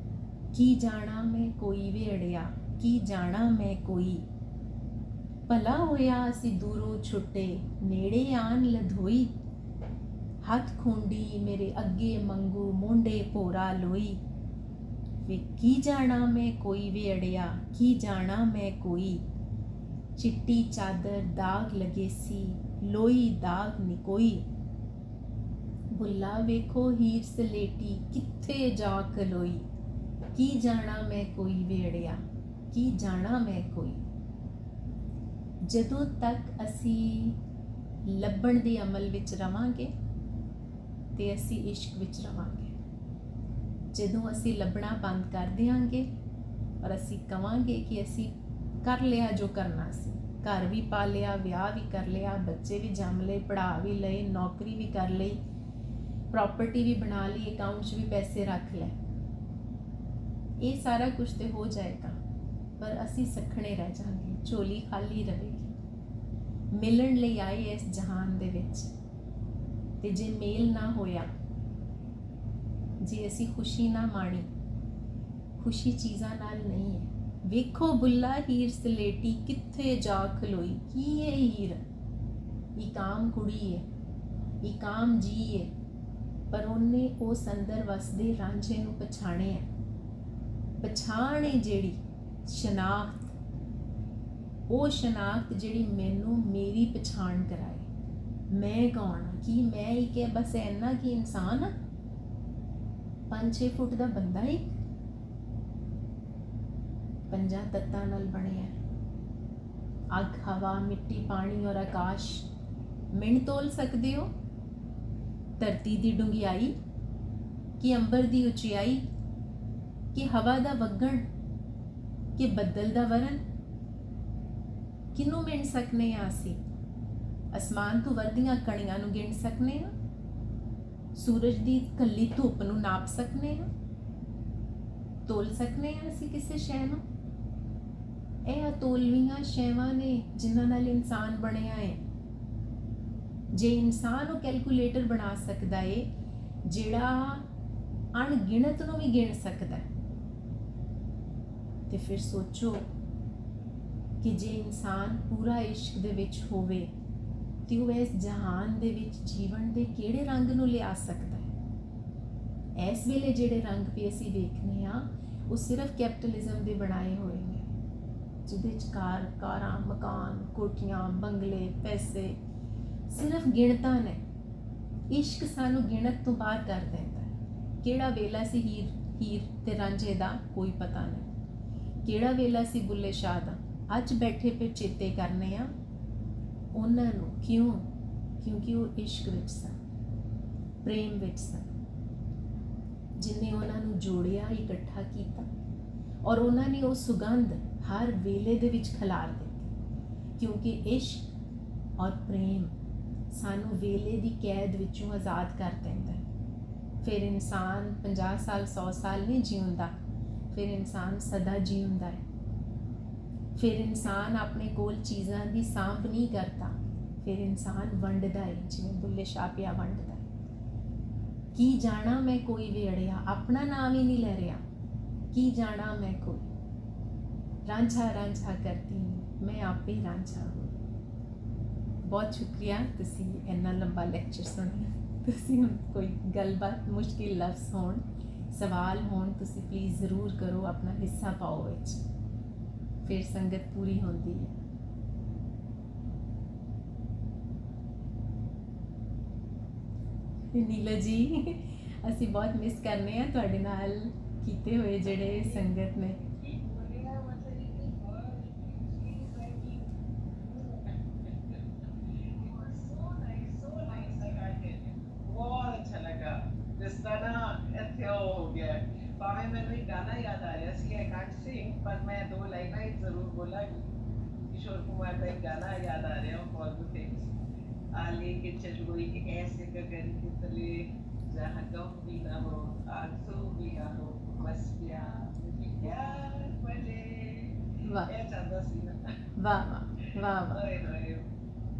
ਕੀ ਜਾਣਾ ਮੈਂ ਕੋਈ ਵੇੜਿਆ, ਕੀ ਜਾਣਾ ਮੈਂ ਕੋਈ। ਭਲਾ ਹੋਇਆ ਅਸੀਂ ਦੂਰੋਂ ਛੁੱਟੇ, ਨੇੜੇ ਆਣ ਲਧੋਈ। ਹੱਥ ਖੁੰਡੀ ਮੇਰੇ ਅੱਗੇ ਮੰਗੂ, ਮੋਢੇ ਭੋਰਾ ਲੋਈ। ਵੇ ਕੀ ਜਾਣਾ ਮੈਂ ਕੋਈ ਵੇੜਿਆ, ਕੀ ਜਾਣਾ ਮੈਂ ਕੋਈ। ਚਿੱਟੀ ਚਾਦਰ ਦਾਗ ਲਗੇ ਸੀ, ਲੋਈ ਦਾਗ ਨਿਕੋਈ। ਬੁੱਲਾ ਵੇਖੋ ਹੀਰ ਸਲੇਟੀ, ਕਿੱਥੇ ਜਾ ਖਲੋਈ। ਕੀ ਜਾਣਾ ਮੈਂ ਕੋਈ ਵੇੜਿਆ, ਕੀ ਜਾਣਾ ਮੈਂ ਕੋਈ। ਜਦੋਂ ਤੱਕ ਅਸੀਂ ਲੱਭਣ ਦੇ ਅਮਲ ਵਿੱਚ ਰਵਾਂਗੇ ਤੇ ਅਸੀਂ ਇਸ਼ਕ ਵਿੱਚ ਰਵਾਂਗੇ। ਜਦੋਂ ਅਸੀਂ ਲੱਭਣਾ ਬੰਦ ਕਰ ਦਿਆਂਗੇ ਔਰ ਅਸੀਂ ਕਵਾਂਗੇ ਕਿ ਅਸੀਂ ਕਰ ਲਿਆ ਜੋ ਕਰਨਾ ਸੀ, ਘਰ ਵੀ ਪਾ ਲਿਆ, ਵਿਆਹ ਵੀ ਕਰ ਲਿਆ, ਬੱਚੇ ਵੀ ਜੰਮ ਲਏ, ਪੜ੍ਹਾ ਵੀ ਲਏ, ਨੌਕਰੀ ਵੀ ਕਰ ਲਈ, ਪ੍ਰੋਪਰਟੀ ਵੀ ਬਣਾ ਲਈ, ਅਕਾਊਂਟ 'ਚ ਵੀ ਪੈਸੇ ਰੱਖ ਲਏ। ਇਹ ਸਾਰਾ ਕੁਝ ਤੇ ਹੋ ਜਾਏਗਾ, ਪਰ ਅਸੀਂ ਸੱਖਣੇ ਰਹਿ ਜਾਵਾਂਗੇ, ਝੋਲੀ ਖਾਲੀ ਰਹੇਗੀ। ਮਿਲਣ ਲਈ ਆਏ ਇਸ ਜਹਾਨ ਦੇ ਵਿੱਚ, ਤੇ ਜੇ ਮੇਲ ਨਾ ਹੋਇਆ, ਜੇ ਅਸੀਂ ਖੁਸ਼ੀ ਨਾ ਮਾਣੀ, ਖੁਸ਼ੀ ਚੀਜ਼ਾਂ ਨਾਲ ਨਹੀਂ ਹੈ। ਵੇਖੋ ਬੁੱਲਾ ਹੀਰ ਸਲੇਟੀ ਕਿੱਥੇ ਜਾ ਖਲੋਈ, ਕੀ ਇਹ ਹੀਰ ਇਕਾਮ ਕੁੜੀ ਹੈ, ਇਕਾਮ ਜੀ ਹੈ, ਪਰ ਉਹਨੇ ਉਸ ਅੰਦਰ ਵਸਦੇ ਰਾਂਝੇ ਨੂੰ ਪਛਾਣਿਆ। ਪਛਾਣ ਹੈ ਜਿਹੜੀ ਸ਼ਨਾਖਤ, ਉਹ ਸ਼ਨਾਖਤ ਜਿਹੜੀ ਮੈਨੂੰ ਮੇਰੀ ਪਛਾਣ ਕਰਾਏ। ਮੈਂ ਕੌਣ ਹਾਂ? ਕੀ ਮੈਂ ਇੱਕ ਹੈ ਬਸ ਇੰਨਾ ਕਿ ਇਨਸਾਨ 5-6 ਫੁੱਟ ਦਾ ਬੰਦਾ ਇੱਕ 5 ਤੱਤਾਂ ਨਾਲ ਬਣਿਆ, ਅੱਗ, ਹਵਾ, ਮਿੱਟੀ, ਪਾਣੀ ਔਰ ਆਕਾਸ਼। ਮਿਣ ਤੋਲ ਸਕਦੇ ਹੋ ਧਰਤੀ ਦੀ ਡੂੰਘਾਈ, ਕਿ ਅੰਬਰ ਦੀ ਉਚਾਈ, ਕਿ ਹਵਾ ਦਾ ਵਗਣ, ਕਿ ਬੱਦਲ ਦਾ ਵਰਨ? ਕਿਹਨੂੰ ਮਿਣ ਸਕਨੇ ਹਾਂ ਅਸੀਂ? ਅਸਮਾਨ ਤੋਂ ਵਰਦੀਆਂ ਕਣੀਆਂ ਨੂੰ ਗਿਣ ਸਕਨੇ ਹਾਂ? ਸੂਰਜ ਦੀ ਕੱਲੀ ਧੁੱਪ ਨੂੰ ਨਾਪ ਸਕਨੇ ਹਾਂ? ਤੋਲ ਸਕਨੇ ਹਾਂ ਅਸੀਂ ਕਿਸੇ ਸ਼ੈ ਨੂੰ? ਇਹ ਅਤੋਲਵੀਆਂ ਸ਼ੈਵਾਂ ਨੇ ਜਿਨ੍ਹਾਂ ਨਾਲ ਇਨਸਾਨ ਬਣਿਆ ਹੈ। ਜੇ ਇਨਸਾਨ ਉਹ ਕੈਲਕੂਲੇਟਰ ਬਣਾ ਸਕਦਾ ਏ ਜਿਹੜਾ ਅਣਗਿਣਤ ਨੂੰ ਵੀ ਗਿਣ ਸਕਦਾ, ਤੇ ਫਿਰ ਸੋਚੋ ਕਿ ਜੇ ਇਨਸਾਨ ਪੂਰਾ ਇਸ਼ਕ ਦੇ ਵਿੱਚ ਹੋਵੇ ਤੇ ਉਹ ਇਸ ਜਹਾਨ ਦੇ ਵਿੱਚ ਜੀਵਨ ਦੇ ਕਿਹੜੇ ਰੰਗ ਨੂੰ ਲਿਆ ਸਕਦਾ ਹੈ। ਇਸ ਵੇਲੇ ਜਿਹੜੇ ਰੰਗ ਵੀ ਅਸੀਂ ਵੇਖਨੇ ਆ, ਉਹ ਸਿਰਫ ਕੈਪੀਟਲਿਜ਼ਮ ਦੇ ਬਣਾਏ ਹੋਏ ਨੇ, ਜਿਹਦੇ 'ਚ ਕਾਰਾਂ, ਮਕਾਨ, ਕੋਠੀਆਂ, ਬੰਗਲੇ, ਪੈਸੇ ਸਿਰਫ ਗਿਣਤਾਂ ਨੇ। ਇਸ਼ਕ ਸਾਨੂੰ ਗਿਣਤ ਤੋਂ ਬਾਹਰ ਕਰ ਦਿੰਦਾ ਹੈ। ਕਿਹੜਾ ਵੇਲਾ ਸੀ ਹੀਰ ਤੇ ਰਾਂਝੇ ਦਾ ਕੋਈ ਪਤਾ ਨਹੀਂ, ਕਿਹੜਾ ਵੇਲਾ ਸੀ ਬੁੱਲੇ ਸ਼ਾਹ ਦਾ। ਅੱਜ ਬੈਠੇ ਪੇ ਚੇਤੇ ਕਰਨੇ ਆ ਉਹਨਾਂ ਨੂੰ। ਕਿਉਂ? ਕਿਉਂਕਿ ਉਹ ਇਸ਼ਕ ਵਿੱਚ ਸਨ, ਪ੍ਰੇਮ ਵਿੱਚ ਸਨ, ਜਿਨਨੇ ਉਹਨਾਂ ਨੂੰ ਜੋੜਿਆ, ਇਕੱਠਾ ਕੀਤਾ, ਔਰ ਉਹਨਾਂ ਨੇ ਉਹ ਸੁਗੰਧ ਹਰ ਵੇਲੇ ਦੇ ਵਿੱਚ ਖਿਲਾਰ ਦਿੱਤੀ। ਕਿਉਂਕਿ ਇਸ਼ਕ ਔਰ ਪ੍ਰੇਮ ਸਾਨੂੰ ਵੇਲੇ ਦੀ ਕੈਦ ਵਿੱਚੋਂ ਆਜ਼ਾਦ ਕਰ ਦਿੰਦਾ ਹੈ। ਫਿਰ ਇਨਸਾਨ 50 ਸਾਲ 100 ਸਾਲ ਨਹੀਂ ਜਿਉਂਦਾ, ਫਿਰ ਇਨਸਾਨ ਸਦਾ ਜਿਉਂਦਾ ਹੈ। ਫਿਰ ਇਨਸਾਨ ਆਪਣੇ ਕੋਲ ਚੀਜ਼ਾਂ ਦੀ ਸਾਂਭ ਨਹੀਂ ਕਰਦਾ, ਫਿਰ ਇਨਸਾਨ ਵੰਡਦਾ ਹੈ, ਜਿਵੇਂ ਬੁੱਲੇ ਸ਼ਾਹ ਪਿਆ ਵੰਡਦਾ ਹੈ। ਕੀ ਜਾਣਾ ਮੈਂ ਕੋਈ ਵੇੜਿਆ, ਆਪਣਾ ਨਾਮ ਹੀ ਨਹੀਂ ਲੈ ਰਿਹਾ, ਕੀ ਜਾਣਾ ਮੈਂ ਕੋਈ, ਰਾਂਝਾ ਰਾਂਝਾ ਕਰਦੀ ਮੈਂ ਆਪੇ ਰਾਂਝਾ ਹੋਈ। ਬਹੁਤ ਸ਼ੁਕਰੀਆ ਤੁਸੀਂ ਇੰਨਾ ਲੰਬਾ ਲੈਕਚਰ ਸੁਣਿਆ। ਤੁਸੀਂ ਹੁਣ ਕੋਈ ਗੱਲਬਾਤ, ਮੁਸ਼ਕਿਲ ਲਫ਼ਜ਼ ਹੋਣ, ਸਵਾਲ ਹੋਣ, ਤੁਸੀਂ ਪਲੀਜ਼ ਜ਼ਰੂਰ ਕਰੋ, ਆਪਣਾ ਹਿੱਸਾ ਪਾਓ ਵਿੱਚ, ਫਿਰ ਸੰਗਤ ਪੂਰੀ ਹੁੰਦੀ ਹੈ। ਨੀਲਾ ਜੀ, ਅਸੀਂ ਬਹੁਤ ਮਿਸ ਕਰਨੇ ਆ ਤੁਹਾਡੇ ਨਾਲ ਕੀਤੇ ਹੋਏ ਜਿਹੜੇ ਸੰਗਤ ਨੇ। ਭਾਵੇਂ ਮੈਨੂੰ ਇੱਕ ਗਾਣਾ ਯਾਦ ਆ ਰਿਹਾ ਸੀ, ਆਈ ਕਾਂਟ ਸਿੰਗ, ਪਰ ਮੈਂ 2 ਲਾਈਨਾਂ ਹੀ ਜ਼ਰੂਰ ਬੋਲਾਂਗੀ। किशोर कुमार का एक गाना याद आ रहा है, ऑल द थिंग्स आ लेके चल कोई ऐसे गगन के तले जहाँ गम भी ना हो, आंसू भी ना हो, बस प्यार भले। वाह, ये चाहता सी ना। वाह वाह वाह वाह,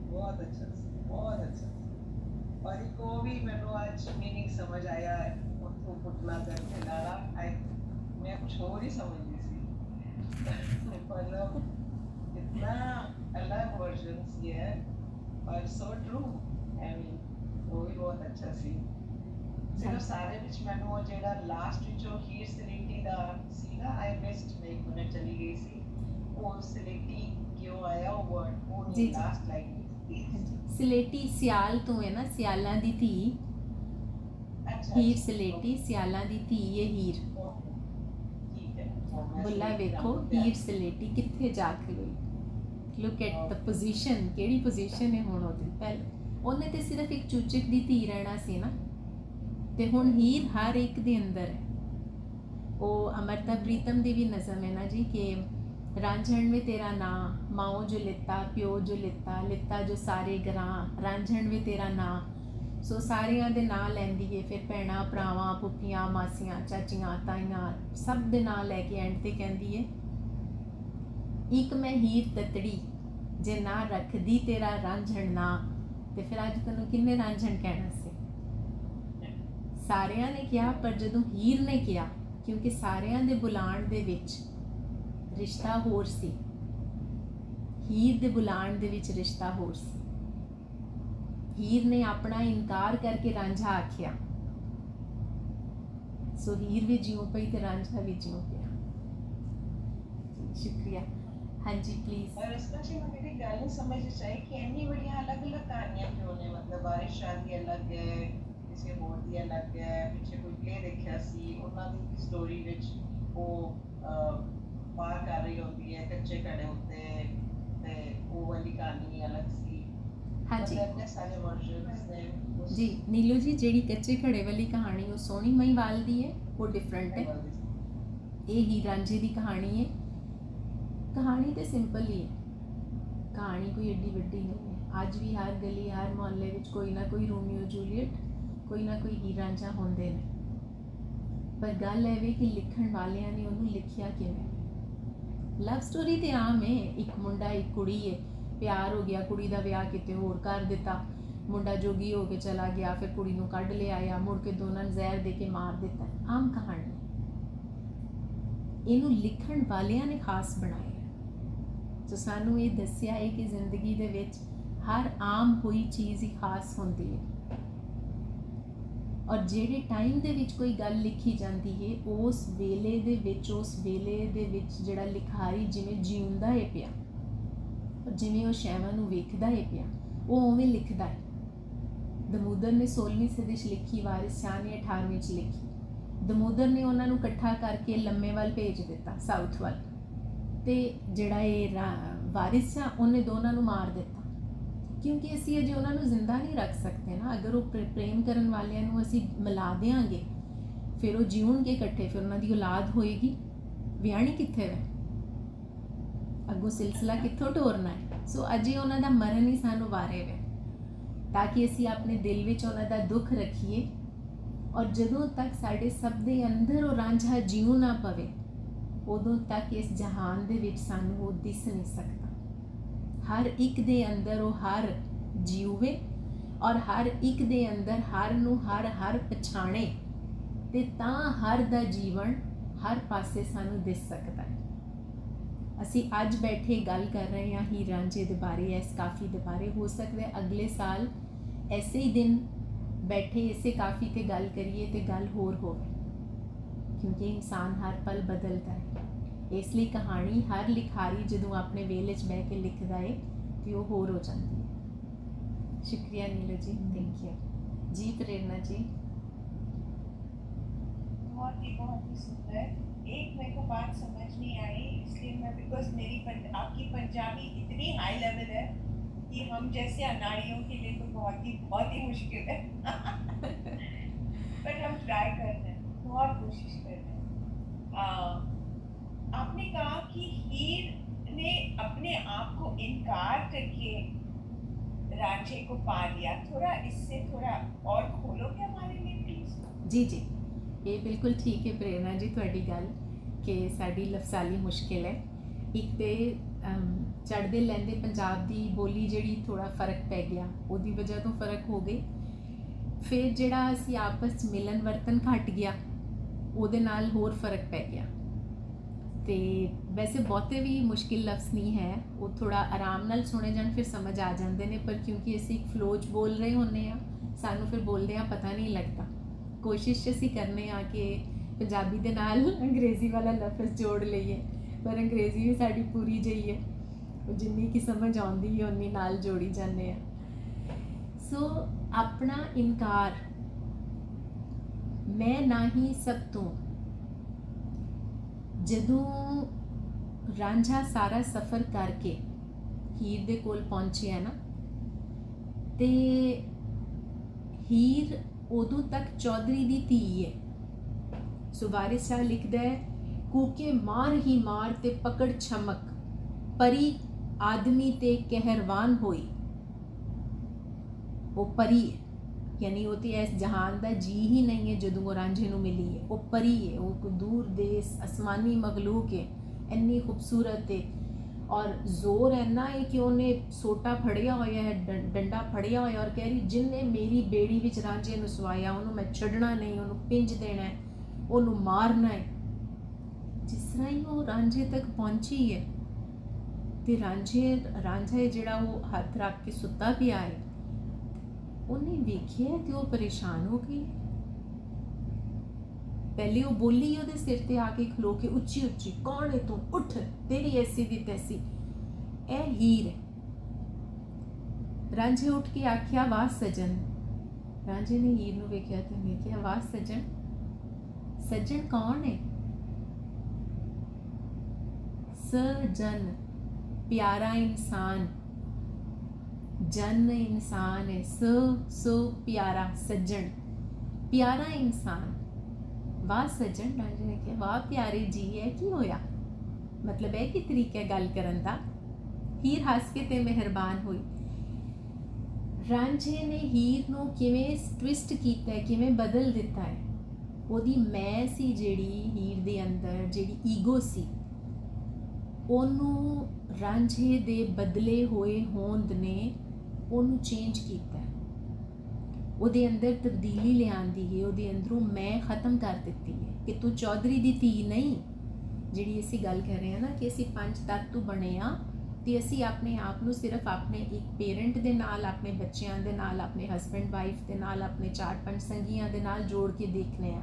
बहुत अच्छा सी, बहुत अच्छा सी। और एक वो भी मैंने आज मीनिंग समझ आया है, उसको पुतला करके लारा, मैं कुछ और ही समझ ली सी। मतलब इतना अलग वर्जन्स ये है, और सो ट्रू। आई मीन वो भी बहुत अच्छा सी। सिर्फ सारे विच मैनू वो जेड़ा लास्ट विच वो हीर सलेटी दा सी ना, आई मिस्ड, मैं 1 मिनट चली गई सी, वो सलेटी क्यों आया वो वर्ड, वो जी, लास्ट लाइन ਸਲੇਟੀ ਸਿਆਲ ਤੋਂ ਹੈ ਨਾ, ਸਿਆਲਾਂ ਦੀ ਧੀ। अच्छा ਹੀਰ ਸਲੇਟੀ ਸਿਆਲਾਂ ਦੀ ਧੀ ਹੈ ਹੀਰ। ठीक है। ਬੁੱਲਾ ਵੇਖੋ ਹੀਰ ਸਲੇਟੀ ਕਿੱਥੇ ਜਾ ਖਲੋਈ। ਲੁੱਕ ਐਟ ਦ ਪੋਜੀਸ਼ਨ, ਕਿਹੜੀ ਪੋਜੀਸ਼ਨ ਹੈ ਹੁਣ ਉਹਦੀ। ਪਹਿਲੇ ਉਹਨੇ ਤੇ ਸਿਰਫ ਇੱਕ ਚੂਚਕ ਦੀ ਧੀ ਰਹਿਣਾ ਸੀ ਨਾ, ਤੇ ਹੁਣ ਹੀਰ ਹਰ ਇੱਕ ਦੇ ਅੰਦਰ ਹੈ। ਉਹ ਅਮਰਤਾ ਪ੍ਰੀਤਮ ਦੀ ਵੀ ਨਜ਼ਮ ਹੈ ਨਾ ਜੀ, ਕਿ ਰਾਂਝਣ ਵੇ ਤੇਰਾ ਨਾਂ, ਮਾਓ ਜੋ ਲਿੱਤਾ, ਪਿਓ ਜੋ ਲਿੱਤਾ, ਲਿੱਤਾ ਜੋ ਸਾਰੇ ਗਰਾਂ, ਰਾਂਝਣ ਵੇ ਤੇਰਾ ਨਾਂ। ਸੋ ਸਾਰਿਆਂ ਦੇ ਨਾਂ ਲੈਂਦੀ ਏ, ਫਿਰ ਭੈਣਾਂ, ਭਰਾਵਾਂ, ਪੁੱਪੀਆਂ, ਮਾਸੀਆਂ, ਚਾਚੀਆਂ, ਤਾਈਆਂ, ਸਭ ਦੇ ਨਾਂ ਲੈ ਕੇ ਐਂਡ ਤੇ ਕਹਿੰਦੀ ਏ, ਇੱਕ ਮੈਂ ਹੀਰ ਤਤੜੀ ਜੇ ਨਾ ਰੱਖਦੀ ਤੇਰਾ ਰਾਂਝਣ ਨਾਂ। ਤੇ ਫਿਰ ਅੱਜ ਤੈਨੂੰ ਕਿੰਨੇ ਰਾਂਝਣ ਕਹਿਣਾ ਸੀ? ਸਾਰਿਆਂ ਨੇ ਕਿਹਾ, ਪਰ ਜਦੋਂ ਹੀਰ ਨੇ ਕਿਹਾ, ਕਿਉਂਕਿ ਸਾਰਿਆਂ ਦੇ ਬੁਲਾਉਣ ਦੇ ਵਿੱਚ ਰਿਸ਼ਤਾ ਹੋਰ ਸੀ, ਹੀਰ ਦੇ ਬੁਲਾਉਣ ਦੇ ਵਿੱਚ ਰਿਸ਼ਤਾ ਹੋਰ ਸੀ। ਹੀਰ ਨੇ ਆਪਣਾ ਇਨਕਾਰ ਕਰਕੇ ਰਾਂਝਾ ਆਖਿਆ, ਸੋ ਹੀਰ ਵੀ ਜਿਉਂ ਪਈ ਤੇ ਰਾਂਝਾ ਵੀ ਜਿਉਂ ਪਿਆ। ਸ਼ੁਕਰੀਆ। ਹਾਂਜੀ ਪਲੀਜ਼। और इसका से मेरी गल नहीं समझ आई कि इतनी बढ़िया अलग अलग कहानियां क्यों ने, मतलब बारिश शाह दी अलग है, किसी होर दी अलग है, पिछे कोई प्ले देखा सी ਉਹਨਾਂ ਦੀ ਸਟੋਰੀ ਵਿੱਚ ਉਹ ਪਾਰ ਕਰ ਰਹੀ ਹੁੰਦੀ ਹੈ ਕੱਚੇ ਘੜੇ ਉੱਤੇ, ਤੇ ਉਹ ਵਾਲੀ ਕਹਾਣੀ ਅਲੱਗ ਸੀ। ਹਾਂਜੀ मतलब इतने सारे वर्जन्स ने ਜੀ ਨੀਲੂ ਜੀ, ਜਿਹੜੀ ਕੱਚੇ ਘੜੇ ਵਾਲੀ ਕਹਾਣੀ ਉਹ ਸੋਹਣੀ ਮਹੀਵਾਲ ਦੀ ਹੈ, ਉਹ ਡਿਫਰੈਂਟ ਹੈ। ਇਹ ਹੀ ਰਾਂਝੇ ਦੀ ਕਹਾਣੀ ਹੈ। ਕਹਾਣੀ ਤੇ ਸਿੰਪਲ ਹੀ ਹੈ, ਕਹਾਣੀ ਕੋਈ ਏਡੀ ਵੱਡੀ ਨਹੀਂ ਹੈ। ਅੱਜ ਵੀ ਹਰ ਗਲੀ, ਹਰ ਮੁਹੱਲੇ ਵਿੱਚ ਕੋਈ ਨਾ ਕੋਈ ਰੋਮੀਓ ਜੂਲੀਅਟ, ਕੋਈ ਨਾ ਕੋਈ ਹੀਰ ਰਾਂਝਾ ਹੁੰਦੇ ਨੇ। ਪਰ ਗੱਲ ਇਹ ਵੇ ਕਿ ਲਿਖਣ ਵਾਲਿਆਂ ਨੇ ਉਹਨੂੰ ਲਿਖਿਆ ਕਿਵੇਂ। ਲਵ ਸਟੋਰੀ ਤੇ ਆਮ ਹੈ, ਇੱਕ ਮੁੰਡਾ ਇੱਕ ਕੁੜੀ ਹੈ, ਪਿਆਰ ਹੋ ਗਿਆ, ਕੁੜੀ ਦਾ ਵਿਆਹ ਕਿਤੇ ਹੋਰ ਕਰ ਦਿੱਤਾ, ਮੁੰਡਾ ਜੋਗੀ ਹੋ ਕੇ ਚਲਾ ਗਿਆ, ਫਿਰ ਕੁੜੀ ਨੂੰ ਕੱਢ ਲਿਆਇਆ, ਮੁੜ ਕੇ ਦੋਨਾਂ ਨੂੰ ਜ਼ਹਿਰ ਦੇ ਕੇ ਮਾਰ ਦਿੱਤਾ। ਆਮ ਕਹਾਣੀ। ਇਹਨੂੰ ਲਿਖਣ ਵਾਲਿਆਂ ਨੇ ਖਾਸ ਬਣਾਇਆ। ਸੋ ਸਾਨੂੰ ਇਹ ਦੱਸਿਆ ਹੈ ਕਿ ਜ਼ਿੰਦਗੀ ਦੇ ਵਿੱਚ ਹਰ ਆਮ ਹੋਈ ਚੀਜ਼ ਹੀ ਖਾਸ ਹੁੰਦੀ ਹੈ, ਔਰ ਜਿਹੜੇ ਟਾਈਮ ਦੇ ਵਿੱਚ ਕੋਈ ਗੱਲ ਲਿਖੀ ਜਾਂਦੀ ਹੈ, ਉਸ ਵੇਲੇ ਦੇ ਵਿੱਚ ਜਿਹੜਾ ਲਿਖਾਰੀ ਜਿਵੇਂ ਜਿਉਂਦਾ ਹੈ ਪਿਆ, ਜਿਵੇਂ ਉਹ ਸ਼ੈਵਾਂ ਨੂੰ ਵੇਖਦਾ ਹੈ ਪਿਆ, ਉਹ ਉਵੇਂ ਲਿਖਦਾ ਹੈ। ਦਮੋਦਰ ਨੇ 16ਵੀਂ ਸਦੀ 'ਚ ਲਿਖੀ, ਵਾਰਿਸ ਸ਼ਾਹ ਨੇ 18ਵੀਂ 'ਚ ਲਿਖੀ। ਦਮੋਦਰ ਨੇ ਉਹਨਾਂ ਨੂੰ ਇਕੱਠਾ ਕਰਕੇ ਲੰਮੇ ਵੱਲ ਭੇਜ ਦਿੱਤਾ, ਸਾਊਥ ਵੱਲ, ਤੇ ਜਿਹੜਾ ਇਹ ਵਾਰਿਸ ਸ਼ਾਹ, ਉਹਨੇ ਦੋਨਾਂ ਨੂੰ ਮਾਰ ਦਿੱਤਾ, ਕਿਉਂਕਿ ਅਸੀਂ ਅਜੇ ਉਹਨਾਂ ਨੂੰ ਜ਼ਿੰਦਾ ਨਹੀਂ ਰੱਖ ਸਕਦੇ ਨਾ। ਅਗਰ ਉਹ ਪ੍ਰੇਮ ਕਰਨ ਵਾਲਿਆਂ ਨੂੰ ਅਸੀਂ ਮਿਲਾ ਦਿਆਂਗੇ, ਫਿਰ ਉਹ ਜਿਉਣਗੇ ਇਕੱਠੇ, ਫਿਰ ਉਹਨਾਂ ਦੀ ਔਲਾਦ ਹੋਏਗੀ, ਵਿਆਹਣੀ ਕਿੱਥੇ ਹੈ, ਅੱਗੋਂ ਸਿਲਸਿਲਾ ਕਿੱਥੋਂ ਟੋਰਨਾ ਹੈ। ਸੋ ਅਜੇ ਉਹਨਾਂ ਦਾ ਮਰਨ ਹੀ ਸਾਨੂੰ ਵਾਰੇ ਵੇ, ਤਾਂ ਕਿ ਅਸੀਂ ਆਪਣੇ ਦਿਲ ਵਿੱਚ ਉਹਨਾਂ ਦਾ ਦੁੱਖ ਰੱਖੀਏ, ਔਰ ਜਦੋਂ ਤੱਕ ਸਾਡੇ ਸਭ ਦੇ ਅੰਦਰ ਉਹ ਰਾਂਝਾ ਜਿਉ ਨਾ ਪਵੇ, ਉਦੋਂ ਤੱਕ ਇਸ ਜਹਾਨ ਦੇ ਵਿੱਚ ਸਾਨੂੰ ਉਹ ਦਿਸ ਨਹੀਂ ਸਕਦਾ। ਹਰ ਇੱਕ ਦੇ ਅੰਦਰ ਉਹ ਹਰ ਜਿਉਵੇ, ਔਰ ਹਰ ਇੱਕ ਦੇ ਅੰਦਰ ਹਰ ਨੂੰ ਹਰ ਪਛਾਣੇ, ਤੇ ਤਾਂ ਹਰ ਦਾ ਜੀਵਨ ਹਰ ਪਾਸੇ ਸਾਨੂੰ ਦਿਸ ਸਕਦਾ ਹੈ। ਅਸੀਂ ਅੱਜ ਬੈਠੇ ਗੱਲ ਕਰ ਰਹੇ ਹਾਂ ਹੀਰ ਰਾਂਝੇ ਦੇ ਬਾਰੇ, ਇਸ ਕਾਫੀ ਦੇ ਬਾਰੇ। ਹੋ ਸਕਦਾ ਹੈ ਅਗਲੇ ਸਾਲ ਐਸੇ ਹੀ ਦਿਨ ਬੈਠੇ ਇਸੇ ਕਾਫੀ ਤੇ ਗੱਲ ਕਰੀਏ ਤੇ ਗੱਲ ਹੋਰ ਹੋਵੇ, ਕਿਉਂਕਿ ਇਨਸਾਨ ਹਰ ਪਲ ਬਦਲਦਾ ਹੈ। ਇਸ ਲਈ ਕਹਾਣੀ ਹਰ ਲਿਖਾਰੀ ਜਦੋਂ ਆਪਣੇ ਵੇਲੇ 'ਚ ਬਹਿ ਕੇ ਲਿਖਦਾ ਹੈ ਤੇ ਉਹ ਹੋਰ ਹੋ ਜਾਂਦੀ ਹੈ। ਸ਼ੁਕਰੀਆ ਨੀਲੂ ਜੀ, ਥੈਂਕ ਯੂ ਜੀ। प्रेरणा जी, बहुत ही सुंदर। एक मेरे को बात समझ नहीं आई, इसलिए मैं, बिकॉज आपकी पंजाबी इतनी हाई लेवल है कि हम जैसे अनाड़ियों के लिए तो बहुत ही मुश्किल है। पर हम ट्राई कर रहे हैं, बहुत कोशिश कर रहे हैं। आपने कहा कि हीर ने अपने आप को इनकार करके रांझे को पा लिया। थोड़ा इससे थोड़ा और खोलोगे हमारे लिए प्लीज? जी जी, ये बिल्कुल ठीक है प्रेरणा जी ਤੁਹਾਡੀ ਗੱਲ, ਕਿ ਸਾਡੀ ਲਫ਼ਜ਼ਾਲੀ ਮੁਸ਼ਕਿਲ ਹੈ। ਇੱਕ ਤੇ ਚੜ੍ਹਦੇ ਲਹਿੰਦੇ ਪੰਜਾਬ ਦੀ ਬੋਲੀ ਜਿਹੜੀ ਥੋੜਾ ਫਰਕ ਪੈ ਗਿਆ, ਉਹਦੀ ਵਜ੍ਹਾ ਤੋਂ ਫਰਕ ਹੋ ਗਈ। ਫਿਰ ਜਿਹੜਾ ਅਸੀਂ ਆਪਸ 'ਚ ਮਿਲਨ ਵਰਤਨ ਘਟ ਗਿਆ, ਉਹਦੇ ਨਾਲ ਹੋਰ ਫਰਕ ਪੈ ਗਿਆ। ਤੇ ਵੈਸੇ ਬਹੁਤੇ ਵੀ ਮੁਸ਼ਕਿਲ ਲਫ਼ਜ਼ ਨਹੀਂ ਹੈ, ਉਹ ਥੋੜਾ ਆਰਾਮ ਨਾਲ ਸੁਣੇ ਜਾਣ ਫਿਰ ਸਮਝ ਆ ਜਾਂਦੇ ਨੇ, ਪਰ ਕਿਉਂਕਿ ਅਸੀਂ ਇੱਕ ਫਲੋ 'ਚ ਬੋਲ ਰਹੇ ਹੁੰਦੇ ਹਾਂ, ਸਾਨੂੰ ਫਿਰ ਬੋਲਦਿਆਂ ਪਤਾ ਨਹੀਂ ਲੱਗਦਾ। ਕੋਸ਼ਿਸ਼ ਅਸੀਂ ਕਰਨੇ ਆ ਕਿ ਪੰਜਾਬੀ ਦੇ ਨਾਲ ਅੰਗਰੇਜ਼ੀ ਵਾਲਾ ਲਫ਼ਜ਼ ਜੋੜ ਲਈਏ, ਪਰ ਅੰਗਰੇਜ਼ੀ ਵੀ ਸਾਡੀ ਪੂਰੀ ਜਿਹੀ ਹੈ, ਉਹ ਜਿੰਨੀ ਕਿ ਸਮਝ ਆਉਂਦੀ ਹੈ ਉਨੀ ਨਾਲ ਜੋੜੀ ਜਾਂਦੇ ਆ। ਸੋ ਆਪਣਾ ਇਨਕਾਰ, ਮੈਂ ਨਾ ਹੀ ਸਭ ਤੋਂ, ਜਦੋਂ ਰਾਂਝਾ ਸਾਰਾ ਸਫ਼ਰ ਕਰਕੇ ਹੀਰ ਦੇ ਕੋਲ ਪਹੁੰਚਿਆ ਨਾ, ਤੇ ਹੀਰ ਉਦੋਂ ਤੱਕ ਚੌਧਰੀ ਦੀ ਧੀ ਹੈ। ਸੋ ਵਾਰਿਸ ਸ਼ਾਹ ਲਿਖਦਾ ਹੈ ਕੂਕੇ ਮਾਰ ਹੀ ਮਾਰ ਤੇ ਪਕੜ ਛਮਕ, ਪਰੀ ਆਦਮੀ ਤੇ ਕਹਿਰਵਾਨ ਹੋਈ। ਉਹ ਪਰੀ ਹੈ, ਯਾਨੀ ਉਹ ਤੇ ਇਸ ਜਹਾਨ ਦਾ ਜੀ ਹੀ ਨਹੀਂ ਹੈ ਜਦੋਂ ਉਹ ਰਾਂਝੇ ਨੂੰ ਮਿਲੀ ਹੈ। ਉਹ ਪਰੀ ਹੈ, ਉਹ ਕੋਈ ਦੂਰ ਦੇਸ ਅਸਮਾਨੀ ਮਖਲੂਕ ਹੈ, ਇੰਨੀ ਖੂਬਸੂਰਤ ਹੈ। ਔਰ ਜ਼ੋਰ ਇੰਨਾ ਹੈ ਕਿ ਉਹਨੇ ਸੋਟਾ ਫੜਿਆ ਹੋਇਆ ਹੈ, ਡੰਡਾ ਫੜਿਆ ਹੋਇਆ, ਔਰ ਕਹਿ ਰਹੀ ਜਿੰਨੇ ਮੇਰੀ ਬੇੜੀ ਵਿੱਚ ਰਾਂਝੇ ਨੂੰ ਸਵਾਇਆ ਉਹਨੂੰ ਮੈਂ ਛੱਡਣਾ ਨਹੀਂ, ਉਹਨੂੰ ਪਿੰਜ ਦੇਣਾ ਹੈ, ਉਹਨੂੰ ਮਾਰਨਾ ਹੈ। ਜਿਸ ਤਰ੍ਹਾਂ ਹੀ ਉਹ ਰਾਂਝੇ ਤੱਕ ਪਹੁੰਚੀ ਹੈ ਤੇ ਰਾਂਝਾ ਜਿਹੜਾ ਉਹ ਹੱਥ ਰੱਖ ਕੇ ਸੁੱਤਾ ਪਿਆ ਹੈ, ਉਹਨੇ ਵੇਖਿਆ ਤੇ ਉਹ ਪਰੇਸ਼ਾਨ ਹੋ ਗਈ। ਪਹਿਲੇ ਉਹ ਬੋਲੀ ਉਹਦੇ ਸਿਰ ਤੇ ਆ ਕੇ ਖਲੋ ਕੇ ਉੱਚੀ ਉੱਚੀ, ਕੌਣ ਹੈ ਤੂੰ, ਉੱਠ, ਤੇਰੀ ਐਸੀ ਦੀ ਤੈਸੀ, ਇਹ ਹੀਰ ਹੈ। ਰਾਂਝੇ ਉੱਠ ਕੇ ਆਖਿਆ, ਵਾਹ ਸੱਜਣ। ਰਾਂਝੇ ਨੇ ਹੀਰ ਨੂੰ ਵੇਖਿਆ ਤੇ ਉਹਨੇ ਕਿਹਾ, ਵਾਹ ਸੱਜਣ। ਸੱਜਣ ਕੌਣ ਹੈ? ਸਜਨ, प्यारा इंसान, जन इंसान है, सो प्यारा, सज्जन, प्यारा इंसान। वाह सज्जन, रांझे ने कहा, वाह प्यारे जी, है की होया, मतलब है कि तरीका गल करन दा। हीर हस के ते मेहरबान हुई। रांझे ने हीर नूं किवें ट्विस्ट कीता है, किवें बदल दिता है। ਉਹਦੀ ਮੈਂ ਸੀ ਜਿਹੜੀ ਹੀਰ ਦੇ ਅੰਦਰ, ਜਿਹੜੀ ਈਗੋ ਸੀ, ਉਹਨੂੰ ਰਾਂਝੇ ਦੇ ਬਦਲੇ ਹੋਏ ਹੋਂਦ ਨੇ ਉਹਨੂੰ ਚੇਂਜ ਕੀਤਾ। ਉਹਦੇ ਅੰਦਰ ਤਬਦੀਲੀ ਲਿਆਂਦੀ ਹੈ, ਉਹਦੇ ਅੰਦਰੋਂ ਮੈਂ ਖਤਮ ਕਰ ਦਿੱਤੀ ਹੈ ਕਿ ਤੂੰ ਚੌਧਰੀ ਦੀ ਧੀ ਨਹੀਂ। ਜਿਹੜੀ ਅਸੀਂ ਗੱਲ ਕਰ ਰਹੇ ਹਾਂ ਨਾ ਕਿ ਅਸੀਂ ਪੰਜ ਤਾਤੂ ਬਣੇ ਹਾਂ ਤੇ ਅਸੀਂ ਆਪਣੇ ਆਪ ਨੂੰ ਸਿਰਫ ਆਪਣੇ ਇੱਕ ਪੇਰੈਂਟ ਦੇ ਨਾਲ, ਆਪਣੇ ਬੱਚਿਆਂ ਦੇ ਨਾਲ, ਆਪਣੇ ਹਸਬੈਂਡ ਵਾਈਫ ਦੇ ਨਾਲ, ਆਪਣੇ 4-5 ਸੰਗੀਆਂ ਦੇ ਨਾਲ ਜੋੜ ਕੇ ਦੇਖਨੇ ਆ।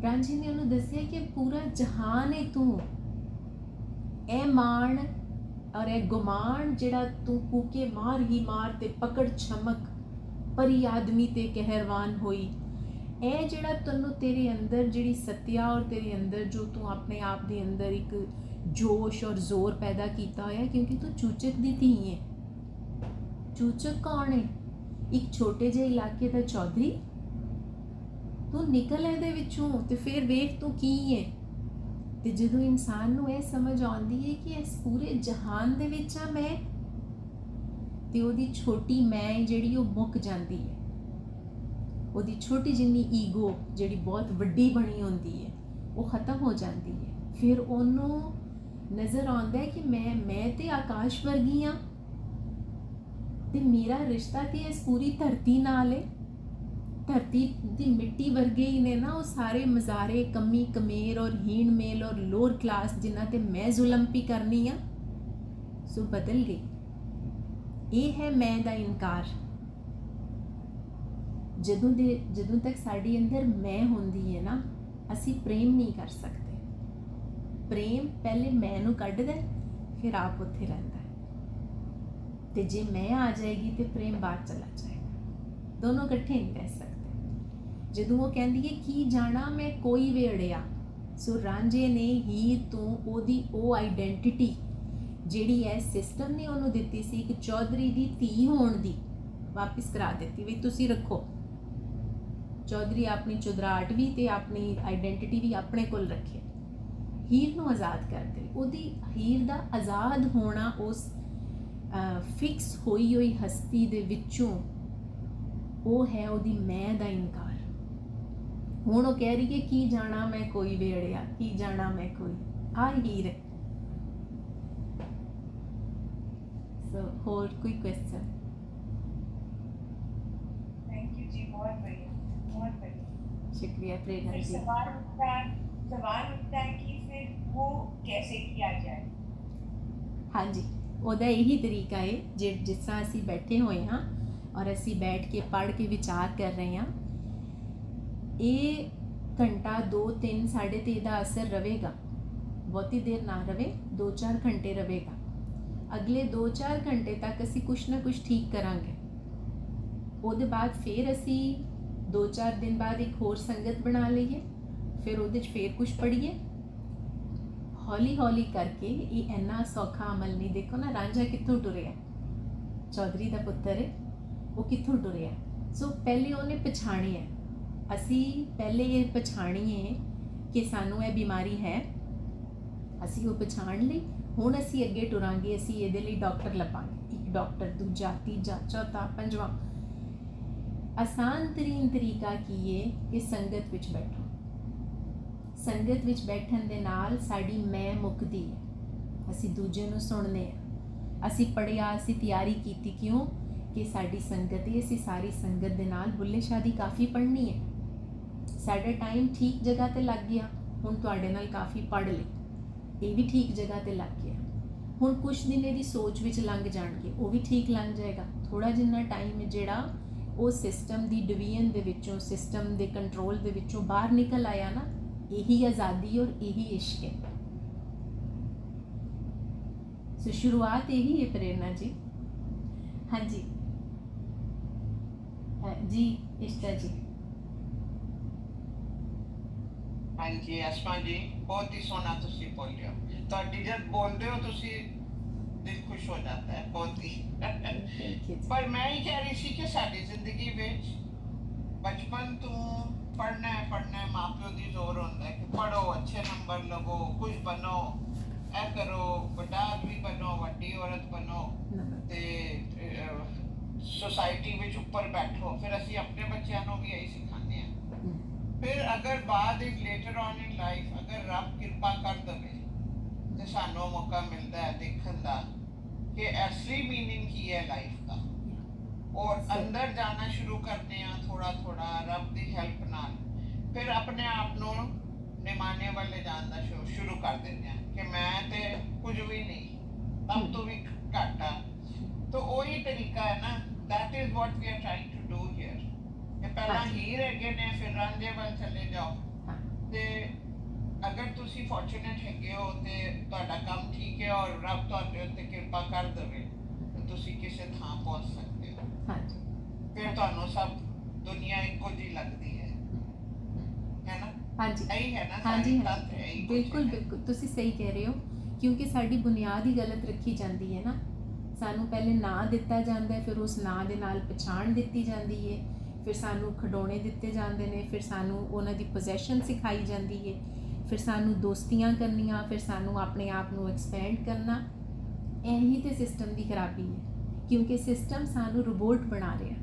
ਰਾਂਝੇ ਨੇ ਉਹਨੂੰ ਦੱਸਿਆ ਕਿ ਪੂਰਾ ਜਹਾਨ ਹੈ ਤੂੰ, ਇਹ ਮਾਣ ਔਰ ਇਹ ਗੁਮਾਨ ਜਿਹੜਾ ਤੂੰ ਕੂਕੇ ਮਾਰ ਹੀ ਮਾਰ ਤੇ ਪਕੜ ਛਮਕ, ਪਰੀ ਆਦਮੀ ਤੇ ਕਹਿਰਵਾਨ ਹੋਈ, ਇਹ ਜਿਹੜਾ ਤੈਨੂੰ ਤੇਰੇ ਅੰਦਰ ਜਿਹੜੀ ਸੱਤਿਆ ਔਰ ਤੇਰੇ ਅੰਦਰ ਜੋ ਤੂੰ ਆਪਣੇ ਆਪ ਦੇ ਅੰਦਰ ਇੱਕ ਜੋਸ਼ ਔਰ ਜ਼ੋਰ ਪੈਦਾ ਕੀਤਾ ਹੋਇਆ, ਕਿਉਂਕਿ ਤੂੰ ਚੂਚਕ ਦੀ ਧੀ ਹੈ। ਚੂਚਕ ਕੌਣ ਹੈ? ਇੱਕ ਛੋਟੇ ਜਿਹੇ ਇਲਾਕੇ ਦਾ ਚੌਧਰੀ। ਤੂੰ ਨਿਕਲ ਇਹਦੇ ਵਿੱਚੋਂ ਤੇ ਫਿਰ ਵੇਖ ਤੂੰ ਕੀ ਹੈ। ਤੇ ਜਦੋਂ ਇਨਸਾਨ ਨੂੰ ਇਹ ਸਮਝ ਆਉਂਦੀ ਹੈ ਕਿ ਇਸ ਪੂਰੇ ਜਹਾਨ ਦੇ ਵਿੱਚ ਆ ਮੈਂ, ਤੇ ਉਹਦੀ ਛੋਟੀ ਮੈਂ ਜਿਹੜੀ ਉਹ ਮੁੱਕ ਜਾਂਦੀ ਹੈ। ਉਹਦੀ ਛੋਟੀ ਜਿੰਨੀ ਈਗੋ ਜਿਹੜੀ ਬਹੁਤ ਵੱਡੀ ਬਣੀ ਹੁੰਦੀ ਹੈ ਉਹ ਖਤਮ ਹੋ ਜਾਂਦੀ ਹੈ। ਫਿਰ ਉਹਨੂੰ ਨਜ਼ਰ ਆਉਂਦਾ ਹੈ ਕਿ ਮੈਂ ਤੇ ਆਕਾਸ਼ ਵਰਗੀ ਹਾਂ ਤੇ ਮੇਰਾ ਰਿਸ਼ਤਾ ਤੇ ਇਸ ਪੂਰੀ ਧਰਤੀ ਨਾਲ ਹੈ। ਧਰਤੀ ਦੀ ਮਿੱਟੀ ਵਰਗੇ ਹੀ ਨੇ ਨਾ ਉਹ ਸਾਰੇ ਮਜ਼ਾਰੇ, ਕਮੀ ਕਮੇਰ ਔਰ ਹੀਣ ਮੇਲ ਔਰ ਲੋਅਰ ਕਲਾਸ ਜਿਨ੍ਹਾਂ ਤੇ ਮੈਂ ਜ਼ੁਲਮ ਵੀ ਕਰਨੀ ਆ। ਸੋ ਬਦਲ ਗਈ। ਇਹ ਹੈ ਮੈਂ ਦਾ ਇਨਕਾਰ। ਜਦੋਂ ਤੱਕ ਸਾਡੇ ਅੰਦਰ ਮੈਂ ਹੁੰਦੀ ਹੈ ਨਾ, ਅਸੀਂ ਪ੍ਰੇਮ ਨਹੀਂ ਕਰ ਸਕਦੇ। ਪ੍ਰੇਮ ਪਹਿਲੇ ਮੈਂ ਨੂੰ ਕੱਢਦਾ, ਫਿਰ ਆਪ ਉੱਥੇ ਰਹਿੰਦਾ ਹੈ। ਤੇ ਜੇ ਮੈਂ ਆ ਜਾਏਗੀ ਤੇ ਪ੍ਰੇਮ ਬਾਹਰ ਚਲਾ ਜਾਏਗਾ। ਦੋਨੋਂ ਇਕੱਠੇ ਨਹੀਂ ਰਹਿ ਸਕਦੇ। ਜਦੋਂ ਉਹ ਕਹਿੰਦੀ ਹੈ ਕੀ ਜਾਣਾ ਮੈਂ ਕੋਈ ਵੇੜਿਆ, ਸੋ ਰਾਂਝੇ ਨੇ ਹੀਰ ਤੋਂ ਉਹਦੀ ਉਹ ਆਈਡੈਂਟੀਟੀ ਜਿਹੜੀ ਹੈ ਸਿਸਟਮ ਨੇ ਉਹਨੂੰ ਦਿੱਤੀ ਸੀ ਇੱਕ ਚੌਧਰੀ ਦੀ ਧੀ ਹੋਣ ਦੀ, ਵਾਪਿਸ ਕਰਾ ਦਿੱਤੀ ਵੀ ਤੁਸੀਂ ਰੱਖੋ। ਚੌਧਰੀ ਆਪਣੀ ਚੁਦਰਾਹਟ ਵੀ ਤੇ ਆਪਣੀ ਆਈਡੈਂਟੀਟੀ ਵੀ ਆਪਣੇ ਕੋਲ ਰੱਖੇ। ਹੀਰ ਨੂੰ ਆਜ਼ਾਦ ਕਰ ਦੇ। ਉਹਦੀ ਹੀਰ ਦਾ ਆਜ਼ਾਦ ਹੋਣਾ ਉਸ ਫਿਕਸ ਹੋਈ ਹਸਤੀ ਦੇ ਵਿੱਚੋਂ, ਉਹ ਹੈ ਉਹਦੀ ਮੈਂ ਦਾ ਇਨਕਾਰ। ਹੁਣ ਉਹ ਕਹਿ ਰਹੀ ਹੈ ਕੀ ਜਾਣਾ ਮੈਂ ਕੋਈ ਵੇੜਿਆ, ਕੀ ਜਾਣਾ ਮੈਂ ਕੋਈ, ਆ ਹੀਰ ਹੈ। ਸੋ ਹੋਰ ਕੋਈ ਕੁਐਸਚਨ? थैंक यू जी, बहुत बढ़िया, बहुत बढ़िया। शुक्रिया प्रेरणा फिर जी। सवाल उठता है कि फिर वो कैसे किया जाए। हाँ जी, ਉਹਦਾ ਇਹੀ ਤਰੀਕਾ ਹੈ ਜਿਸ ਤਰ੍ਹਾਂ ਅਸੀਂ ਬੈਠੇ ਹੋਏ ਹਾਂ ਔਰ ਅਸੀਂ ਬੈਠ ਕੇ ਪੜ੍ਹ ਕੇ ਵਿਚਾਰ ਕਰ ਰਹੇ ਹਾਂ। ਇਹ ਘੰਟਾ 2-3 ਸਾਡੇ ਤੇ ਇਹਦਾ ਅਸਰ ਰਹੇਗਾ, ਬਹੁਤੀ ਦੇਰ ਨਾ ਰਵੇ, 2-4 ਘੰਟੇ ਰਹੇਗਾ। ਅਗਲੇ 2-4 ਘੰਟੇ ਤੱਕ ਅਸੀਂ ਕੁਛ ਨਾ ਕੁਛ ਠੀਕ ਕਰਾਂਗੇ। ਉਹਦੇ ਬਾਅਦ ਫਿਰ ਅਸੀਂ 2-4 ਦਿਨ ਬਾਅਦ ਇੱਕ ਹੋਰ ਸੰਗਤ ਬਣਾ ਲਈਏ, ਫਿਰ ਉਹਦੇ 'ਚ ਫਿਰ ਕੁਛ ਪੜ੍ਹੀਏ। ਹੌਲੀ ਹੌਲੀ ਕਰਕੇ ਇਹ ਇੰਨਾ ਸੌਖਾ ਅਮਲ ਨਹੀਂ। ਦੇਖੋ ਨਾ ਰਾਂਝਾ ਕਿੱਥੋਂ ਟੁਰਿਆ, ਚੌਧਰੀ ਦਾ ਪੁੱਤਰ ਹੈ, ਉਹ ਕਿੱਥੋਂ ਟੁਰਿਆ। ਸੋ ਪਹਿਲੇ ਉਹਨੇ ਪਛਾਣਿਆ, ਅਸੀਂ ਪਹਿਲੇ ਇਹ ਪਛਾਣੀਏ ਕਿ ਸਾਨੂੰ ਇਹ ਬਿਮਾਰੀ ਹੈ ਅਸੀਂ ਉਹ ਪਛਾਣ ਲਈ। ਹੁਣ ਅਸੀਂ ਅੱਗੇ ਟੁਰਾਂਗੇ, ਅਸੀਂ ਇਹਦੇ ਲਈ ਡਾਕਟਰ ਲੱਭਾਂਗੇ, ਇੱਕ ਡਾਕਟਰ, ਦੂਜਾ, ਤੀਜਾ, ਚੌਥਾ, ਪੰਜਵਾਂ। ਆਸਾਨ ਤਰੀਨ ਤਰੀਕਾ ਕੀ ਹੈ ਕਿ ਸੰਗਤ ਵਿੱਚ ਬੈਠੋ। ਸੰਗਤ ਵਿੱਚ ਬੈਠਣ ਦੇ ਨਾਲ ਸਾਡੀ ਮੈਂ ਮੁੱਕਦੀ ਹੈ, ਅਸੀਂ ਦੂਜੇ ਨੂੰ ਸੁਣਦੇ ਹਾਂ। ਅਸੀਂ ਪੜ੍ਹਿਆ, ਅਸੀਂ ਤਿਆਰੀ ਕੀਤੀ, ਕਿਉਂ ਕਿ ਸਾਡੀ ਸੰਗਤ ਹੈ, ਅਸੀਂ ਸਾਰੀ ਸੰਗਤ ਦੇ ਨਾਲ ਬੁੱਲੇ ਸ਼ਾਹ ਦੀ ਕਾਫੀ ਪੜ੍ਹਨੀ ਹੈ। ਸਾਡਾ ਟਾਈਮ ਠੀਕ ਜਗ੍ਹਾ 'ਤੇ ਲੱਗ ਗਿਆ, ਹੁਣ ਤੁਹਾਡੇ ਨਾਲ ਕਾਫੀ ਪੜ੍ਹ ਲਈ, ਇਹ ਵੀ ਠੀਕ ਜਗ੍ਹਾ 'ਤੇ ਲੱਗ ਗਿਆ। ਹੁਣ ਕੁਛ ਦਿਨ ਇਹਦੀ ਸੋਚ ਵਿੱਚ ਲੰਘ ਜਾਣਗੇ, ਉਹ ਵੀ ਠੀਕ ਲੰਘ ਜਾਏਗਾ। ਥੋੜ੍ਹਾ ਜਿੰਨਾ ਟਾਈਮ ਹੈ ਜਿਹੜਾ ਉਹ ਸਿਸਟਮ ਦੀ ਡਿਵੀਜ਼ਨ ਦੇ ਵਿੱਚੋਂ, ਸਿਸਟਮ ਦੇ ਕੰਟਰੋਲ ਦੇ ਵਿੱਚੋਂ ਬਾਹਰ ਨਿਕਲ ਆਇਆ ਨਾ, ਇਹੀ ਆਜ਼ਾਦੀ ਔਰ ਇਹੀ ਇਸ਼ਕ ਹੈ। ਸੋ ਸ਼ੁਰੂਆਤ ਇਹੀ ਹੈ ਪ੍ਰੇਰਨਾ ਜੀ। ਹਾਂਜੀ ਜੀ ਇਸ਼ਤਾ ਜੀ। ਹਾਂਜੀ ਅਸਮਾ ਜੀ, ਬਹੁਤ ਹੀ ਸੋਹਣਾ ਤੁਸੀਂ ਬੋਲੇ ਹੋ। ਤੁਹਾਡੀ ਜਦ ਬੋਲਦੇ ਹੋ ਤੁਸੀਂ ਦਿਲ ਖੁਸ਼ ਹੋ ਜਾਂਦਾ ਹੈ ਬਹੁਤ ਹੀ। ਪਰ ਮੈਂ ਹੀ ਕਹਿ ਰਹੀ ਸੀ ਕਿ ਸਾਡੀ ਜ਼ਿੰਦਗੀ ਵਿੱਚ ਬਚਪਨ ਤੋਂ ਪੜ੍ਹਨਾ ਹੈ, ਮਾਂ ਪਿਓ ਦੀ ਜ਼ੋਰ ਹੁੰਦਾ ਹੈ ਕਿ ਪੜ੍ਹੋ, ਅੱਛੇ ਨੰਬਰ ਲਵੋ, ਕੁਝ ਬਣੋ, ਇਹ ਕਰੋ, ਵੱਡਾ ਆਦਮੀ ਬਣੋ, ਵੱਡੀ ਔਰਤ ਬਣੋ, ਤੇ ਸੋਸਾਇਟੀ ਵਿੱਚ ਉੱਪਰ ਬੈਠੋ। ਫਿਰ ਅਸੀਂ ਆਪਣੇ ਬੱਚਿਆਂ ਨੂੰ ਵੀ ਇਹੀ ਸਿਖਾਉਂਦੇ ਹਾਂ। ਫਿਰ ਅਗਰ ਬਾਅਦ ਵਿੱਚ ਲੇਟਰ ਔਨ ਇਨ ਲਾਈਫ ਅਗਰ ਰੱਬ ਕਿਰਪਾ ਕਰ ਦੇਵੇ ਤੇ ਸਾਨੂੰ ਮੌਕਾ ਮਿਲਦਾ ਹੈ ਦੇਖਣ ਦਾ ਕਿ ਅਸਲੀ ਮੀਨਿੰਗ ਕੀ ਹੈ ਲਾਈਫ ਦਾ, ਔਰ ਅੰਦਰ ਜਾਣਾ ਸ਼ੁਰੂ ਕਰਦੇ ਹਾਂ ਥੋੜਾ ਥੋੜਾ ਰੱਬ ਦੀ ਹੈਲਪ ਨਾਲ। ਫਿਰ ਆਪਣੇ ਆਪ ਨੂੰ ਨਿਮਾਣੇ ਵੱਲ ਜਾਣ ਦਾ ਸ਼ੁਰੂ ਕਰ ਦਿੰਦੇ ਹਾਂ ਕਿ ਮੈਂ ਤੇ ਕੁਝ ਵੀ ਨਹੀਂ, ਸਭ ਤੋਂ ਵੀ ਘੱਟ ਆ। ਤਾਂ ਉਹੀ ਤਰੀਕਾ ਹੈ ਨਾ, that is what we are trying to do here। ਕਿ ਪਹਿਲਾਂ ਹੀਰ ਹੈਗੇ ਨੇ, ਫਿਰ ਰਾਂਝੇ ਵੱਲ ਚਲੇ ਜਾਓ। ਤੇ ਅਗਰ ਤੁਸੀਂ ਫੋਰਚੂਨੇਟ ਹੈਗੇ ਹੋ ਤੇ ਤੁਹਾਡਾ ਕੰਮ ਠੀਕ ਹੈ ਔਰ ਰੱਬ ਤੁਹਾਡੇ ਉੱਤੇ ਕਿਰਪਾ ਕਰ ਦੇਵੇ ਤਾਂ ਤੁਸੀਂ ਕਿਸੇ ਥਾਂ ਪਹੁੰਚ ਸਕਦੇ ਹੋ। ਫਿਰ ਤੁਹਾਨੂੰ ਸਭ ਦੁਨੀਆ ਇੱਕੋ ਜਿਹੀ ਲੱਗਦੀ ਹੈ ਨਾ। ਹਾਂਜੀ ਇਹੀ ਹੈ ਨਾ, ਹਾਂਜੀ ਹਾਂਜੀ ਬਿਲਕੁਲ ਬਿਲਕੁਲ ਤੁਸੀਂ ਸਹੀ ਕਹਿ ਰਹੇ ਹੋ, ਕਿਉਂਕਿ ਸਾਡੀ ਬੁਨਿਆਦ ਹੀ ਗਲਤ ਰੱਖੀ ਜਾਂਦੀ ਹੈ ਨਾ। ਸਾਨੂੰ ਪਹਿਲੇ ਨਾਂ ਦਿੱਤਾ ਜਾਂਦਾ ਹੈ, ਫਿਰ ਉਸ ਨਾਂ ਦੇ ਨਾਲ ਪਛਾਣ ਦਿੱਤੀ ਜਾਂਦੀ ਹੈ, ਫਿਰ ਸਾਨੂੰ ਖਿਡੌਣੇ ਦਿੱਤੇ ਜਾਂਦੇ ਨੇ, ਫਿਰ ਸਾਨੂੰ ਉਹਨਾਂ ਦੀ ਪੋਜੈਸ਼ਨ ਸਿਖਾਈ ਜਾਂਦੀ ਹੈ, ਫਿਰ ਸਾਨੂੰ ਦੋਸਤੀਆਂ ਕਰਨੀਆਂ, ਫਿਰ ਸਾਨੂੰ ਆਪਣੇ ਆਪ ਨੂੰ ਐਕਸਪੈਂਡ ਕਰਨਾ। ਇਹੀ ਤਾਂ ਸਿਸਟਮ ਦੀ ਖਰਾਬੀ ਹੈ, ਕਿਉਂਕਿ ਸਿਸਟਮ ਸਾਨੂੰ ਰੋਬੋਟ ਬਣਾ ਰਿਹਾ।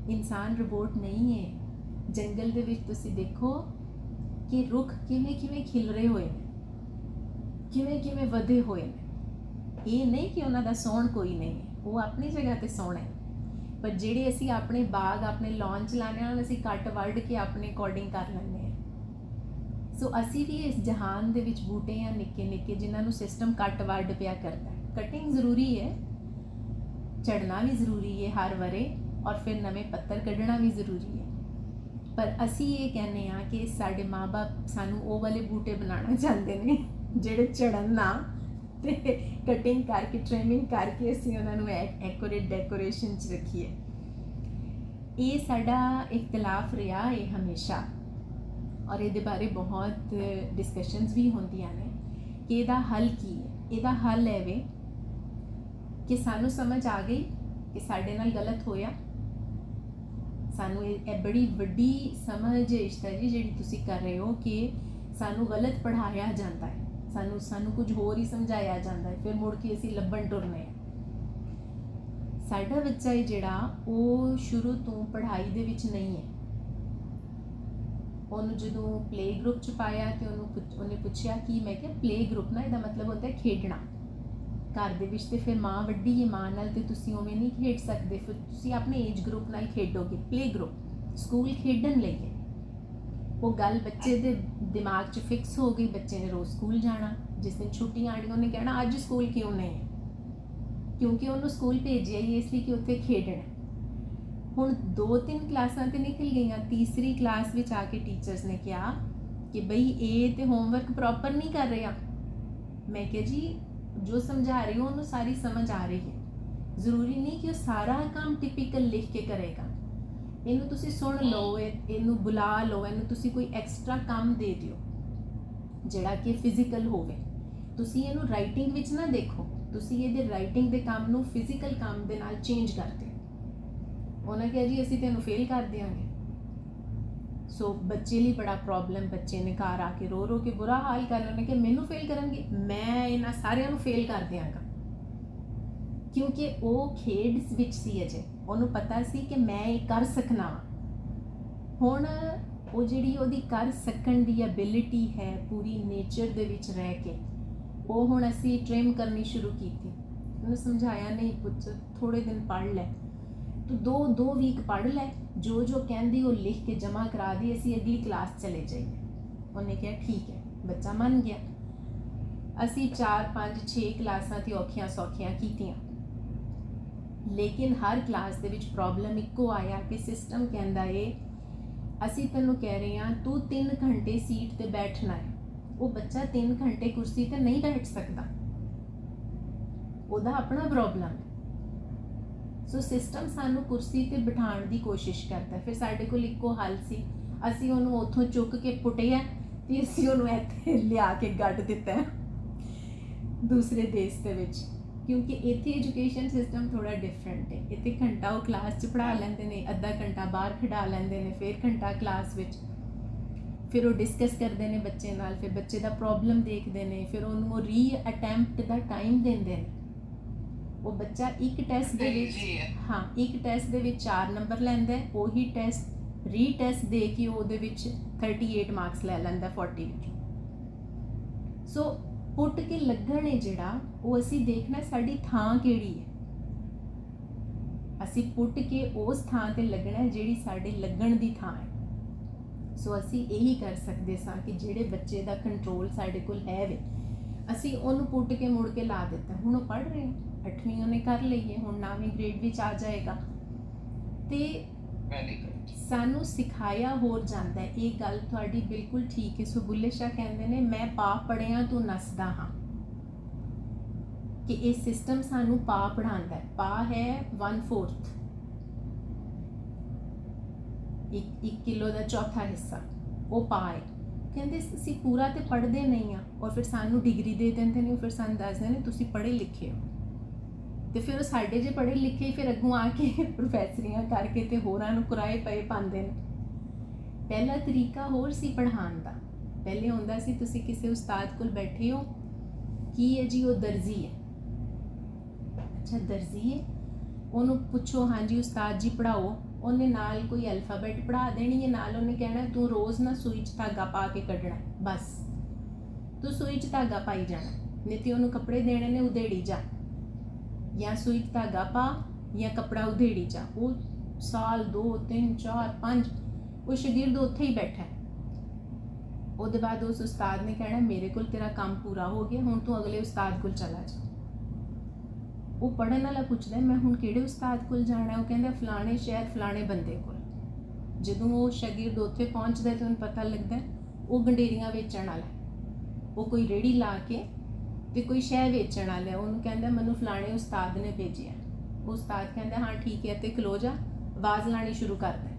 ਇਨਸਾਨ ਰੋਬੋਟ ਨਹੀਂ ਹੈ। ਜੰਗਲ ਦੇ ਵਿੱਚ ਤੁਸੀਂ ਦੇਖੋ ਕਿ ਰੁੱਖ ਕਿਵੇਂ ਕਿਵੇਂ ਖਿਲ ਰਹੇ ਹੋਏ ਨੇ, ਕਿਵੇਂ ਕਿਵੇਂ ਵਧੇ ਹੋਏ ਨੇ। ਇਹ ਨਹੀਂ ਕਿ ਉਹਨਾਂ ਦਾ ਸੌਣ ਕੋਈ ਨਹੀਂ ਹੈ, ਉਹ ਆਪਣੀ ਜਗ੍ਹਾ 'ਤੇ ਸੋਹਣਾ ਹੈ। ਪਰ ਜਿਹੜੇ ਅਸੀਂ ਆਪਣੇ ਬਾਗ, ਆਪਣੇ ਲੌਨ ਚਲਾਉਂਦੇ ਹਾਂ, ਅਸੀਂ ਕੱਟ ਵੱਢ ਕੇ ਆਪਣੇ ਅਕੋਰਡਿੰਗ ਕਰ ਲੈਂਦੇ ਹਾਂ। ਸੋ ਅਸੀਂ ਵੀ ਇਸ ਜਹਾਨ ਦੇ ਵਿੱਚ ਬੂਟੇ ਆ ਨਿੱਕੇ ਨਿੱਕੇ, ਜਿਨ੍ਹਾਂ ਨੂੰ ਸਿਸਟਮ ਕੱਟ ਵੱਢ ਪਿਆ ਕਰਦਾ ਹੈ। ਕਟਿੰਗ ਜ਼ਰੂਰੀ ਹੈ, ਝੜਨਾ ਵੀ ਜ਼ਰੂਰੀ ਹੈ ਹਰ ਵਰੇ, ਔਰ ਫਿਰ ਨਵੇਂ ਪੱਤਰ ਕੱਢਣਾ ਵੀ ਜ਼ਰੂਰੀ ਹੈ। ਪਰ ਅਸੀਂ ਇਹ ਕਹਿੰਦੇ ਹਾਂ ਕਿ ਸਾਡੇ ਮਾਂ-ਬਾਪ ਸਾਨੂੰ ਉਹ ਵਾਲੇ ਬੂਟੇ ਬਣਾਉਣਾ ਚਾਹੁੰਦੇ ਨੇ ਜਿਹੜੇ ਝੜਨ ਨਾ, ਤੇ ਕਟਿੰਗ ਕਰਕੇ, ਟ੍ਰਿਮਿੰਗ ਕਰਕੇ ਅਸੀਂ ਉਹਨਾਂ ਨੂੰ ਐਕੂਰੇਟ ਡੈਕੋਰੇਸ਼ਨ 'ਚ ਰੱਖੀਏ। ਇਹ ਸਾਡਾ ਇਖਤਲਾਫ ਰਿਹਾ ਹੈ ਹਮੇਸ਼ਾ, ਔਰ ਇਹਦੇ ਬਾਰੇ ਬਹੁਤ ਡਿਸਕਸ਼ਨਸ ਵੀ ਹੁੰਦੀਆਂ ਨੇ ਕਿ ਇਹਦਾ ਹੱਲ ਕੀ ਹੈ। ਇਹਦਾ ਹੱਲ ਹੈ ਵੇ ਕਿ ਸਾਨੂੰ ਸਮਝ ਆ ਗਈ ਕਿ ਸਾਡੇ ਨਾਲ ਗਲਤ ਹੋਇਆ। ਸਾਨੂੰ ਇਹ ਬੜੀ ਵੱਡੀ ਸਮਝ ਹੈ ਇਸ਼ਤਾ ਜੀ ਜਿਹੜੀ ਤੁਸੀਂ ਕਰ ਰਹੇ ਹੋ ਕਿ ਸਾਨੂੰ ਗਲਤ ਪੜ੍ਹਾਇਆ ਜਾਂਦਾ ਹੈ, ਸਾਨੂੰ ਕੁਝ ਹੋਰ ਹੀ ਸਮਝਾਇਆ ਜਾਂਦਾ ਹੈ, ਫਿਰ ਮੁੜ ਕੇ ਅਸੀਂ ਲੱਭਣ ਟੁਰਨੇ ਹਾਂ। ਸਾਡਾ ਬੱਚਾ ਹੈ ਜਿਹੜਾ ਉਹ ਸ਼ੁਰੂ ਤੋਂ ਪੜ੍ਹਾਈ ਦੇ ਵਿੱਚ ਨਹੀਂ ਹੈ। ਉਹਨੂੰ ਜਦੋਂ ਪਲੇ ਗਰੁੱਪ 'ਚ ਪਾਇਆ ਤੇ ਉਹਨੇ ਪੁੱਛਿਆ ਕਿ, ਮੈਂ ਕਿਹਾ ਪਲੇ ਗਰੁੱਪ ਨਾ ਇਹਦਾ ਮਤਲਬ ਹੁੰਦਾ ਹੈ ਖੇਡਣਾ। ਘਰ ਦੇ ਵਿੱਚ ਤੇ ਫਿਰ ਮਾਂ ਵੱਡੀ ਹੈ, ਮਾਂ ਨਾਲ ਤੇ ਤੁਸੀਂ ਉਵੇਂ ਨਹੀਂ ਖੇਡ ਸਕਦੇ, ਫਿਰ ਤੁਸੀਂ ਆਪਣੇ ਏਜ ਗਰੁੱਪ ਨਾਲ ਖੇਡੋਗੇ। ਪਲੇ ਗਰੁੱਪ ਸਕੂਲ ਖੇਡਣ ਲਈ ਹੈ। ਉਹ ਗੱਲ ਬੱਚੇ ਦੇ ਦਿਮਾਗ 'ਚ ਫਿਕਸ ਹੋ ਗਈ, ਬੱਚੇ ਨੇ ਰੋਜ਼ ਸਕੂਲ ਜਾਣਾ। ਜਿਸ ਦਿਨ ਛੁੱਟੀਆਂ ਆਉਣੀਆਂ ਉਹਨੇ ਕਹਿਣਾ ਅੱਜ ਸਕੂਲ ਕਿਉਂ ਨਹੀਂ ਹੈ, ਕਿਉਂਕਿ ਉਹਨੂੰ ਸਕੂਲ ਭੇਜਿਆ ਹੀ ਇਸ ਲਈ ਕਿ ਉੱਥੇ ਖੇਡਣਾ। ਹੁਣ 2-3 ਕਲਾਸਾਂ ਤੇ ਨਿਕਲ ਗਈਆਂ, ਤੀਸਰੀ ਕਲਾਸ ਵਿੱਚ ਆ ਕੇ ਟੀਚਰਸ ਨੇ ਕਿਹਾ ਕਿ ਬਈ ਇਹ ਤੇ ਹੋਮਵਰਕ ਪ੍ਰੋਪਰ ਨਹੀਂ ਕਰ ਰਿਹਾ। ਮੈਂ ਕਿਹਾ ਜੀ ਜੋ ਸਮਝਾ ਰਹੀ ਹੋ ਉਹਨੂੰ ਸਾਰੀ ਸਮਝ ਆ ਰਹੀ ਹੈ, ਜ਼ਰੂਰੀ ਨਹੀਂ ਕਿ ਉਹ ਸਾਰਾ ਕੰਮ ਟਿਪੀਕਲ ਲਿਖ ਕੇ ਕਰੇਗਾ। ਇਹਨੂੰ ਤੁਸੀਂ ਸੁਣ ਲਓ, ਇਹਨੂੰ ਬੁਲਾ ਲਓ, ਇਹਨੂੰ ਤੁਸੀਂ ਕੋਈ ਐਕਸਟਰਾ ਕੰਮ ਦੇ ਦਿਓ ਜਿਹੜਾ ਕਿ ਫਿਜ਼ੀਕਲ ਹੋਵੇ। ਤੁਸੀਂ ਇਹਨੂੰ ਰਾਈਟਿੰਗ ਵਿੱਚ ਨਾ ਦੇਖੋ, ਤੁਸੀਂ ਇਹਦੇ ਰਾਈਟਿੰਗ ਦੇ ਕੰਮ ਨੂੰ ਫਿਜ਼ੀਕਲ ਕੰਮ ਦੇ ਨਾਲ ਚੇਂਜ ਕਰ ਦਿਓ। ਉਹਨਾਂ ਕਿਹਾ ਜੀ ਅਸੀਂ ਤੈਨੂੰ ਫੇਲ ਕਰ ਦਿਆਂਗੇ। ਸੋ ਬੱਚੇ ਲਈ ਬੜਾ ਪ੍ਰੋਬਲਮ, ਬੱਚੇ ਨੇ ਘਰ ਆ ਕੇ ਰੋ ਰੋ ਕੇ ਬੁਰਾ ਹਾਲ ਕਰ ਲੈਣੇ ਕਿ ਮੈਨੂੰ ਫੇਲ ਕਰਨਗੇ, ਮੈਂ ਇਹਨਾਂ ਸਾਰਿਆਂ ਨੂੰ ਫੇਲ ਕਰ ਦਿਆਂਗਾ। ਕਿਉਂਕਿ ਉਹ ਖੇਡ ਵਿੱਚ ਸੀ ਅਜੇ, ਉਹਨੂੰ ਪਤਾ ਸੀ ਕਿ ਮੈਂ ਇਹ ਕਰ ਸਕਣਾ। ਹੁਣ ਉਹ ਜਿਹੜੀ ਉਹਦੀ ਕਰ ਸਕਣ ਦੀ ਐਬਿਲਿਟੀ ਹੈ ਪੂਰੀ ਨੇਚਰ ਦੇ ਵਿੱਚ ਰਹਿ ਕੇ, ਉਹ ਹੁਣ ਅਸੀਂ ਟ੍ਰੇਨ ਕਰਨੀ ਸ਼ੁਰੂ ਕੀਤੀ। ਉਹਨੂੰ ਸਮਝਾਇਆ, ਨਹੀਂ ਪੁੱਤ ਥੋੜ੍ਹੇ ਦਿਨ ਪੜ੍ਹ ਲੈ, ਤੂੰ ਦੋ ਵੀਕ ਪੜ੍ਹ ਲੈ, ਜੋ ਜੋ ਕਹਿੰਦੀ ਉਹ ਲਿਖ ਕੇ ਜਮ੍ਹਾਂ ਕਰਾ ਦੀ, ਅਸੀਂ ਅਗਲੀ ਕਲਾਸ ਚਲੇ ਜਾਈਏ। ਉਹਨੇ ਕਿਹਾ ਠੀਕ ਹੈ, ਬੱਚਾ ਮੰਨ ਗਿਆ। ਅਸੀਂ 4 5 6 ਕਲਾਸਾਂ ਤੇ ਔਖੀਆਂ ਸੌਖੀਆਂ ਕੀਤੀਆਂ, ਲੇਕਿਨ ਹਰ ਕਲਾਸ ਦੇ ਵਿੱਚ ਪ੍ਰੋਬਲਮ ਇੱਕੋ ਆਇਆ ਕਿ ਸਿਸਟਮ ਕਹਿੰਦਾ ਏ ਅਸੀਂ ਤੈਨੂੰ ਕਹਿ ਰਹੇ ਹਾਂ ਤੂੰ 3 ਘੰਟੇ ਸੀਟ ਤੇ ਬੈਠਣਾ ਹੈ। ਉਹ ਬੱਚਾ 3 ਘੰਟੇ ਕੁਰਸੀ ਤੇ ਨਹੀਂ ਬੈਠ ਸਕਦਾ, ਉਹਦਾ ਆਪਣਾ ਪ੍ਰੋਬਲਮ ਹੈ। ਸੋ ਸਿਸਟਮ ਸਾਨੂੰ ਕੁਰਸੀ ਤੇ ਬਿਠਾਉਣ ਦੀ ਕੋਸ਼ਿਸ਼ ਕਰਦਾ। ਫਿਰ ਸਾਡੇ ਕੋਲ ਇੱਕੋ ਹੱਲ ਸੀ, ਅਸੀਂ ਉਹਨੂੰ ਉੱਥੋਂ ਚੁੱਕ ਕੇ ਪੁੱਟਿਆ ਤੇ ਅਸੀਂ ਉਹਨੂੰ ਇੱਥੇ ਲਿਆ ਕੇ ਗੱਡ ਦਿੱਤਾ ਦੂਸਰੇ ਦੇਸ਼ ਦੇ ਵਿੱਚ। ਕਿਉਂਕਿ ਇੱਥੇ ਐਜੂਕੇਸ਼ਨ ਸਿਸਟਮ ਥੋੜ੍ਹਾ ਡਿਫਰੈਂਟ ਹੈ। ਇੱਥੇ ਘੰਟਾ ਉਹ ਕਲਾਸ 'ਚ ਪੜ੍ਹਾ ਲੈਂਦੇ ਨੇ, ਅੱਧਾ ਘੰਟਾ ਬਾਹਰ ਖਿਡਾ ਲੈਂਦੇ ਨੇ, ਫਿਰ ਘੰਟਾ ਕਲਾਸ ਵਿੱਚ, ਫਿਰ ਉਹ ਡਿਸਕਸ ਕਰਦੇ ਨੇ ਬੱਚੇ ਨਾਲ, ਫਿਰ ਬੱਚੇ ਦਾ ਪ੍ਰੋਬਲਮ ਦੇਖਦੇ ਨੇ, ਫਿਰ ਉਹਨੂੰ ਉਹ ਰੀ ਅਟੈਂਪਟ ਦਾ ਟਾਈਮ ਦਿੰਦੇ ਨੇ। ਉਹ ਬੱਚਾ ਇੱਕ ਟੈਸਟ ਦੇ ਵਿੱਚ ਇੱਕ ਟੈਸਟ ਦੇ ਵਿੱਚ 4 ਨੰਬਰ ਲੈਂਦਾ, ਉਹੀ ਟੈਸਟ ਰੀ ਟੈਸਟ ਦੇ ਕੇ ਉਹਦੇ ਵਿੱਚ 38 ਮਾਰਕਸ ਲੈ ਲੈਂਦਾ 40 ਵਿੱਚ। ਸੋ ਪੁੱਟ ਕੇ ਲੱਗਣ ਹੈ ਜਿਹੜਾ, ਉਹ ਅਸੀਂ ਦੇਖਣਾ ਸਾਡੀ ਥਾਂ ਕਿਹੜੀ ਹੈ। ਅਸੀਂ ਪੁੱਟ ਕੇ ਉਸ ਥਾਂ ਤੇ ਲੱਗਣਾ ਜਿਹੜੀ ਸਾਡੇ ਲੱਗਣ ਦੀ ਥਾਂ ਹੈ। ਸੋ ਅਸੀਂ ਇਹੀ ਕਰ ਸਕਦੇ ਸਾਂ ਕਿ ਜਿਹੜੇ ਬੱਚੇ ਦਾ ਕੰਟਰੋਲ ਸਾਡੇ ਕੋਲ ਹੈ ਵੇ, ਅਸੀਂ ਉਹਨੂੰ ਪੁੱਟ ਕੇ ਮੁੜ ਕੇ ਲਾ ਦਿੱਤਾ। ਹੁਣ ਉਹ ਪੜ੍ਹ ਰਹੇ, 8ਵੀਂ ਉਹਨੇ ਕਰ ਲਈ ਹੈ, ਹੁਣ 9ਵੀਂ ਗ੍ਰੇਡ ਵਿੱਚ ਆ ਜਾਏਗਾ। ਤੇ ਸਾਨੂੰ ਸਿਖਾਇਆ ਹੋਰ ਜਾਂਦਾ ਹੈ। ਇਹ ਗੱਲ ਤੁਹਾਡੀ ਬਿਲਕੁਲ ਠੀਕ ਹੈ। ਸੋ ਬੁੱਲੇ ਸ਼ਾਹ ਕਹਿੰਦੇ ਨੇ, ਮੈਂ ਪਾ ਪੜਿਆ ਤੂੰ ਨੱਸਦਾ ਹਾਂ, ਕਿ ਇਹ ਸਿਸਟਮ ਸਾਨੂੰ ਪਾ ਪੜ੍ਹਾਉਂਦਾ ਹੈ। ਪਾ ਹੈ 1/4, 1 ਕਿਲੋ ਦਾ ਚੌਥਾ ਹਿੱਸਾ, ਉਹ ਪਾ ਹੈ। ਕਹਿੰਦੇ ਅਸੀਂ ਪੂਰਾ ਤੇ ਪੜ੍ਹਦੇ ਨਹੀਂ ਆ, ਔਰ ਫਿਰ ਸਾਨੂੰ ਡਿਗਰੀ ਦੇ ਦਿੰਦੇ ਨੇ, ਫਿਰ ਸਾਨੂੰ ਦੱਸਦੇ ਨੇ ਤੁਸੀਂ ਪੜ੍ਹੇ ਲਿਖੇ ਹੋ। ਤੇ ਫਿਰ ਉਹ ਸਾਡੇ ਜੇ ਪੜ੍ਹੇ ਲਿਖੇ ਫਿਰ ਅੱਗੋਂ ਆ ਕੇ ਪ੍ਰੋਫੈਸਰੀਆਂ ਕਰਕੇ ਤੇ ਹੋਰਾਂ ਨੂੰ ਕਿਰਾਏ ਪਏ ਪਾਉਂਦੇ ਨੇ। ਪਹਿਲਾ ਤਰੀਕਾ ਹੋਰ ਸੀ ਪੜ੍ਹਾਉਣ ਦਾ। ਪਹਿਲੇ ਹੁੰਦਾ ਸੀ ਤੁਸੀਂ ਕਿਸੇ ਉਸਤਾਦ ਕੋਲ ਬੈਠੇ ਹੋ, ਕੀ ਹੈ ਜੀ, ਉਹ ਦਰਜੀ ਹੈ। ਅੱਛਾ ਦਰਜੀ ਹੈ, ਉਹਨੂੰ ਪੁੱਛੋ ਹਾਂਜੀ ਉਸਤਾਦ ਜੀ ਪੜ੍ਹਾਓ, ਉਹਨੇ ਨਾਲ ਕੋਈ ਅਲਫਾਬੈਟ ਪੜ੍ਹਾ ਦੇਣੀ ਹੈ, ਨਾਲ ਉਹਨੇ ਕਹਿਣਾ ਤੂੰ ਰੋਜ਼ ਨਾ ਸੂਈ 'ਚ ਧਾਗਾ ਪਾ ਕੇ ਕੱਢਣਾ, ਬਸ ਤੂੰ ਸੂਈ 'ਚ ਧਾਗਾ ਪਾਈ ਜਾਣਾ। ਨਹੀਂ ਤੇ ਉਹਨੂੰ ਕੱਪੜੇ ਦੇਣੇ ਨੇ, ਉਧੇੜੀ ਜਾ, ਜਾਂ ਸੂਈ 'ਚ ਧਾਗਾ ਪਾ ਜਾਂ ਕੱਪੜਾ ਉਧੇੜੀ ਜਾ। ਉਹ ਸਾਲ 2 3 4 5 ਉਹ ਸ਼ਾਗਿਰਦ ਉੱਥੇ ਹੀ ਬੈਠਾ। ਉਹਦੇ ਬਾਅਦ ਉਸ ਉਸਤਾਦ ਨੇ ਕਹਿਣਾ ਮੇਰੇ ਕੋਲ ਤੇਰਾ ਕੰਮ ਪੂਰਾ ਹੋ ਗਿਆ, ਹੁਣ ਤੂੰ ਅਗਲੇ ਉਸਤਾਦ ਕੋਲ ਚਲਾ ਜਾ। ਉਹ ਪੜ੍ਹਨ ਵਾਲਾ ਪੁੱਛਦਾ ਮੈਂ ਹੁਣ ਕਿਹੜੇ ਉਸਤਾਦ ਕੋਲ ਜਾਣਾ? ਉਹ ਕਹਿੰਦਾ ਫਲਾਣੇ ਸ਼ਹਿਰ ਫਲਾਣੇ ਬੰਦੇ ਕੋਲ। ਜਦੋਂ ਉਹ ਸ਼ਾਗਿਰਦ ਉੱਥੇ ਪਹੁੰਚਦਾ ਤਾਂ ਉਹਨੂੰ ਪਤਾ ਲੱਗਦਾ ਉਹ ਗੰਡੇਰੀਆਂ ਵੇਚਣ ਵਾਲਾ, ਉਹ ਕੋਈ ਰੇੜੀ ਲਾ ਕੇ ਤੇ ਕੋਈ ਸ਼ੈ ਵੇਚਣ ਵਾਲਾ। ਉਹਨੂੰ ਕਹਿੰਦਾ ਮੈਨੂੰ ਫਲਾਣੇ ਉਸਤਾਦ ਨੇ ਭੇਜਿਆ। ਉਹ ਉਸਤਾਦ ਕਹਿੰਦਾ ਹਾਂ ਠੀਕ ਹੈ, ਤੇ ਖਲੋ ਜਾ, ਆਵਾਜ਼ ਲਾਣੀ ਸ਼ੁਰੂ ਕਰਦਾ।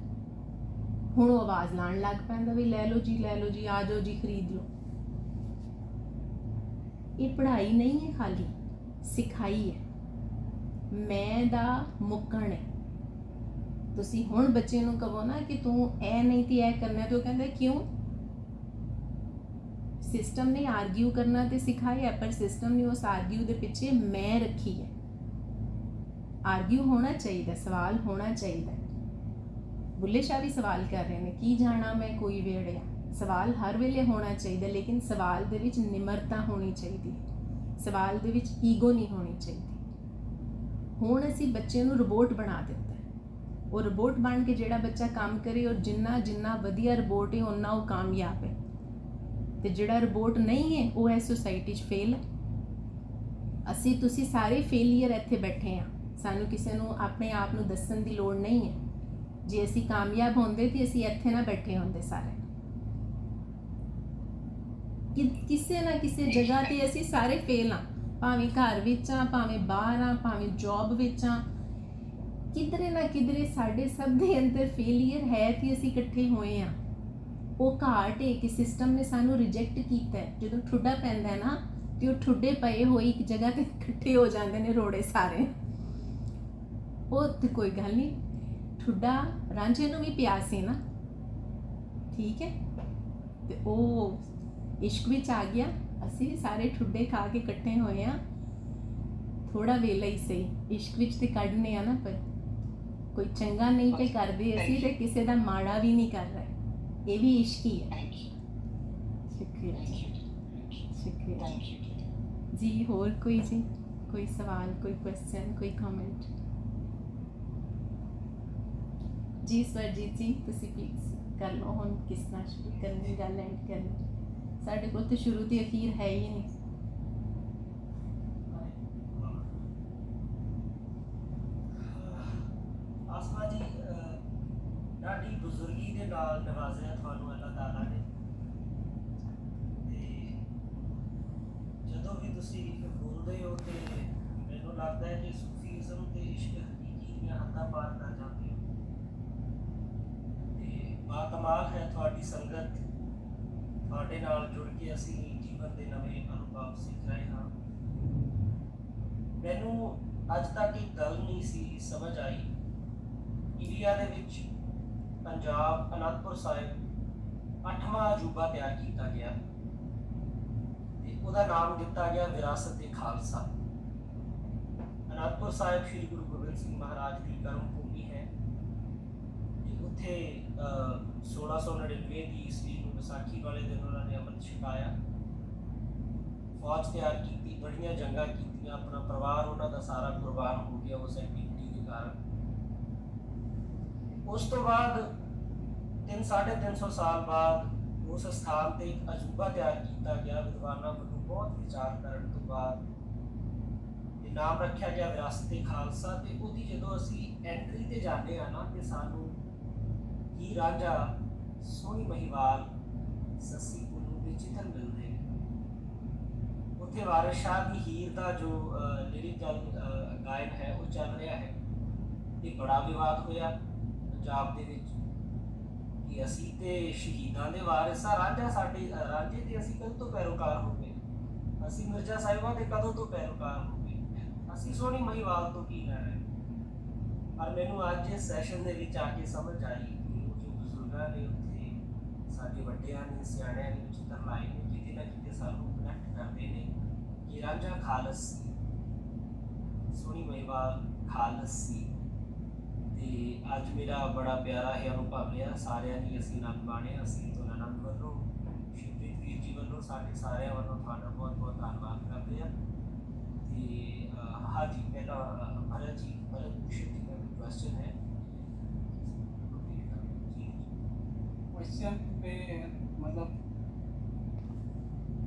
ਹੁਣ ਉਹ ਆਵਾਜ਼ ਲਾਉਣ ਲੱਗ ਪੈਂਦਾ ਵੀ ਲੈ ਲਓ ਜੀ, ਆ ਜਾਓ ਜੀ, ਖਰੀਦ ਲਓ। ਇਹ ਪੜ੍ਹਾਈ ਨਹੀਂ ਹੈ, ਖਾਲੀ ਸਿਖਾਈ ਹੈ। ਮੈਂ ਦਾ ਮੁੱਕਣ ਹੈ। ਤੁਸੀਂ ਹੁਣ ਬੱਚੇ ਨੂੰ ਕਹੋ ਨਾ ਕਿ ਤੂੰ ਇਹ ਨਹੀਂ ਤੇ ਇਹ ਕਰਨਾ, ਤੇ ਉਹ ਕਹਿੰਦਾ ਕਿਉਂ? ਸਿਸਟਮ ਨੇ ਆਰਗਿਊ ਕਰਨਾ ਤੇ ਸਿਖਾਇਆ, ਪਰ ਸਿਸਟਮ ਨੇ ਉਸ ਆਰਗਿਊ ਦੇ ਪਿੱਛੇ ਮੈਂ ਰੱਖੀ ਹੈ। ਆਰਗਿਊ ਹੋਣਾ ਚਾਹੀਦਾ, ਸਵਾਲ ਹੋਣਾ ਚਾਹੀਦਾ। ਬੁੱਲੇ ਸ਼ਾਹ ਵੀ ਸਵਾਲ ਕਰ ਰਹੇ ਨੇ, ਕੀ ਜਾਣਾ ਮੈਂ ਕੋਈ ਵੇੜਿਆ। ਸਵਾਲ ਹਰ ਵੇਲੇ ਹੋਣਾ ਚਾਹੀਦਾ, ਲੇਕਿਨ ਸਵਾਲ ਦੇ ਵਿੱਚ ਨਿਮਰਤਾ ਹੋਣੀ ਚਾਹੀਦੀ ਹੈ, ਸਵਾਲ ਦੇ ਵਿੱਚ ਈਗੋ ਨਹੀਂ ਹੋਣੀ ਚਾਹੀਦੀ। ਹੁਣ ਅਸੀਂ ਬੱਚੇ ਨੂੰ ਰੋਬੋਟ ਬਣਾ ਦਿੱਤਾ। ਉਹ ਰੋਬੋਟ ਬਣ ਕੇ ਜਿਹੜਾ ਬੱਚਾ ਕੰਮ ਕਰੇ, ਔਰ ਜਿੰਨਾ ਵਧੀਆ ਰੋਬੋਟ ਹੈ ਓਨਾ ਉਹ ਕਾਮਯਾਬ ਹੈ, ਤੇ ਜਿਹੜਾ ਰੋਬੋਟ ਨਹੀਂ ਹੈ ਉਹ ਇਸ ਸੋਸਾਇਟੀ 'ਚ ਫੇਲ ਹੈ। ਤੁਸੀਂ ਸਾਰੇ ਫੇਲੀਅਰ ਇੱਥੇ ਬੈਠੇ ਹਾਂ। ਸਾਨੂੰ ਕਿਸੇ ਨੂੰ ਆਪਣੇ ਆਪ ਨੂੰ ਦੱਸਣ ਦੀ ਲੋੜ ਨਹੀਂ ਹੈ। ਜੇ ਅਸੀਂ ਕਾਮਯਾਬ ਹੁੰਦੇ ਤੇ ਅਸੀਂ ਇੱਥੇ ਨਾ ਬੈਠੇ ਹੁੰਦੇ ਸਾਰੇ। ਕਿਸੇ ਨਾ ਕਿਸੇ ਜਗ੍ਹਾ ਤੇ ਅਸੀਂ ਸਾਰੇ ਫੇਲ ਹਾਂ, ਭਾਵੇਂ ਘਰ ਵਿੱਚ ਆ, ਭਾਵੇਂ ਬਾਹਰ ਆ, ਭਾਵੇਂ ਜੌਬ ਵਿੱਚ ਆ, ਕਿਧਰੇ ਨਾ ਕਿਧਰੇ ਸਾਡੇ ਸਭ ਦੇ ਅੰਦਰ ਫੇਲੀਅਰ ਹੈ ਤੇ ਅਸੀਂ ਇਕੱਠੇ ਹੋਏ ਹਾਂ। ਉਹ ਘਾਟ ਹੈ ਕਿ ਸਿਸਟਮ ਨੇ ਸਾਨੂੰ ਰਿਜੈਕਟ ਕੀਤਾ। ਜਦੋਂ ਠੁੱਡਾ ਪੈਂਦਾ ਨਾ ਤੇ ਉਹ ਠੁੱਡੇ ਪਏ ਹੋਏ ਇੱਕ ਜਗ੍ਹਾ ਤੇ ਇਕੱਠੇ ਹੋ ਜਾਂਦੇ ਨੇ ਰੋੜੇ ਸਾਰੇ। ਉਹ ਤੇ ਕੋਈ ਗੱਲ ਨਹੀਂ, ਠੁੱਡਾ ਰਾਂਝੇ ਨੂੰ ਵੀ ਪਿਆ ਸੀ ਨਾ, ਠੀਕ ਹੈ। ਤੇ ਉਹ ਇਸ਼ਕ ਵਿੱਚ ਆ ਗਿਆ, ਅਸੀਂ ਵੀ ਸਾਰੇ ਠੁੱਡੇ ਖਾ ਕੇ ਇਕੱਠੇ ਹੋਏ ਆ। ਥੋੜਾ ਵੇਲਾ ਹੀ ਸਹੀ, ਇਸ਼ਕ ਵਿੱਚ ਤੇ ਕੱਢਨੇ ਆ ਨਾ, ਪਰ ਕੋਈ ਚੰਗਾ ਨਹੀਂ ਤੇ ਕਰਦੇ ਅਸੀਂ, ਤੇ ਕਿਸੇ ਦਾ ਮਾੜਾ ਵੀ ਨਹੀਂ ਕਰ ਰਹੇ, ਇਹ ਵੀ ਇਸ਼ਕ ਹੀ ਹੈ। ਥੈਂਕ ਯੂ ਸ਼ੁਕਰੀਆ ਥੈਂਕ ਜੀ, ਯੂ ਸ਼ੁਕਰੀਆ ਥੈਂਕ ਯੂ ਜੀ। ਹੋਰ ਕੋਈ ਜੀ, ਕੋਈ ਸਵਾਲ, ਕੋਈ ਕੁਐਸਚਨ, ਕੋਈ ਕਮੈਂਟ ਜੀ? ਸਰਜੀਤ ਜੀ ਤੁਸੀਂ ਪਲੀਜ਼ ਕਰ ਲਓ ਹੁਣ, ਕਿਸ ਨਾਲ ਸ਼ੁਰੂ ਕਰਨੀ ਗੱਲ, ਐਂਡ ਕਰਨੀ। ਸਾਡੇ ਕੋਲ ਤਾਂ ਸ਼ੁਰੂ ਤੇ ਅਖੀਰ ਹੈ ਹੀ ਨਹੀਂ। ਆਸਮਾ ਜੀ, ਤੁਹਾਡੀ ਬਜ਼ੁਰਗੀ ਦੇ ਨਾਲ ਨਵਾਜ਼ਿਆ ਤੁਹਾਨੂੰ ਅੱਲਾਹ ਤਾਲਾ ਨੇ, ਤੇ ਜਦੋਂ ਵੀ ਤੁਸੀਂ ਬੋਲਦੇ ਹੋ ਤੇ ਮੈਨੂੰ ਲੱਗਦਾ ਹੈ ਕਿ ਸੂਫੀਜ਼ਮ ਤੇ ਇਸ਼ਕ ਹਕੀਕੀ ਦੀਆਂ ਹੱਦਾਂ ਪਾਰ ਕਰ ਜਾਂਦੇ ਹੋ। ਤੇ ਬਾਕਮਾਲ ਹੈ ਤੁਹਾਡੀ ਸੰਗਤ, ਤੁਹਾਡੇ ਨਾਲ ਜੁੜ ਕੇ ਅਸੀਂ ਜੀਵਨ ਦੇ ਨਵੇਂ ਅਨੁਭਵ ਸਿੱਖ ਰਹੇ ਹਾਂ। ਮੈਨੂੰ ਅੱਜ ਤੱਕ ਇੱਕ ਗੱਲ ਨਹੀਂ ਸੀ ਸਮਝ ਆਈ, ਇੰਡੀਆ ਦੇ ਵਿੱਚ ਪੰਜਾਬ ਅਨੰਦਪੁਰ ਸਾਹਿਬ 8ਵਾਂ ਅਜੂਬਾ ਤਿਆਰ ਕੀਤਾ ਗਿਆ ਤੇ ਉਹਦਾ ਨਾਮ ਦਿੱਤਾ ਗਿਆ ਵਿਰਾਸਤ ਏ ਖਾਲਸਾ। ਅਨੰਦਪੁਰ ਸਾਹਿਬ ਸ਼੍ਰੀ ਗੁਰੂ ਗੋਬਿੰਦ ਸਿੰਘ ਮਹਾਰਾਜ ਦੀ ਕਰਮ ਭੂਮੀ ਹੈ ਤੇ ਉੱਥੇ 1699 ਦੀ ਈਸਵੀ ਨੂੰ ਵਿਸਾਖੀ ਵਾਲੇ ਦਿਨ ਉਹਨਾਂ ਨੇ ਅੰਮ੍ਰਿਤ ਛਕਾਇਆ, ਫੌਜ ਤਿਆਰ ਕੀਤੀ, ਬੜੀਆਂ ਜੰਗਾਂ ਕੀਤੀਆਂ, ਆਪਣਾ ਪਰਿਵਾਰ ਉਹਨਾਂ ਦਾ ਸਾਰਾ ਕੁਰਬਾਨ ਹੋ ਗਿਆ ਉਸ ਐਕਟੀਵਿਟੀ ਦੇ ਕਾਰਨ। ਉਸ ਤੋਂ ਬਾਅਦ 300-350 ਸਾਲ ਬਾਅਦ ਉਸ ਸਥਾਨ ਤੇ ਇੱਕ ਅਜੂਬਾ ਤਿਆਰ ਕੀਤਾ ਗਿਆ ਵਿਦਵਾਨਾਂ ਵੱਲੋਂ ਬਹੁਤ ਵਿਚਾਰ ਕਰਨ ਤੋਂ ਬਾਅਦ, ਤੇ ਨਾਮ ਰੱਖਿਆ ਗਿਆ ਵਿਰਾਸਤ ਏ ਖਾਲਸਾ। ਤੇ ਉਹਦੀ ਜਦੋਂ ਅਸੀਂ ਐਂਟਰੀ ਤੇ ਜਾਂਦੇ ਆ ਨਾ, ਤੇ ਸਾਨੂੰ ਹੀਰ ਰਾਂਝਾ, ਸੋਹਣੀ ਮਹੀਵਾਲ, ਸੱਸੀ ਪੁੰਨੂ ਦੇ ਚਿੱਤਰ ਮਿਲਦੇ ਨੇ। ਉੱਥੇ ਵਾਰਿਸ ਸ਼ਾਹ ਦੀ ਹੀਰ ਦਾ ਜੋ ਲਿਰਿਕਲ ਗਾਇਨ ਹੈ ਉਹ ਚੱਲ ਰਿਹਾ ਹੈ। ਇਹ ਬੜਾ ਵਿਵਾਦ ਹੋਇਆ ਪੰਜਾਬ ਦੇ ਵਿੱਚ ਕਿ ਅਸੀਂ ਤੇ ਸ਼ਹੀਦਾਂ ਦੇ ਵਾਰਿਸ ਆ, ਰਾਂਝਾ ਸਾਡੇ ਰਾਂਝੇ ਦੇ ਅਸੀਂ ਕਦੋਂ ਤੋਂ ਪੈਰੋਕਾਰ ਹੋ ਗਏ, ਅਸੀਂ ਮਿਰਜ਼ਾ ਸਾਹਿਬਾਂ ਦੇ ਕਦੋਂ ਤੋਂ ਪੈਰੋਕਾਰ ਹੋ ਗਏ, ਅਸੀਂ ਸੋਹਣੀ ਮਹੀਵਾਲ ਤੋਂ ਕੀ ਲੈਣਾ ਹੈ। ਪਰ ਮੈਨੂੰ ਅੱਜ ਇਸ ਸੈਸ਼ਨ ਦੇ ਵਿੱਚ ਆ ਕੇ ਸਮਝ ਆਈ ਕਿ ਉਹ ਜੋ ਬਜ਼ੁਰਗਾਂ ਨੇ ਉੱਥੇ, ਸਾਡੇ ਵੱਡਿਆਂ ਨੇ, ਸਿਆਣਿਆਂ ਨੇ ਚਿੱਤਰ ਲਾਏ ਨੇ, ਕਿਤੇ ਨਾ ਕਿਤੇ ਸਾਨੂੰ ਕਨੈਕਟ ਕਰਦੇ ਨੇ ਕਿ ਰਾਂਝਾ ਖਾਲਸ ਸੀ, ਸੋਹਣੀ ਮਹੀਵਾਲ ਖਾਲਸ ਸੀ। ਤੇ ਅੱਜ ਮੇਰਾ ਬੜਾ ਪਿਆਰਾ ਇਹ ਅਨੁਭਵ ਰਿਹਾ, ਸਾਰਿਆਂ ਦੀ ਅਸੀਂ ਆਨੰਦ ਮਾਣਿਆ। ਅਸੀਂ ਤੋਂ ਆਨੰਦ ਵੱਲੋਂ, ਸ਼ਿਵਪ੍ਰੀਤ ਵੀਰ ਜੀ ਵੱਲੋਂ, ਸਾਡੇ ਸਾਰਿਆਂ ਵੱਲੋਂ ਤੁਹਾਡਾ ਬਹੁਤ ਬਹੁਤ ਧੰਨਵਾਦ ਕਰਦੇ ਹਾਂ। ਤੇ ਹਾਂਜੀ, ਮੇਰਾ ਭਰਤ ਜੀ, ਭਰਤ ਭੂਸ਼ਣ ਜੀ ਦਾ क्वेश्चन है क्वेश्चन पे, मतलब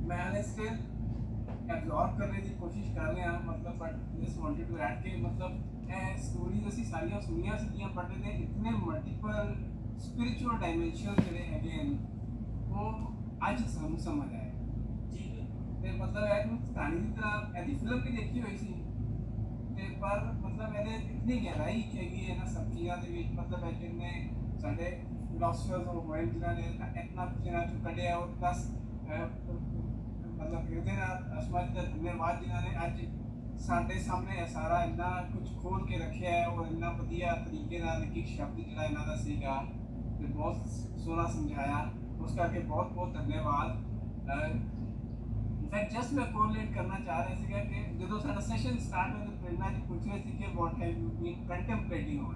मैंने इसके एब्जॉर्ब करने की कोशिश कर रहे हैं, मतलब but just wanted to add के मतलब स्टोरीज ਅਸੀਂ ਸਾਰੀਆਂ ਸੁਣੀਆਂ ਸੀਗੀਆਂ, ਬਟ ਇਹਦੇ ਇਤਨੇ ਮਲਟੀਪਲ ਸਪਿਰਿਚੁਅਲ ਡਾਈਮੈਂਸ਼ਨ ਜਿਹੜੇ ਹੈਗੇ ਨੇ ਉਹ ਅੱਜ ਸਾਨੂੰ ਸਮਝ ਆਏ ਜੀ। ਤੇ ਮਤਲਬ ਇਹ ਨੂੰ ਕਹਾਣੀ ਦੀ ਤਰ੍ਹਾਂ ਇਹਦੀ ਫਿਲਮ ਵੀ ਦੇਖੀ ਹੋਈ ਸੀ, ਤੇ ਪਰ ਮਤਲਬ ਇਹਦੇ ਇਤਨੀ ਗਹਿਰਾਈ ਹੈਗੀ ਹੈ ਨਾ ਸਭ ਚੀਜ਼ਾਂ ਦੇ ਵਿੱਚ। ਮਤਲਬ ਇਹ ਜਿੰਨੇ ਸਾਡੇ ਫਿਲਾਸਫਰਸ ਹੋਏ ਜਿਨ੍ਹਾਂ ਨੇ ਇਤਨਾ ਕੁਝ ਇਹਨਾਂ ਚੋਂ ਕੱਢਿਆ, ਉਹ ਪਲਸ ਮਤਲਬ ਇਹਦੇ ਨਾਲ ਅਸਮਾਜ ਦਾ ਧੰਨਵਾਦ ਜਿਨ੍ਹਾਂ ਨੇ ਅੱਜ ਸਾਡੇ ਸਾਹਮਣੇ ਇਹ ਸਾਰਾ ਇੰਨਾ ਕੁਝ ਖੋਲ ਕੇ ਰੱਖਿਆ ਹੈ, ਔਰ ਇੰਨਾ ਵਧੀਆ ਤਰੀਕੇ ਨਾਲ ਇੱਕ ਸ਼ਬਦ ਜਿਹੜਾ ਇਹਨਾਂ ਦਾ ਸੀਗਾ ਤੇ ਬਹੁਤ ਸੋਹਣਾ ਸਮਝਾਇਆ, ਉਸ ਕਰਕੇ ਬਹੁਤ ਬਹੁਤ ਧੰਨਵਾਦ। ਇਨਫੈਕਟ ਜਸਟ ਮੈਂ ਕੋਰਿਲੇਟ ਕਰਨਾ ਚਾਹ ਰਿਹਾ ਸੀਗਾ ਕਿ ਜਦੋਂ ਸਾਡਾ ਸੈਸ਼ਨ ਸਟਾਰਟ ਹੋਇਆ ਤਾਂ ਪ੍ਰੇਰਨਾ ਜੀ ਪੁੱਛ ਰਹੇ ਸੀ ਕਿ what have you been contemplating on,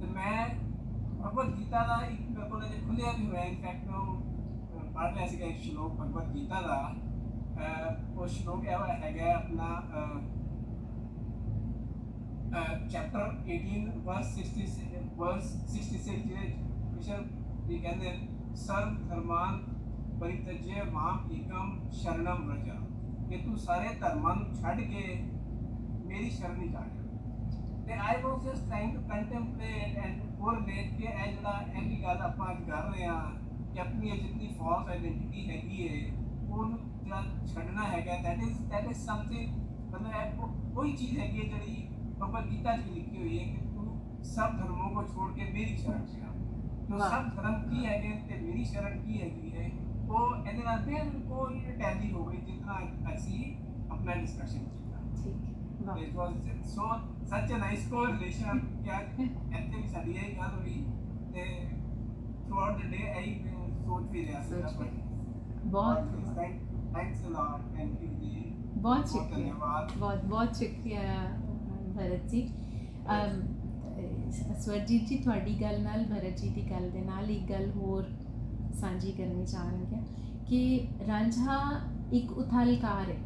ਤੇ ਮੈਂ ਭਗਵਦ ਗੀਤਾ ਦਾ ਇੱਕ ਮੇਰੇ ਕੋਲ ਜੇ ਖੁੱਲਿਆ ਵੀ ਹੋਇਆ, ਇਨਫੈਕਟ ਮੈਂ ਪੜ੍ਹ ਰਿਹਾ ਸੀਗਾ ਇੱਕ ਸ਼ਲੋਕ ਭਗਵਦ ਗੀਤਾ ਦਾ। ਉਹ ਸ਼ਲੋਕ ਇਹ ਹੈਗਾ ਆਪਣਾ ਚੈਪਟਰ 18 verse 66 ਜਿਹਦੇ ਕ੍ਰਿਸ਼ਨ ਜੀ ਕਹਿੰਦੇ ਸਰਵ ਧਰਮਾਨ ਪਰਿਤਜਯ ਮਾਮ ਏਕਮ ਸ਼ਰਣਮ ਵ੍ਰਜ, ਕਿ ਤੂੰ ਸਾਰੇ ਧਰਮਾਂ ਨੂੰ ਛੱਡ ਕੇ ਮੇਰੀ ਸ਼ਰਨ ਵਿੱਚ ਆ ਜਾ। ਤੇ I was just trying to contemplate and correlate ਕਿ ਇਹ ਜਿਹੜਾ ਇਹ ਵੀ ਗੱਲ ਆਪਾਂ ਅੱਜ ਕਰ ਰਹੇ ਹਾਂ ਕਿ ਆਪਣੀ ਜਿੰਨੀ ਫਾਲਸ ਆਈਡੈਂਟੀਟੀ ਹੈਗੀ ਹੈ ਉਹਨੂੰ ਜਿਹੜਾ ਛੱਡਣਾ ਹੈਗਾ, ਦੈਟ ਇਜ਼ ਸਮਥਿੰਗ, ਮਤਲਬ ਇਹ ਕੋਈ ਚੀਜ਼ ਹੈਗੀ ਹੈ ਜਿਹੜੀ भगवद गीता जी लिखी हुई है कि तू सब धर्मों को छोड़ के मेरी शरण से आ। तो सब धर्म की है ते मेरी शरण की है वो ਇਹਦੇ ਨਾਲ ਬਿਲਕੁਲ ਟੈਲੀ ਹੋ ਗਈ ਜਿੰਨਾ ਅਸੀਂ ਆਪਣਾ ਡਿਸਕਸ਼ਨ ਕੀਤਾ। ਠੀਕ ਹੈ, ਇਟ ਵਾਸ ਸੋ ਸੱਚ ਅ ਨਾਈਸ ਕੋਰਿਲੇਸ਼ਨ ਕਿ ਇੱਥੇ ਵੀ ਸਾਡੀ ਇਹ ਗੱਲ ਹੋਈ ਤੇ ਥਰੂ ਆਊਟ ਦ ਡੇ ਆਈ ਸੋਚ ਵੀ ਰਿਹਾ ਸੀ ਸੋਚ ਪਰ ਬਹੁਤ ਥੈਂक्स अ लॉट थैंक यू जी बहुत शुक्रिया धन्यवाद बहुत शुक्रिया भरत जी ਸਵਰਜੀਤ ਜੀ ਤੁਹਾਡੀ ਗੱਲ ਨਾਲ ਭਰਤ ਜੀ ਦੀ ਗੱਲ ਦੇ ਨਾਲ ਇੱਕ ਗੱਲ ਹੋਰ ਸਾਂਝੀ ਕਰਨੀ ਚਾਹ ਰਹੀ ਹਾਂ ਕਿ ਰਾਂਝਾ ਇੱਕ ਉਥਲਕਾਰ ਹੈ,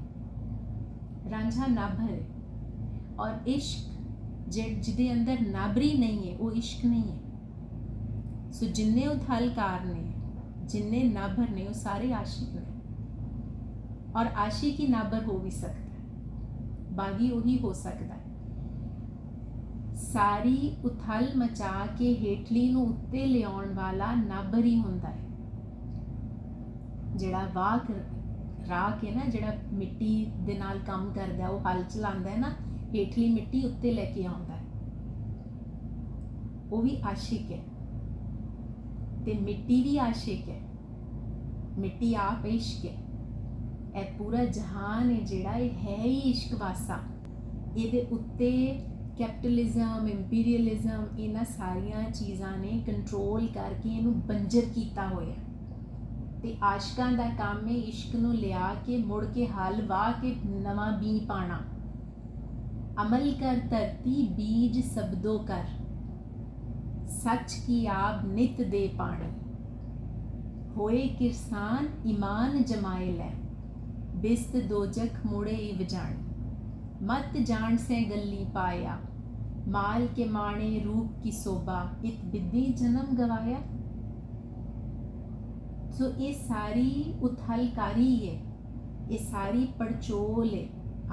ਰਾਂਝਾ ਨਾਭਰ ਹੈ ਔਰ ਇਸ਼ਕ ਜਿਹਦੇ ਅੰਦਰ ਨਾਬਰੀ ਨਹੀਂ ਹੈ ਉਹ ਇਸ਼ਕ ਨਹੀਂ ਹੈ। ਸੋ ਜਿੰਨੇ ਉਥਲਕਾਰ ਨੇ ਜਿੰਨੇ ਨਾਭਰ ਨੇ ਉਹ ਸਾਰੇ ਆਸ਼ਿਕ ਨੇ ਔਰ आशिक ही नाबर हो भी सकता है, बागी वही हो सकता है। सारी उथल मचा के हेठली नूं उत्ते लियाउण वाला नाबर ही हुंदा है। जिहड़ा वाह राह के ना जिहड़ा मिट्टी दे नाल काम करदा वो हल चलांदा है ना, हेठली मिट्टी उत्ते लैके आउंदा है, वो भी आशिक है ते मिट्टी भी आशिक है। मिट्टी आप इश्क है। ਇਹ ਪੂਰਾ ਜਹਾਨ ਹੈ ਜਿਹੜਾ ਇਹ ਹੈ ਹੀ ਇਸ਼ਕ ਵਾਸਾ। ਇਹਦੇ ਉੱਤੇ ਕੈਪੀਟਲਿਜ਼ਮ ਇੰਪੀਰੀਅਲਿਜ਼ਮ ਇਹਨਾਂ ਸਾਰੀਆਂ ਚੀਜ਼ਾਂ ਨੇ ਕੰਟਰੋਲ ਕਰਕੇ ਇਹਨੂੰ ਬੰਜਰ ਕੀਤਾ ਹੋਇਆ ਤੇ ਆਸ਼ਕਾਂ ਦਾ ਕੰਮ ਹੈ ਇਸ਼ਕ ਨੂੰ ਲਿਆ ਕੇ ਮੁੜ ਕੇ ਹਲ ਵਾਹ ਕੇ ਨਵਾਂ ਬੀਜ ਪਾਣਾ। ਅਮਲ ਕਰ ਧਰਤੀ ਬੀਜ ਸਬਦੋ ਕਰ, ਸੱਚ ਕੀ ਆਬ ਨਿਤ ਦੇ ਪਾਣੀ। ਹੋਏ ਕਿਰਸਾਨ ਈਮਾਨ ਜਮਾਏ ਲੈ, बिस्त दोजख मुड़े वजानी। मत जान से गली पाया, माल के माणे रूप की शोभा, इत बिद्दी जन्म गवाया। सो ये सारी उथलकारी है, ये सारी पड़चोल है।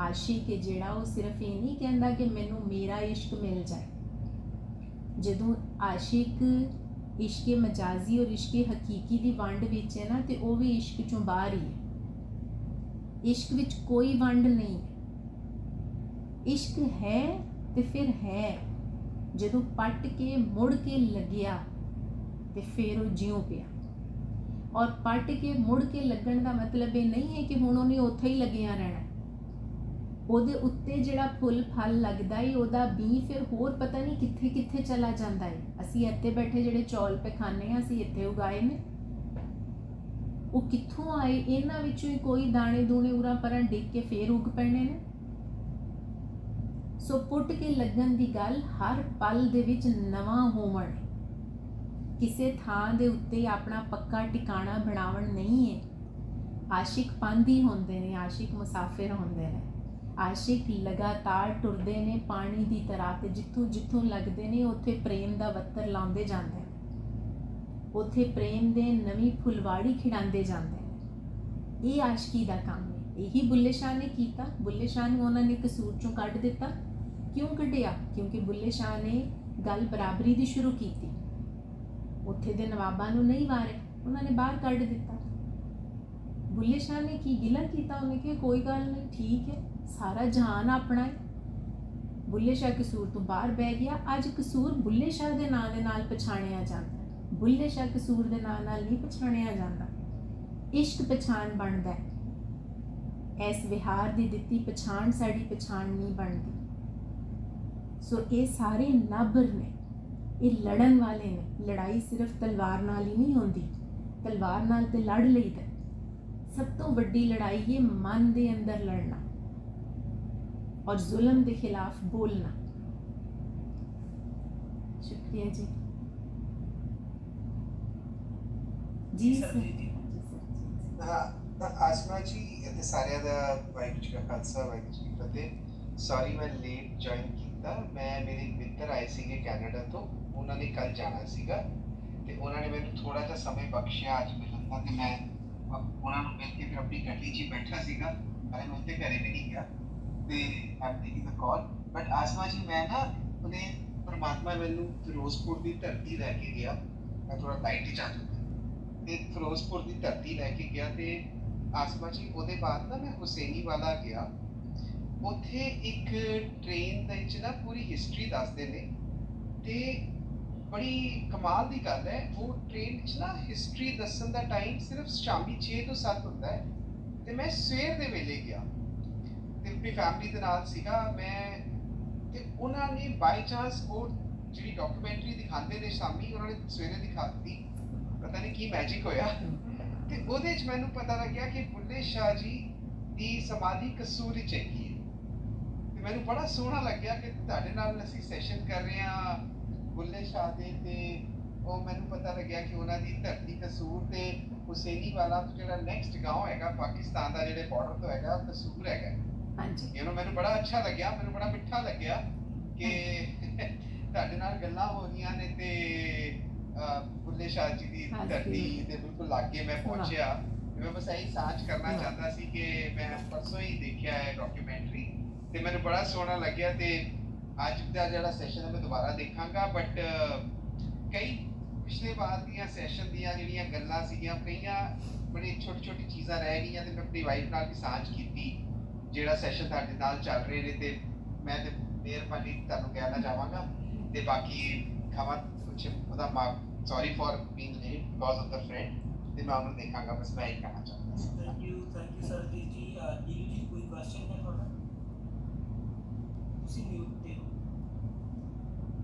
आशिक है जिहड़ा वो सिर्फ ये नहीं कहता कि मैनू मेरा इश्क मिल जाए। जदों आशिक इश्क मजाजी और इश्क हकीकी की वंड विच है ना, तो वो भी इश्क चों बाहर ही है। इश्क विच कोई वंड नहीं है। इश्क है तो फिर है, जदों पट के मुड़ के लग्या तो फिर वो ज्यों पिया। और पट के मुड़ के लगन का मतलब ये नहीं है कि हुण उहने उत्थे ही लगिया रहना। ਉਹਦੇ ਉੱਤੇ ਜਿਹੜਾ ਫੁੱਲ ਫਲ ਲੱਗਦਾ ਏ ਉਹਦਾ ਬੀਂ ਫਿਰ ਹੋਰ ਪਤਾ ਨਹੀਂ ਕਿੱਥੇ ਕਿੱਥੇ ਚਲਾ ਜਾਂਦਾ ਏ। ਅਸੀਂ ਇੱਥੇ ਬੈਠੇ ਜਿਹੜੇ ਚੌਲ ਪੇ ਖਾਂਦੇ ਹਾਂ ਅਸੀਂ ਇੱਥੇ ਉਗਾਏ ਨੇ, ਉਹ ਕਿੱਥੋਂ ਆਏ? ਇਹਨਾਂ ਵਿੱਚੋਂ ਹੀ ਕੋਈ ਦਾਣੇ ਦੂਣੇ ਉਰਾਂ ਪਰਾਂ ਡਿੱਗ ਕੇ ਫੇਰ ਉੱਗ ਪੈਣੇ ਨੇ। ਸੋ ਪੁੱਟ ਕੇ ਲੱਗਣ ਦੀ ਗੱਲ ਹਰ ਪਲ ਦੇ ਵਿੱਚ ਨਵਾਂ ਹੋਵਣ, ਕਿਸੇ ਥਾਂ ਦੇ ਉੱਤੇ ਆਪਣਾ ਪੱਕਾ ਟਿਕਾਣਾ ਬਣਾਉਣ ਨਹੀਂ ਹੈ। ਆਸ਼ਿਕ ਪਾਂਦੀ ਹੁੰਦੇ ਨੇ, ਆਸ਼ਿਕ ਮੁਸਾਫਿਰ ਹੁੰਦੇ ਨੇ। ਆਸ਼ਿਕ ਲਗਾਤਾਰ ਟੁਰਦੇ ਨੇ ਪਾਣੀ ਦੀ ਤਰ੍ਹਾਂ, ਤੇ ਜਿੱਥੋਂ ਜਿੱਥੋਂ ਲੱਗਦੇ ਨੇ ਉੱਥੇ ਪ੍ਰੇਮ ਦਾ ਵੱਤਰ ਲਾਉਂਦੇ ਜਾਂਦੇ ਨੇ, ਉੱਥੇ ਪ੍ਰੇਮ ਦੇ ਨਵੀਂ ਫੁਲਵਾੜੀ ਖਿੜਾਉਂਦੇ ਜਾਂਦੇ ਨੇ। ਇਹ ਆਸ਼ਕੀ ਦਾ ਕੰਮ ਹੈ। ਇਹੀ ਬੁੱਲੇ ਸ਼ਾਹ ਨੇ ਕੀਤਾ। ਬੁੱਲੇ ਸ਼ਾਹ ਨੂੰ ਉਹਨਾਂ ਨੇ ਕਸੂਰ ਚੋਂ ਕੱਢ ਦਿੱਤਾ। ਕਿਉਂ ਕੱਢਿਆ? ਕਿਉਂਕਿ ਬੁੱਲੇ ਸ਼ਾਹ ਨੇ ਗੱਲ ਬਰਾਬਰੀ ਦੀ ਸ਼ੁਰੂ ਕੀਤੀ। ਉੱਥੇ ਦੇ ਨਵਾਬਾਂ ਨੂੰ ਨਹੀਂ ਵਾਰਿਆ, ਉਹਨਾਂ ਨੇ ਬਾਹਰ ਕੱਢ ਦਿੱਤਾ। ਬੁੱਲੇ ਸ਼ਾਹ ਨੇ ਕੀ ਗਿਲਾ ਕੀਤਾ? ਉਹਨੇ ਕਿਹਾ ਕੋਈ ਗੱਲ ਨਹੀਂ, ਠੀਕ ਹੈ, ਸਾਰਾ ਜਹਾਨ ਆਪਣਾ ਹੈ। ਬੁੱਲੇ ਸ਼ਾਹ ਕਸੂਰ ਤੋਂ ਬਾਹਰ ਬਹਿ ਗਿਆ। ਅੱਜ ਕਸੂਰ ਬੁੱਲੇ ਸ਼ਾਹ ਦੇ ਨਾਂ ਦੇ ਨਾਲ ਪਛਾਣਿਆ ਜਾਂਦਾ, ਬੁੱਲੇ ਸ਼ਾਹ ਕਸੂਰ ਦੇ ਨਾਂ ਨਾਲ ਨਹੀਂ ਪਛਾਣਿਆ ਜਾਂਦਾ। ਇਸ਼ਕ ਪਛਾਣ ਬਣਦਾ ਹੈ। ਇਸ ਵਿਹਾਰ ਦੀ ਦਿੱਤੀ ਪਛਾਣ ਸਾਡੀ ਪਛਾਣ ਨਹੀਂ ਬਣਦੀ। ਸੋ ਇਹ ਸਾਰੇ ਨਾਬਰ ਨੇ, ਇਹ ਲੜਨ ਵਾਲੇ ਨੇ। ਲੜਾਈ ਸਿਰਫ ਤਲਵਾਰ ਨਾਲ ਹੀ ਨਹੀਂ ਹੁੰਦੀ। ਤਲਵਾਰ ਨਾਲ ਤੇ ਲੜ ਲਈਦਾ। ਸਭ ਤੋਂ ਵੱਡੀ ਲੜਾਈ ਹੈ ਮਨ ਦੇ ਅੰਦਰ ਲੜਨਾ और जुल्म के खिलाफ बोलना। शुक्रिया जी। जी सर जी। आसमा जी ते सारिਆਂ ਦਾ ਵਾਹਿਗੁਰੂ ਜੀ ਕਾ ਖਾਲਸਾ ਵਾਹਿਗੁਰੂ ਜੀ ਕੀ ਫਤਿਹ। ਸੌਰੀ ਮੈਂ ਲੇਟ ਜੁਆਇਨ ਕੀਤਾ। ਮੈਂ ਮੇਰੇ ਮਿੱਤਰ ਆਏ ਸੀਗੇ ਕੈਨੇਡਾ ਤੋਂ, ਉਹਨਾਂ ਨੇ ਕੱਲ ਜਾਣਾ ਸੀਗਾ ਤੇ ਉਹਨਾਂ ਨੇ ਮੈਨੂੰ ਥੋੜਾ ਜਿਹਾ ਸਮਾਂ ਬਖਸ਼ਿਆ ਅੱਜ ਮਿਲਣ ਦਾ, ਤੇ ਮੈਂ ਉਹਨਾਂ ਨੂੰ ਮਿਲ ਕੇ ਫਿਰ ਆਪਣੀ ਗੱਡੀ 'ਚ ਹੀ ਬੈਠਾ ਸੀਗਾ। ਮੈਂ ਉੱਥੇ ਘਰੇ ਵੀ ਨਹੀਂ ਗਿਆ ਤੇ I'm taking the call, but ਆਸਮਾ ਜੀ ਮੈਂ ਨਾ ਉਹਨੇ ਪਰਮਾਤਮਾ ਮੈਨੂੰ ਫਿਰੋਜ਼ਪੁਰ ਦੀ ਧਰਤੀ ਲੈ ਕੇ ਗਿਆ। ਮੈਂ ਥੋੜਾ ਲਾਈਟ ਹੀ ਚੱਲ ਤੇ ਫਿਰੋਜ਼ਪੁਰ ਦੀ ਧਰਤੀ ਲੈ ਕੇ ਗਿਆ ਤੇ ਆਸਮਾ ਜੀ ਉਹਦੇ ਬਾਅਦ ਨਾ ਮੈਂ ਹੁਸੈਨੀ ਵਾਲਾ ਗਿਆ। ਉੱਥੇ ਇੱਕ ਟ੍ਰੇਨ ਦੇ ਵਿੱਚ ਨਾ ਪੂਰੀ ਹਿਸਟਰੀ ਦੱਸਦੇ ਨੇ ਤੇ ਬੜੀ ਕਮਾਲ ਦੀ ਗੱਲ ਹੈ। ਉਹ ਟ੍ਰੇਨ ਵਿੱਚ ਨਾ ਹਿਸਟਰੀ ਦੱਸਣ ਦਾ ਟਾਈਮ ਸਿਰਫ ਸ਼ਾਮੀ 6 ਤੋਂ 7 ਹੁੰਦਾ ਹੈ ਤੇ ਮੈਂ ਸਵੇਰ ਦੇ ਵੇਲੇ ਗਿਆ ਤੇ ਆਪਣੀ ਫੈਮਿਲੀ ਦੇ ਨਾਲ ਸੀਗਾ ਮੈਂ। ਤੇ ਉਹਨਾਂ ਨੇ ਬਾਈ ਚਾਂਸ ਉਹ ਜਿਹੜੀ ਡਾਕੂਮੈਂਟਰੀ ਦਿਖਾਉਂਦੇ ਨੇ ਸ਼ਾਮੀ, ਉਹਨਾਂ ਨੇ ਸਵੇਰੇ ਦਿਖਾ ਦਿੱਤੀ ਪਤਾ ਨਹੀਂ ਕੀ ਮੈਜਿਕ ਹੋਇਆ ਤੇ ਉਹਦੇ 'ਚ ਮੈਨੂੰ ਪਤਾ ਲੱਗਿਆ ਕਿ ਬੁੱਲੇ ਸ਼ਾਹ ਜੀ ਦੀ ਸਮਾਧੀ ਕਸੂਰ 'ਚ ਹੈਗੀ ਹੈ ਤੇ ਮੈਨੂੰ ਬੜਾ ਸੋਹਣਾ ਲੱਗਿਆ ਕਿ ਤੁਹਾਡੇ ਨਾਲ ਅਸੀਂ ਸੈਸ਼ਨ ਕਰ ਰਹੇ ਹਾਂ ਬੁੱਲੇ ਸ਼ਾਹ ਦੇ ਤੇ ਉਹ ਮੈਨੂੰ ਪਤਾ ਲੱਗਿਆ ਕਿ ਉਹਨਾਂ ਦੀ ਧਰਤੀ ਕਸੂਰ ਤੇ ਹੁਸੈਨੀ ਵਾਲਾ ਤੋਂ ਜਿਹੜਾ ਨੈਕਸਟ گاؤں ਹੈਗਾ ਪਾਕਿਸਤਾਨ ਦਾ ਜਿਹੜੇ ਬਾਰਡਰ ਤੋਂ ਹੈਗਾ ਉਹ ਕਸੂਰ ਹੈਗਾ ਹਾਂਜੀ ਮੈਨੂੰ ਬੜਾ ਅੱਛਾ ਲੱਗਿਆ ਮੈਨੂੰ ਬੜਾ ਮਿੱਠਾ ਲੱਗਿਆ ਕਿ ਤੁਹਾਡੇ ਨਾਲ ਗੱਲਾਂ ਹੋ ਰਹੀਆਂ ਨੇ ਤੇ ਬੁੱਲੇ ਸ਼ਾਹ ਜੀ ਦੀ ਧਰਤੀ ਦੇ ਬਿਲਕੁਲ ਲਾਗੇ ਮੈਂ ਪਹੁੰਚਿਆ ਤੇ ਮੈਂ ਬਸ ਇਹੀ ਸਾਂਝ ਕਰਨਾ ਚਾਹੁੰਦਾ ਸੀ ਕਿ ਮੈਂ ਪਰਸੋਂ ਹੀ ਦੇਖਿਆ ਹੈ ਡਾਕੂਮੈਂਟਰੀ ਤੇ ਮੈਨੂੰ ਬੜਾ ਸੋਹਣਾ ਲੱਗਿਆ ਤੇ ਅੱਜ ਦਾ ਜਿਹੜਾ ਸੈਸ਼ਨ ਹੈ ਮੈਂ ਦੁਬਾਰਾ ਦੇਖਾਂਗਾ ਬਟ ਕਈ ਪਿਛਲੇ ਵਾਰ ਦੀਆਂ ਸੈਸ਼ਨ ਦੀਆਂ ਜਿਹੜੀਆਂ ਗੱਲਾਂ ਸੀਗੀਆਂ ਕਈਆਂ ਬੜੀ ਛੋਟੀ ਛੋਟੀ ਚੀਜ਼ਾਂ ਰਹਿ ਗਈਆਂ ਤੇ ਮੈਂ ਆਪਣੀ ਵਾਈਫ ਨਾਲ ਵੀ ਸਾਂਝ ਕੀਤੀ ਜਿਹੜਾ ਸੈਸ਼ਨ ਤੁਹਾਡੇ ਨਾਲ ਚੱਲ ਰਹੇ ਨੇ ਤੇ ਮੈਂ ਤੇ ਮਿਹਰਬਾਨੀ ਤੁਹਾਨੂੰ ਕਹਿਣਾ ਚਾਹਾਂਗਾ ਤੇ ਬਾਕੀ ਖਵਾ ਕੁਛ ਉਹਦਾ sorry for being late because of the friend ਤੇ ਮੈਂ ਉਹਨੂੰ ਦੇਖਾਂਗਾ ਬਸ ਮੈਂ ਇਹ ਕਹਿਣਾ ਚਾਹੁੰਦਾ ਸੀ ਥੈਂਕ ਯੂ ਸਰਜੀਤ ਜੀ ਨੀਰੂ ਜੀ ਕੋਈ ਕੁਐਸਚਨ ਹੈ ਤੁਹਾਡਾ ਤੁਸੀਂ